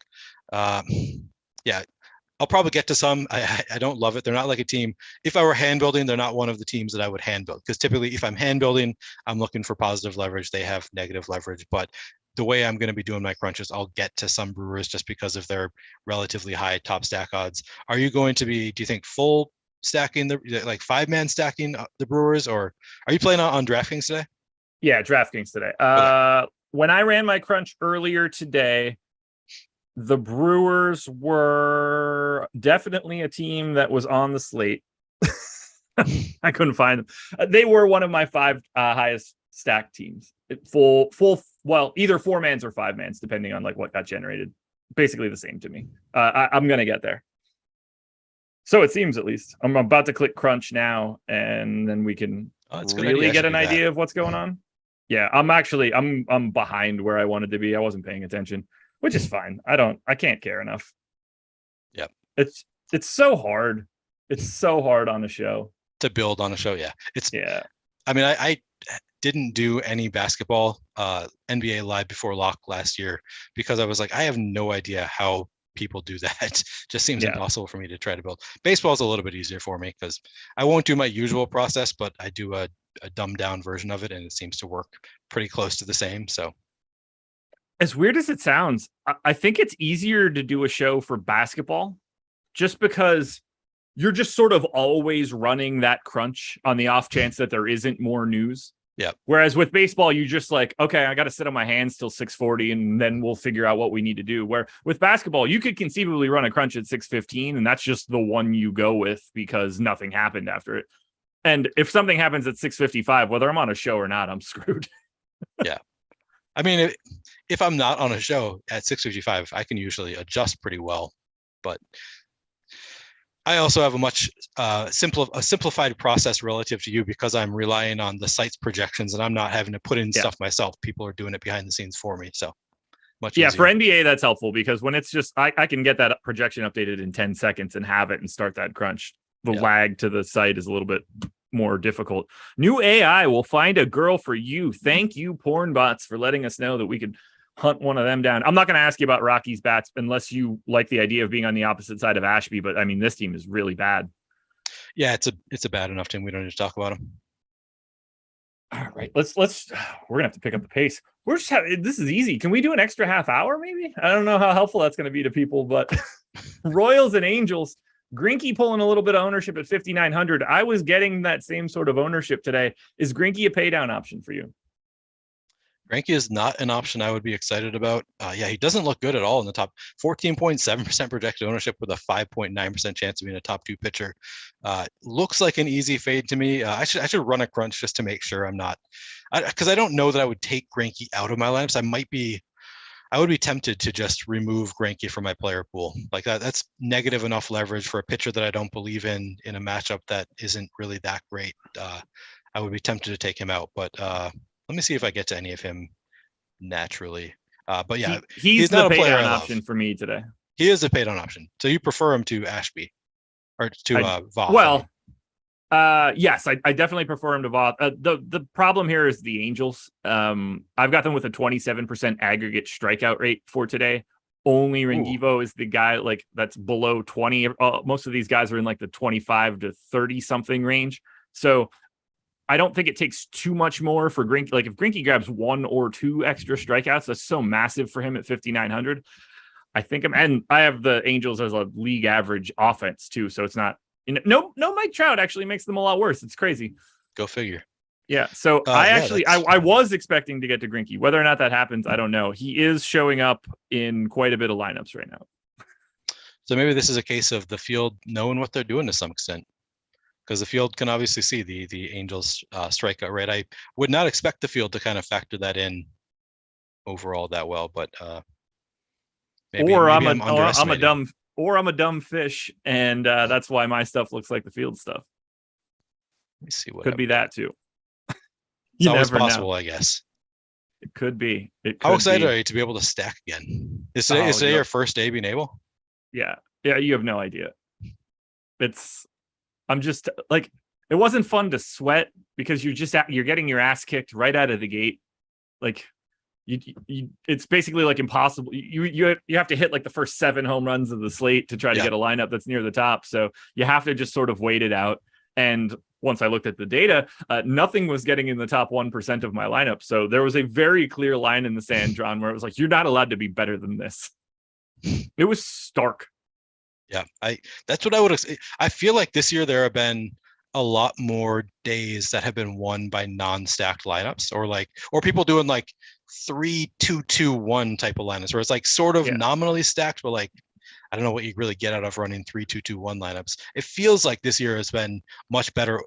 I'll probably get to some. I don't love it. They're not like a team. If I were hand building, they're not one of the teams that I would hand build, because typically if I'm hand building, I'm looking for positive leverage. They have negative leverage, but the way I'm going to be doing my crunches, I'll get to some Brewers just because of their relatively high top stack odds. Are you going to be, do you think, full stacking, the 5-man stacking the Brewers, or are you playing on DraftKings today? Yeah, DraftKings today. When I ran my crunch earlier today, the Brewers were definitely a team that was on the slate. I couldn't find them. They were one of my 5 highest stacked teams. Well, either 4-mans or 5-mans, depending on what got generated. Basically the same to me. I'm going to get there. So it seems, at least. I'm about to click crunch now, and then we can really get an idea of what's going on. Yeah, I'm behind where I wanted to be. I wasn't paying attention, which is fine. I can't care enough. Yep. It's so hard. It's so hard on the show. To build on a show, yeah. Yeah. I mean, I didn't do any basketball NBA live before lock last year because I was like, I have no idea how people do that. Just seems impossible for me to try to build. Baseball is a little bit easier for me because I won't do my usual process, but I do a dumbed down version of it, and it seems to work pretty close to the same. So as weird as it sounds, I think it's easier to do a show for basketball just because you're just sort of always running that crunch on the off chance that there isn't more news. Yeah. Whereas with baseball, you just okay, I got to sit on my hands till 6:40, and then we'll figure out what we need to do. Where with basketball, you could conceivably run a crunch at 6:15, and that's just the one you go with because nothing happened after it. And if something happens at 6:55, whether I'm on a show or not, I'm screwed. Yeah. I mean, if I'm not on a show at 6:55, I can usually adjust pretty well, but I also have a much simplified process relative to you because I'm relying on the site's projections and I'm not having to put in stuff myself. People are doing it behind the scenes for me. So Much Yeah, easier. for NBA, that's helpful because when it's just, I can get that projection updated in 10 seconds and have it and start that crunch. The lag to the site is a little bit more difficult. New AI will find a girl for you. Thank you, porn bots, for letting us know that we could hunt one of them down. I'm not going to ask you about Rocky's bats unless you like the idea of being on the opposite side of Ashby, but I mean, this team is really bad. Yeah, it's a bad enough team. We don't need to talk about them. All right, we're gonna have to pick up the pace. This is easy. Can we do an extra half hour? Maybe. I don't know how helpful that's going to be to people, but Royals and Angels. Greinke pulling a little bit of ownership at 5,900. I was getting that same sort of ownership today. Is Greinke a pay down option for you? Greinke is not an option I would be excited about. He doesn't look good at all in the top. 14.7% projected ownership with a 5.9% chance of being a top 2 pitcher. Looks like an easy fade to me. I should run a crunch just to make sure I'm not, because I don't know that I would take Greinke out of my lineups. I would be tempted to just remove Greinke from my player pool. Like that's negative enough leverage for a pitcher that I don't believe in a matchup that isn't really that great. I would be tempted to take him out, but let me see if I get to any of him naturally. But yeah, he's not the a player pay down I love. option for me today. He is a pay down option. So you prefer him to Ashby or to Voth? Well, yes, I definitely prefer him to Voth. The problem here is the Angels. I've got them with a 27% aggregate strikeout rate for today. Only Rengivo is the guy like that's below 20. Most of these guys are in like the 25 to 30 something range. So I don't think it takes too much more for Greinke. Like if Greinke grabs 1 or 2 extra strikeouts, that's so massive for him at 5,900. I think I have the Angels as a league average offense too. So it's not, no Mike Trout actually makes them a lot worse. It's crazy. Go figure. Yeah. So I was expecting to get to Greinke. Whether or not that happens, I don't know. He is showing up in quite a bit of lineups right now. So maybe this is a case of the field knowing what they're doing to some extent, because the field can obviously see the Angels strikeout rate. I would not expect the field to kind of factor that in overall that well, but maybe I'm a dumb fish, and that's why my stuff looks like the field stuff. Let me see what could be that too. It's always possible, I guess. It could be. How excited are you to be able to stack again? Is today your first day being able? Yeah. You have no idea. I'm just like, it wasn't fun to sweat because you're getting your ass kicked right out of the gate. Like it's basically like impossible. You have to hit like the first 7 home runs of the slate to try to get a lineup that's near the top. So you have to just sort of wait it out. And once I looked at the data, nothing was getting in the top 1% of my lineup. So there was a very clear line in the sand drawn where it was like, you're not allowed to be better than this. It was stark. Yeah, that's what I would. I feel like this year there have been a lot more days that have been won by non-stacked lineups, or people doing like 3-2-2-1 type of lineups, where it's like sort of nominally stacked, but like I don't know what you really get out of running 3-2-2-1 lineups. It feels like this year has been much better,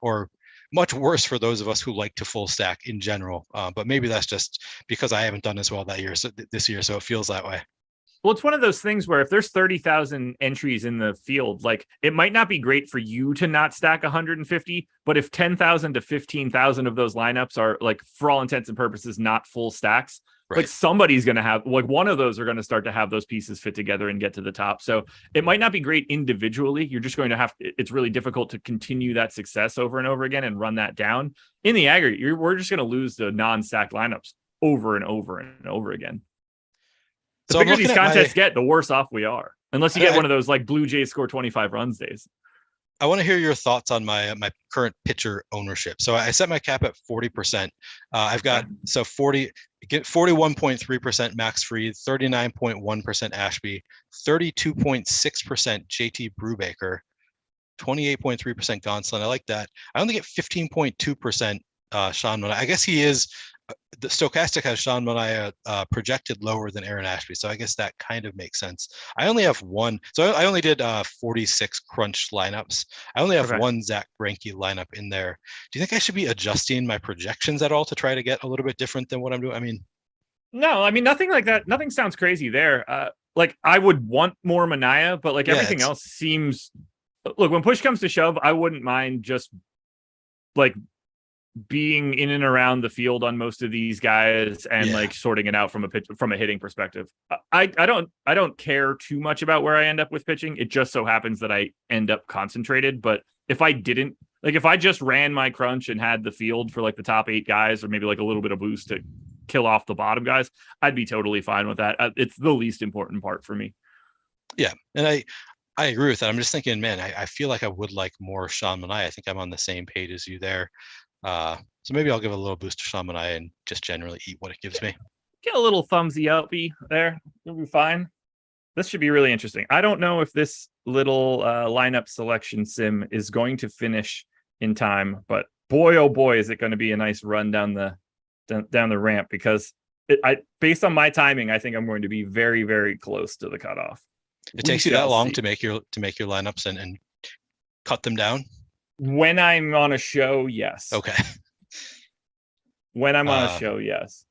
or much worse for those of us who like to full stack in general. But maybe that's just because I haven't done as well this year, so it feels that way. Well, it's one of those things where if there's 30,000 entries in the field, like it might not be great for you to not stack 150, but if 10,000 to 15,000 of those lineups are like, for all intents and purposes, not full stacks, like somebody's going to have, like one of those are going to start to have those pieces fit together and get to the top. So it might not be great individually. You're just going to it's really difficult to continue that success over and over again and run that down. In the aggregate, we're just going to lose the non-stacked lineups over and over and over again. The bigger these contests get, the worse off we are. Unless you get one of those like Blue Jays score 25 runs days. I want to hear your thoughts on my current pitcher ownership. So I set my cap at 40%. I've got 41.3% Max Fried, 39.1% Ashby, 32.6% JT Brubaker, 28.3% Gonsolin. I like that. I only get 15.2% Sean Manaea. I guess he is. The Stokastic has Sean Manaea projected lower than Aaron Ashby, so I guess that kind of makes sense. I only have one, so I only did 46 crunch lineups. I only have one Zach Greinke lineup in there. Do you think I should be adjusting my projections at all to try to get a little bit different than what I'm doing? I mean, no, nothing like that. Nothing sounds crazy there. Like I would want more Manaea, but like everything else seems. Look, when push comes to shove, I wouldn't mind just like being in and around the field on most of these guys and Yeah. like sorting it out from a hitting perspective. I don't care too much about where I end up with pitching. It just so happens that I end up concentrated. But if I didn't, like if I just ran my crunch and had the field for like the top 8 guys or maybe like a little bit of boost to kill off the bottom guys, I'd be totally fine with that. It's the least important part for me. Yeah, and I agree with that. I'm just thinking, man, I feel like I would like more Sean Manaea. I think I'm on the same page as you there. So maybe I'll give a little boost to Sean Manaea and just generally eat what it gives me. Get a little thumbsy uppy there. You'll be fine. This should be really interesting. I don't know if this little lineup selection sim is going to finish in time, but boy, oh boy, is it going to be a nice run down the ramp, because based on my timing, I think I'm going to be very, very close to the cutoff. It takes you that long to make your lineups and cut them down? When I'm on a show, yes. Okay. When I'm on a show, yes.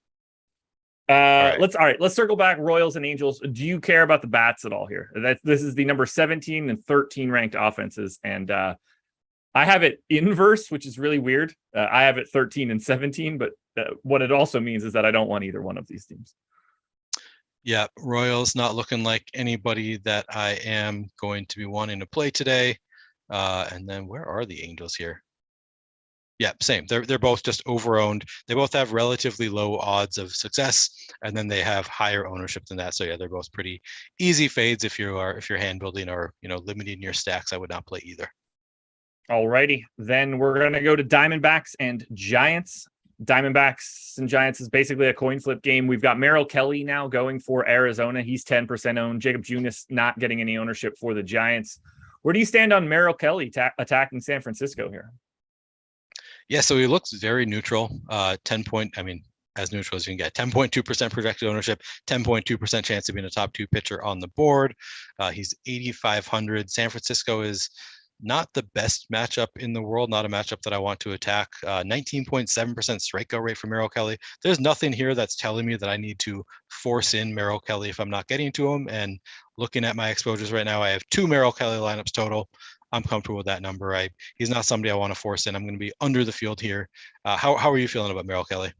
All right. Let's circle back. Royals and Angels. Do you care about the bats at all here? This is the number 17 and 13 ranked offenses, and I have it inverse, which is really weird. I have it 13 and 17, but what it also means is that I don't want either one of these teams. Yeah, Royals not looking like anybody that I am going to be wanting to play today. And then where are the Angels here? Yeah, same. They're both just overowned. They both have relatively low odds of success, and then they have higher ownership than that. So yeah, they're both pretty easy fades if you're hand building or limiting your stacks. I would not play either. Alrighty, then we're gonna go to Diamondbacks and Giants. Diamondbacks and Giants is basically a coin flip game. We've got Merrill Kelly now going for Arizona. He's 10% owned. Jacob Junis not getting any ownership for the Giants. Where do you stand on Merrill Kelly attacking San Francisco here? Yeah, so he looks very neutral. As neutral as you can get. 10.2% projected ownership, 10.2% chance of being a top 2 pitcher on the board. He's 8,500. San Francisco is not the best matchup in the world, not a matchup that I want to attack. 19.7% strikeout rate for Merrill Kelly. There's nothing here that's telling me that I need to force in Merrill Kelly if I'm not getting to him. And looking at my exposures right now, I have 2 Merrill Kelly lineups total. I'm comfortable with that number. He's not somebody I want to force in. I'm going to be under the field here. How are you feeling about Merrill Kelly?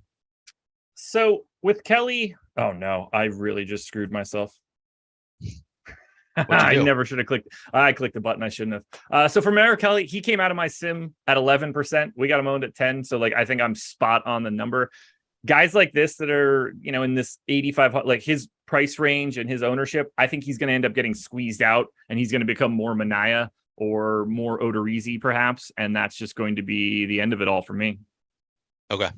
So with Kelly, oh no, I really just screwed myself. I never should have clicked. I clicked the button I shouldn't have. So for Merrill Kelly, he came out of my sim at 11%. We got him owned at 10. So I think I'm spot on the number. Guys like this that are, in this 85, like his price range and his ownership, I think he's going to end up getting squeezed out, and he's going to become more Manaea or more Odorizzi perhaps. And that's just going to be the end of it all for me. Okay.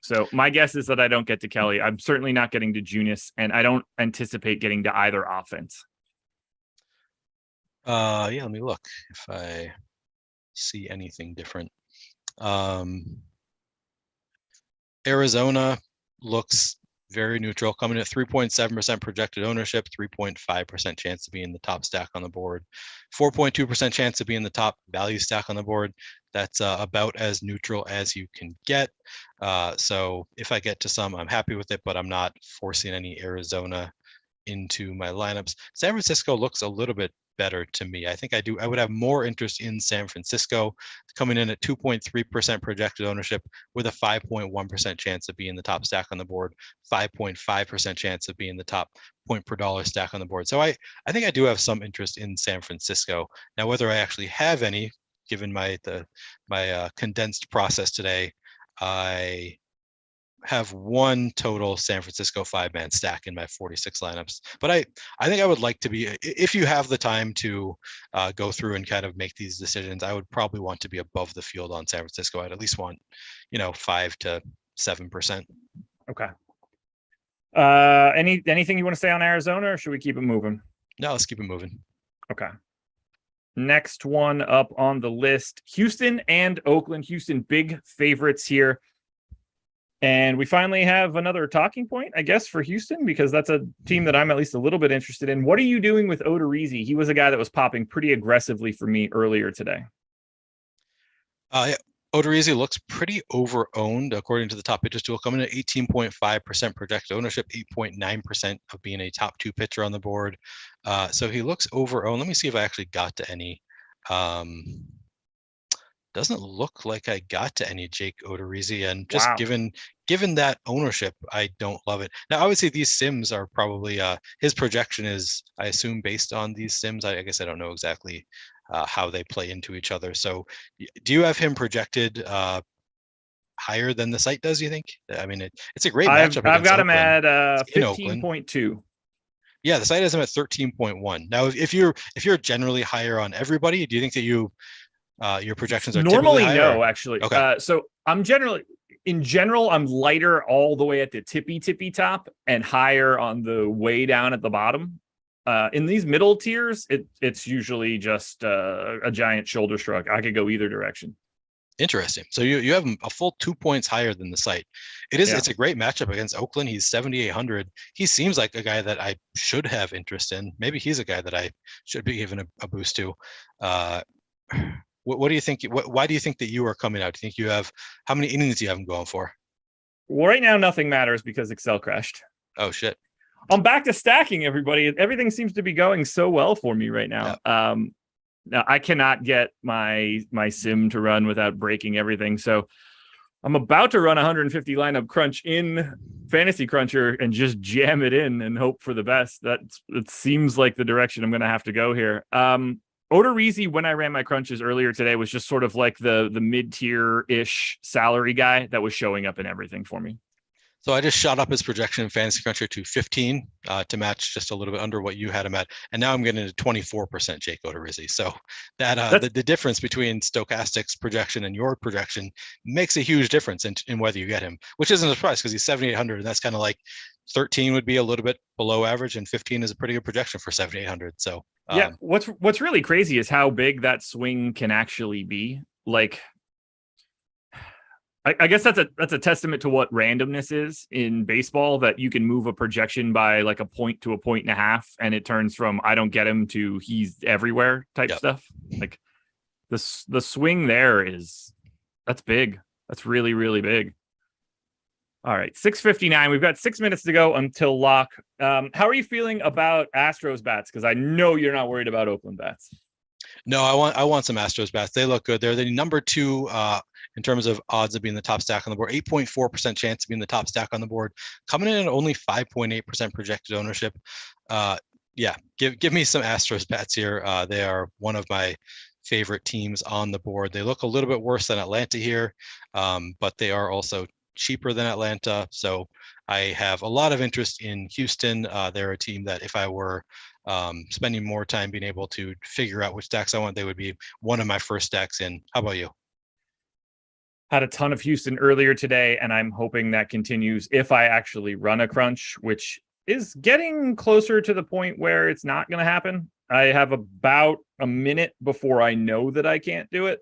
So my guess is that I don't get to Kelly. I'm certainly not getting to Junis, and I don't anticipate getting to either offense. Yeah, let me look if I see anything different. Arizona looks very neutral, coming at 3.7% projected ownership, 3.5% chance to be in the top stack on the board, 4.2% chance to be in the top value stack on the board. That's about as neutral as you can get. So if I get to some, I'm happy with it, but I'm not forcing any Arizona into my lineups. San Francisco looks a little bit better to me. I think I would have more interest in San Francisco, coming in at 2.3% projected ownership with a 5.1% chance of being the top stack on the board, 5.5% chance of being the top point per dollar stack on the board. So I think I do have some interest in San Francisco. Now, whether I actually have any, given my condensed process today, I have one total San Francisco 5-man stack in my 46 lineups. But I think I would like to be, if you have the time to go through and kind of make these decisions, I would probably want to be above the field on San Francisco. I'd at least want, 5 to 7%. Okay. Anything you want to say on Arizona, or should we keep it moving? No, let's keep it moving. Okay. Next one up on the list, Houston and Oakland. Houston, big favorites here. And we finally have another talking point, I guess, for Houston, because that's a team that I'm at least a little bit interested in. What are you doing with Odorizzi? He was a guy that was popping pretty aggressively for me earlier today. Yeah. Odorizzi looks pretty over-owned, according to the top pitchers tool, coming at 18.5% projected ownership, 8.9% of being a top 2 pitcher on the board. So he looks over-owned. Let me see if I actually got to any doesn't look like I got to any Jake Odorizzi, and just Wow. given that ownership, I don't love it. Now, obviously, these sims are probably his projection is, I assume, based on these sims. I guess I don't know exactly how they play into each other. So, do you have him projected higher than the site does? You think? I mean, it's a great matchup. I've got him Oakland, at 15.2. Yeah, the site has him at 13.1. Now, if you're generally higher on everybody, do you think that your projections are normally higher, no, actually. Okay. So I'm in general, I'm lighter all the way at the tippy top and higher on the way down at the bottom. In these middle tiers, it's usually just a giant shoulder shrug. I could go either direction. Interesting. So you have him a full 2 points higher than the site. It's a great matchup against Oakland. He's 7,800. He seems like a guy that I should have interest in. Maybe he's a guy that I should be giving a boost to. What do you think? Why do you think that you are coming out? Do you think you have, how many innings do you have him going for? Well, right now nothing matters because Excel crashed. Oh shit. I'm back to stacking, everybody. Everything seems to be going so well for me right now. Yeah. Now I cannot get my sim to run without breaking everything. So I'm about to run 150 lineup crunch in Fantasy Cruncher and just jam it in and hope for the best. It seems like the direction I'm going to have to go here. Odorizzi, when I ran my crunches earlier today, was just sort of like the mid-tier-ish salary guy that was showing up in everything for me. So I just shot up his projection in Fantasy Cruncher to 15 to match just a little bit under what you had him at. And now I'm getting to 24% Jake Odorizzi. So that the difference between Stokastic's projection and your projection makes a huge difference in whether you get him, which isn't a surprise because he's 7,800. And that's kind of like 13 would be a little bit below average, and 15 is a pretty good projection for 7,800. So yeah, what's really crazy is how big that swing can actually be. Like, I guess that's a testament to what randomness is in baseball, that you can move a projection by like a point to a point and a half, and it turns from I don't get him to he's everywhere type stuff. Like the swing there that's big. That's really, really big. All right, 6:59. We've got 6 minutes to go until lock. How are you feeling about Astros bats? Because I know you're not worried about Oakland bats. No, I want some Astros bats. They look good. They're the number 2 in terms of odds of being the top stack on the board. 8.4% chance of being the top stack on the board. Coming in at only 5.8% projected ownership. Yeah, give me some Astros bats here. They are one of my favorite teams on the board. They look a little bit worse than Atlanta here, but they are also cheaper than Atlanta. So I have a lot of interest in Houston. They're a team that if I were spending more time being able to figure out which stacks I want, they would be one of my first stacks in. How about you? Had a ton of Houston earlier today, and I'm hoping that continues if I actually run a crunch, which is getting closer to the point where it's not going to happen. I have about a minute before I know that I can't do it.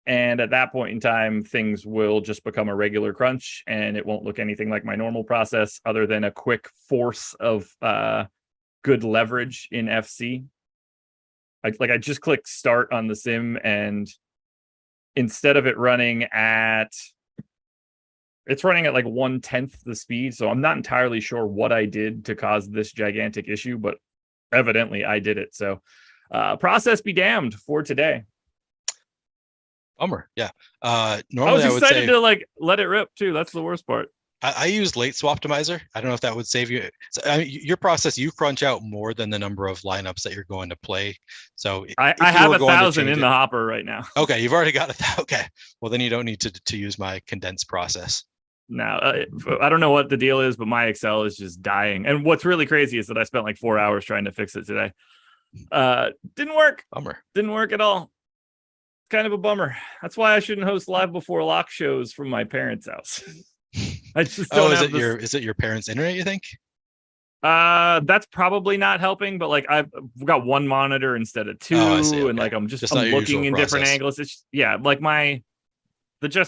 And at that point in time, things will just become a regular crunch, and it won't look anything like my normal process other than a quick force of good leverage in FC. I just clicked start on the sim, and instead of it running at, it's running at like 1/10 the speed. So I'm not entirely sure what I did to cause this gigantic issue, but evidently I did it. So process be damned for today. Bummer. Yeah. I Normally was excited to like let it rip too. That's the worst part. I use late swap optimizer. I don't know if that would save you. So, I mean, your process, you crunch out more than the number of lineups that you're going to play. So I have 1,000 in the hopper right now. Okay, you've already got it. Okay, well then you don't need to use my condensed process. Now, I don't know what the deal is, but my Excel is just dying. And what's really crazy is that I spent like 4 hours trying to fix it today. Didn't work. Bummer. Didn't work at all. Kind of a bummer. That's why I shouldn't host live before lock shows from my parents' house. I just don't is it your parents' internet, you think? That's probably not helping, but like I've got one monitor instead of two, and like I'm looking in different angles. It's like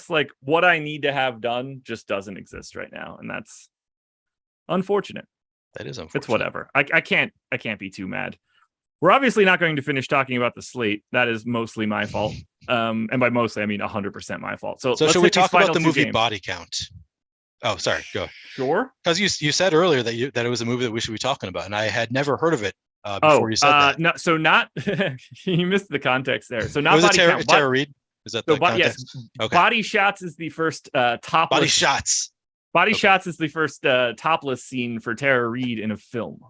like what I need to have done just doesn't exist right now, and that's unfortunate. That is unfortunate. It's whatever. I can't be too mad. We're obviously not going to finish talking about the slate. That is mostly my fault. And by mostly, I mean 100% my fault. So should we talk about the movie Body Count? Oh, sorry. Go. Sure. Because you said earlier that it was a movie that we should be talking about, and I had never heard of it before you said that. No, so not. You missed the context there. So not was Body Count. Tara Reid? Is that So, the context? yes, Okay. Body Shots is the first topless. Body Shots. Body Okay. Shots is the first topless scene for Tara Reid in a film.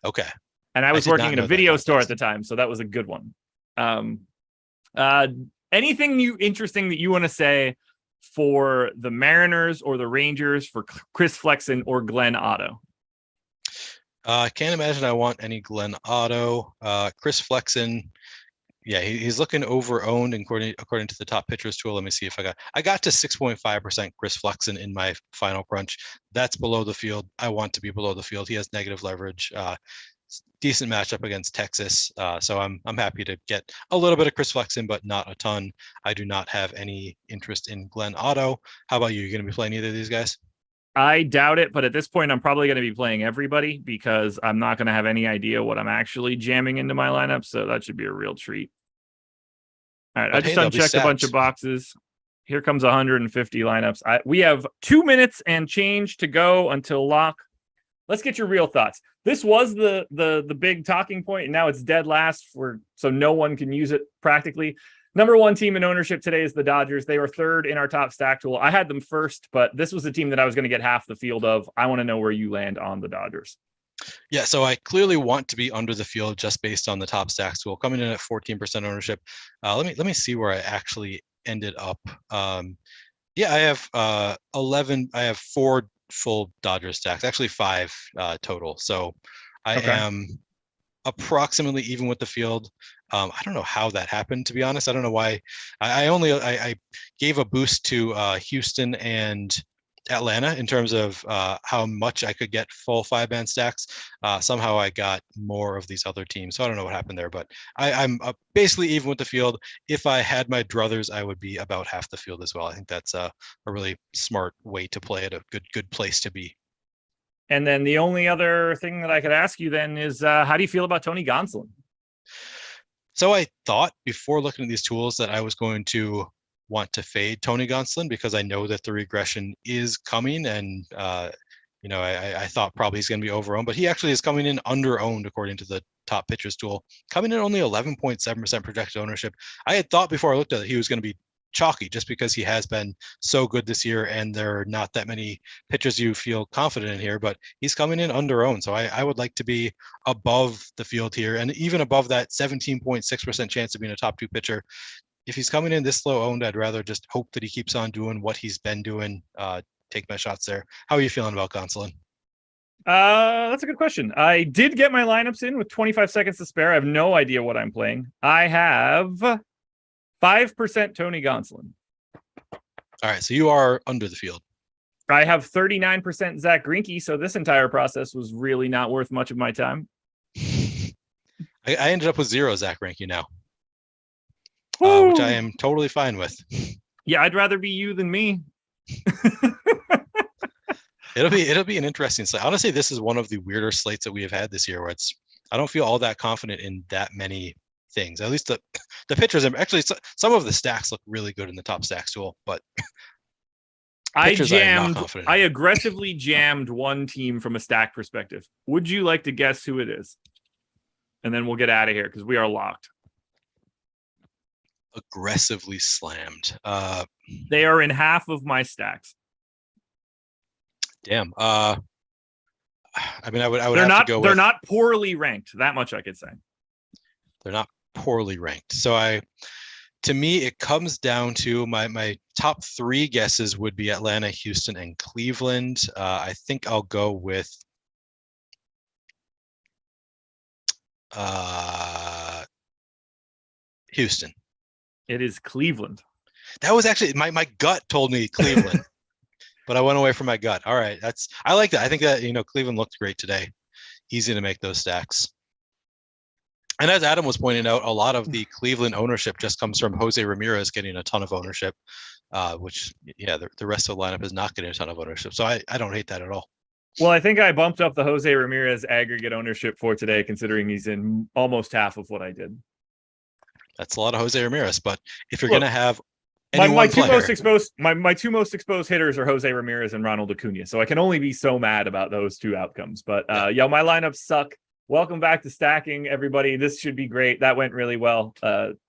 Okay. And I was did working not in a know that video store at context. the time, so that was a good one. Anything interesting that you want to say for the Mariners or the Rangers for Chris Flexen or Glenn Otto? I can't imagine I want any Glenn Otto. Chris Flexen, yeah, he's looking over-owned according to the top pitchers tool. Let me see if I got to 6.5% Chris Flexen in my final crunch. That's below the field. I want to be below the field. He has negative leverage. Decent matchup against Texas. So I'm happy to get a little bit of Chris Flexen, but not a ton. I do not have any interest in Glenn Otto. How about you? You're going to be playing either of these guys? I doubt it, but at this point, I'm probably going to be playing everybody because I'm not going to have any idea what I'm actually jamming into my lineup. So that should be a real treat. All right, I just unchecked a bunch of boxes. Here comes 150 lineups. We have 2 minutes and change to go until lock. Let's get your real thoughts. This was the big talking point, and now it's dead last so no one can use it practically. Number one team in ownership today is the Dodgers. They were third in our top stack tool. I had them first, but this was the team that I was going to get half the field of. I want to know where you land on the Dodgers. Yeah, so I clearly want to be under the field just based on the top stacks tool, coming in at 14% ownership. Let me see where I actually ended up. Yeah, I have 11. I have 4 full Dodgers stacks, actually 5 total. So I am approximately even with the field. I don't know how that happened, to be honest. I don't know why. I gave a boost to Houston and Atlanta in terms of how much I could get full 5-man stacks. Somehow I got more of these other teams. So I don't know what happened there, but I'm basically even with the field. If I had my druthers, I would be about half the field as well. I think that's a really smart way to play it, a good place to be. And then the only other thing that I could ask you then is how do you feel about Tony Gonsolin? So I thought before looking at these tools that I was going to want to fade Tony Gonsolin because I know that the regression is coming, and I thought probably he's going to be overowned, but he actually is coming in underowned according to the top pitchers tool, coming in only 11.7% projected ownership. I had thought before I looked at it he was going to be chalky just because he has been so good this year and there are not that many pitchers you feel confident in here, but he's coming in underowned. So I would like to be above the field here and even above that 17.6% chance of being a top 2 pitcher. If he's coming in this low owned, I'd rather just hope that he keeps on doing what he's been doing. Take my shots there. How are you feeling about Gonsolin? That's a good question. I did get my lineups in with 25 seconds to spare. I have no idea what I'm playing. I have 5% Tony Gonsolin. All right, so you are under the field. I have 39% Zach Greinke, so this entire process was really not worth much of my time. I ended up with 0 Zach Greinke now, which I am totally fine with. Yeah, I'd rather be you than me. It'll be an interesting slate. Honestly, this is one of the weirder slates that we have had this year where I don't feel all that confident in that many things. At least the pitchers are actually some of the stacks look really good in the top stacks tool, but I aggressively jammed one team from a stack perspective. Would you like to guess who it is? And then we'll get out of here because we are locked. Aggressively slammed. They are in half of my stacks. Damn. I mean, I would they're have not, to go. They're not poorly ranked. That much I could say. They're not poorly ranked. So to me, it comes down to my top 3 guesses would be Atlanta, Houston, and Cleveland. I think I'll go with Houston. It is Cleveland. That was actually my gut told me Cleveland, but I went away from my gut. All right, I like that. I think that Cleveland looked great today. Easy to make those stacks. And as Adam was pointing out, a lot of the Cleveland ownership just comes from Jose Ramirez getting a ton of ownership, which the rest of the lineup is not getting a ton of ownership. So I don't hate that at all. Well, I think I bumped up the Jose Ramirez aggregate ownership for today, considering he's in almost half of what I did. That's a lot of Jose Ramirez, but if you're going to have my two most exposed hitters are Jose Ramirez and Ronald Acuna, so I can only be so mad about those 2 outcomes. But my lineups suck. Welcome back to stacking, everybody. This should be great. That went really well.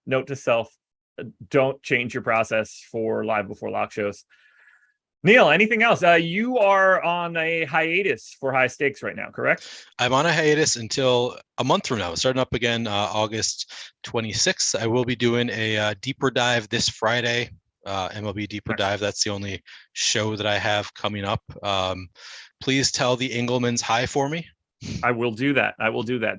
Note to self: don't change your process for live before lock shows. Neil, anything else? You are on a hiatus for high stakes right now, correct? I'm on a hiatus until a month from now. Starting up again August 26th. I will be doing a deeper dive this Friday, MLB Deeper Dive. That's the only show that I have coming up. Please tell the Engelmans hi for me. I will do that.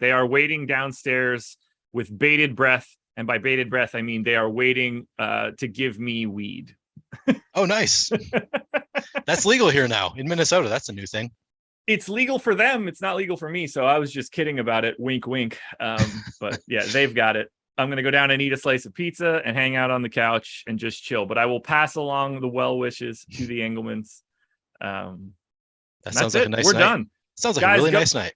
They are waiting downstairs with bated breath. And by bated breath, I mean they are waiting to give me weed. Oh, nice. That's legal here now in Minnesota. That's a new thing. It's legal for them. It's not legal for me. So I was just kidding about it. Wink, wink. But yeah, they've got it. I'm going to go down and eat a slice of pizza and hang out on the couch and just chill. But I will pass along the well wishes to the Engelmans. That sounds like a nice We're night. done. Sounds like Guys, a really nice night.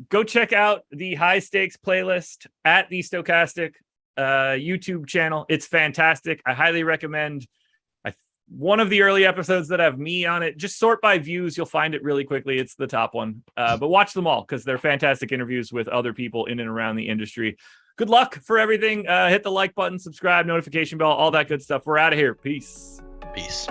Go check out the high stakes playlist at the Stokastic YouTube channel. It's fantastic. I highly recommend one of the early episodes that have me on it. Just sort by views. You'll find it really quickly. It's the top one. But watch them all because they're fantastic interviews with other people in and around the industry. Good luck for everything. Hit the like button, subscribe, notification bell, all that good stuff. We're out of here. Peace. Peace.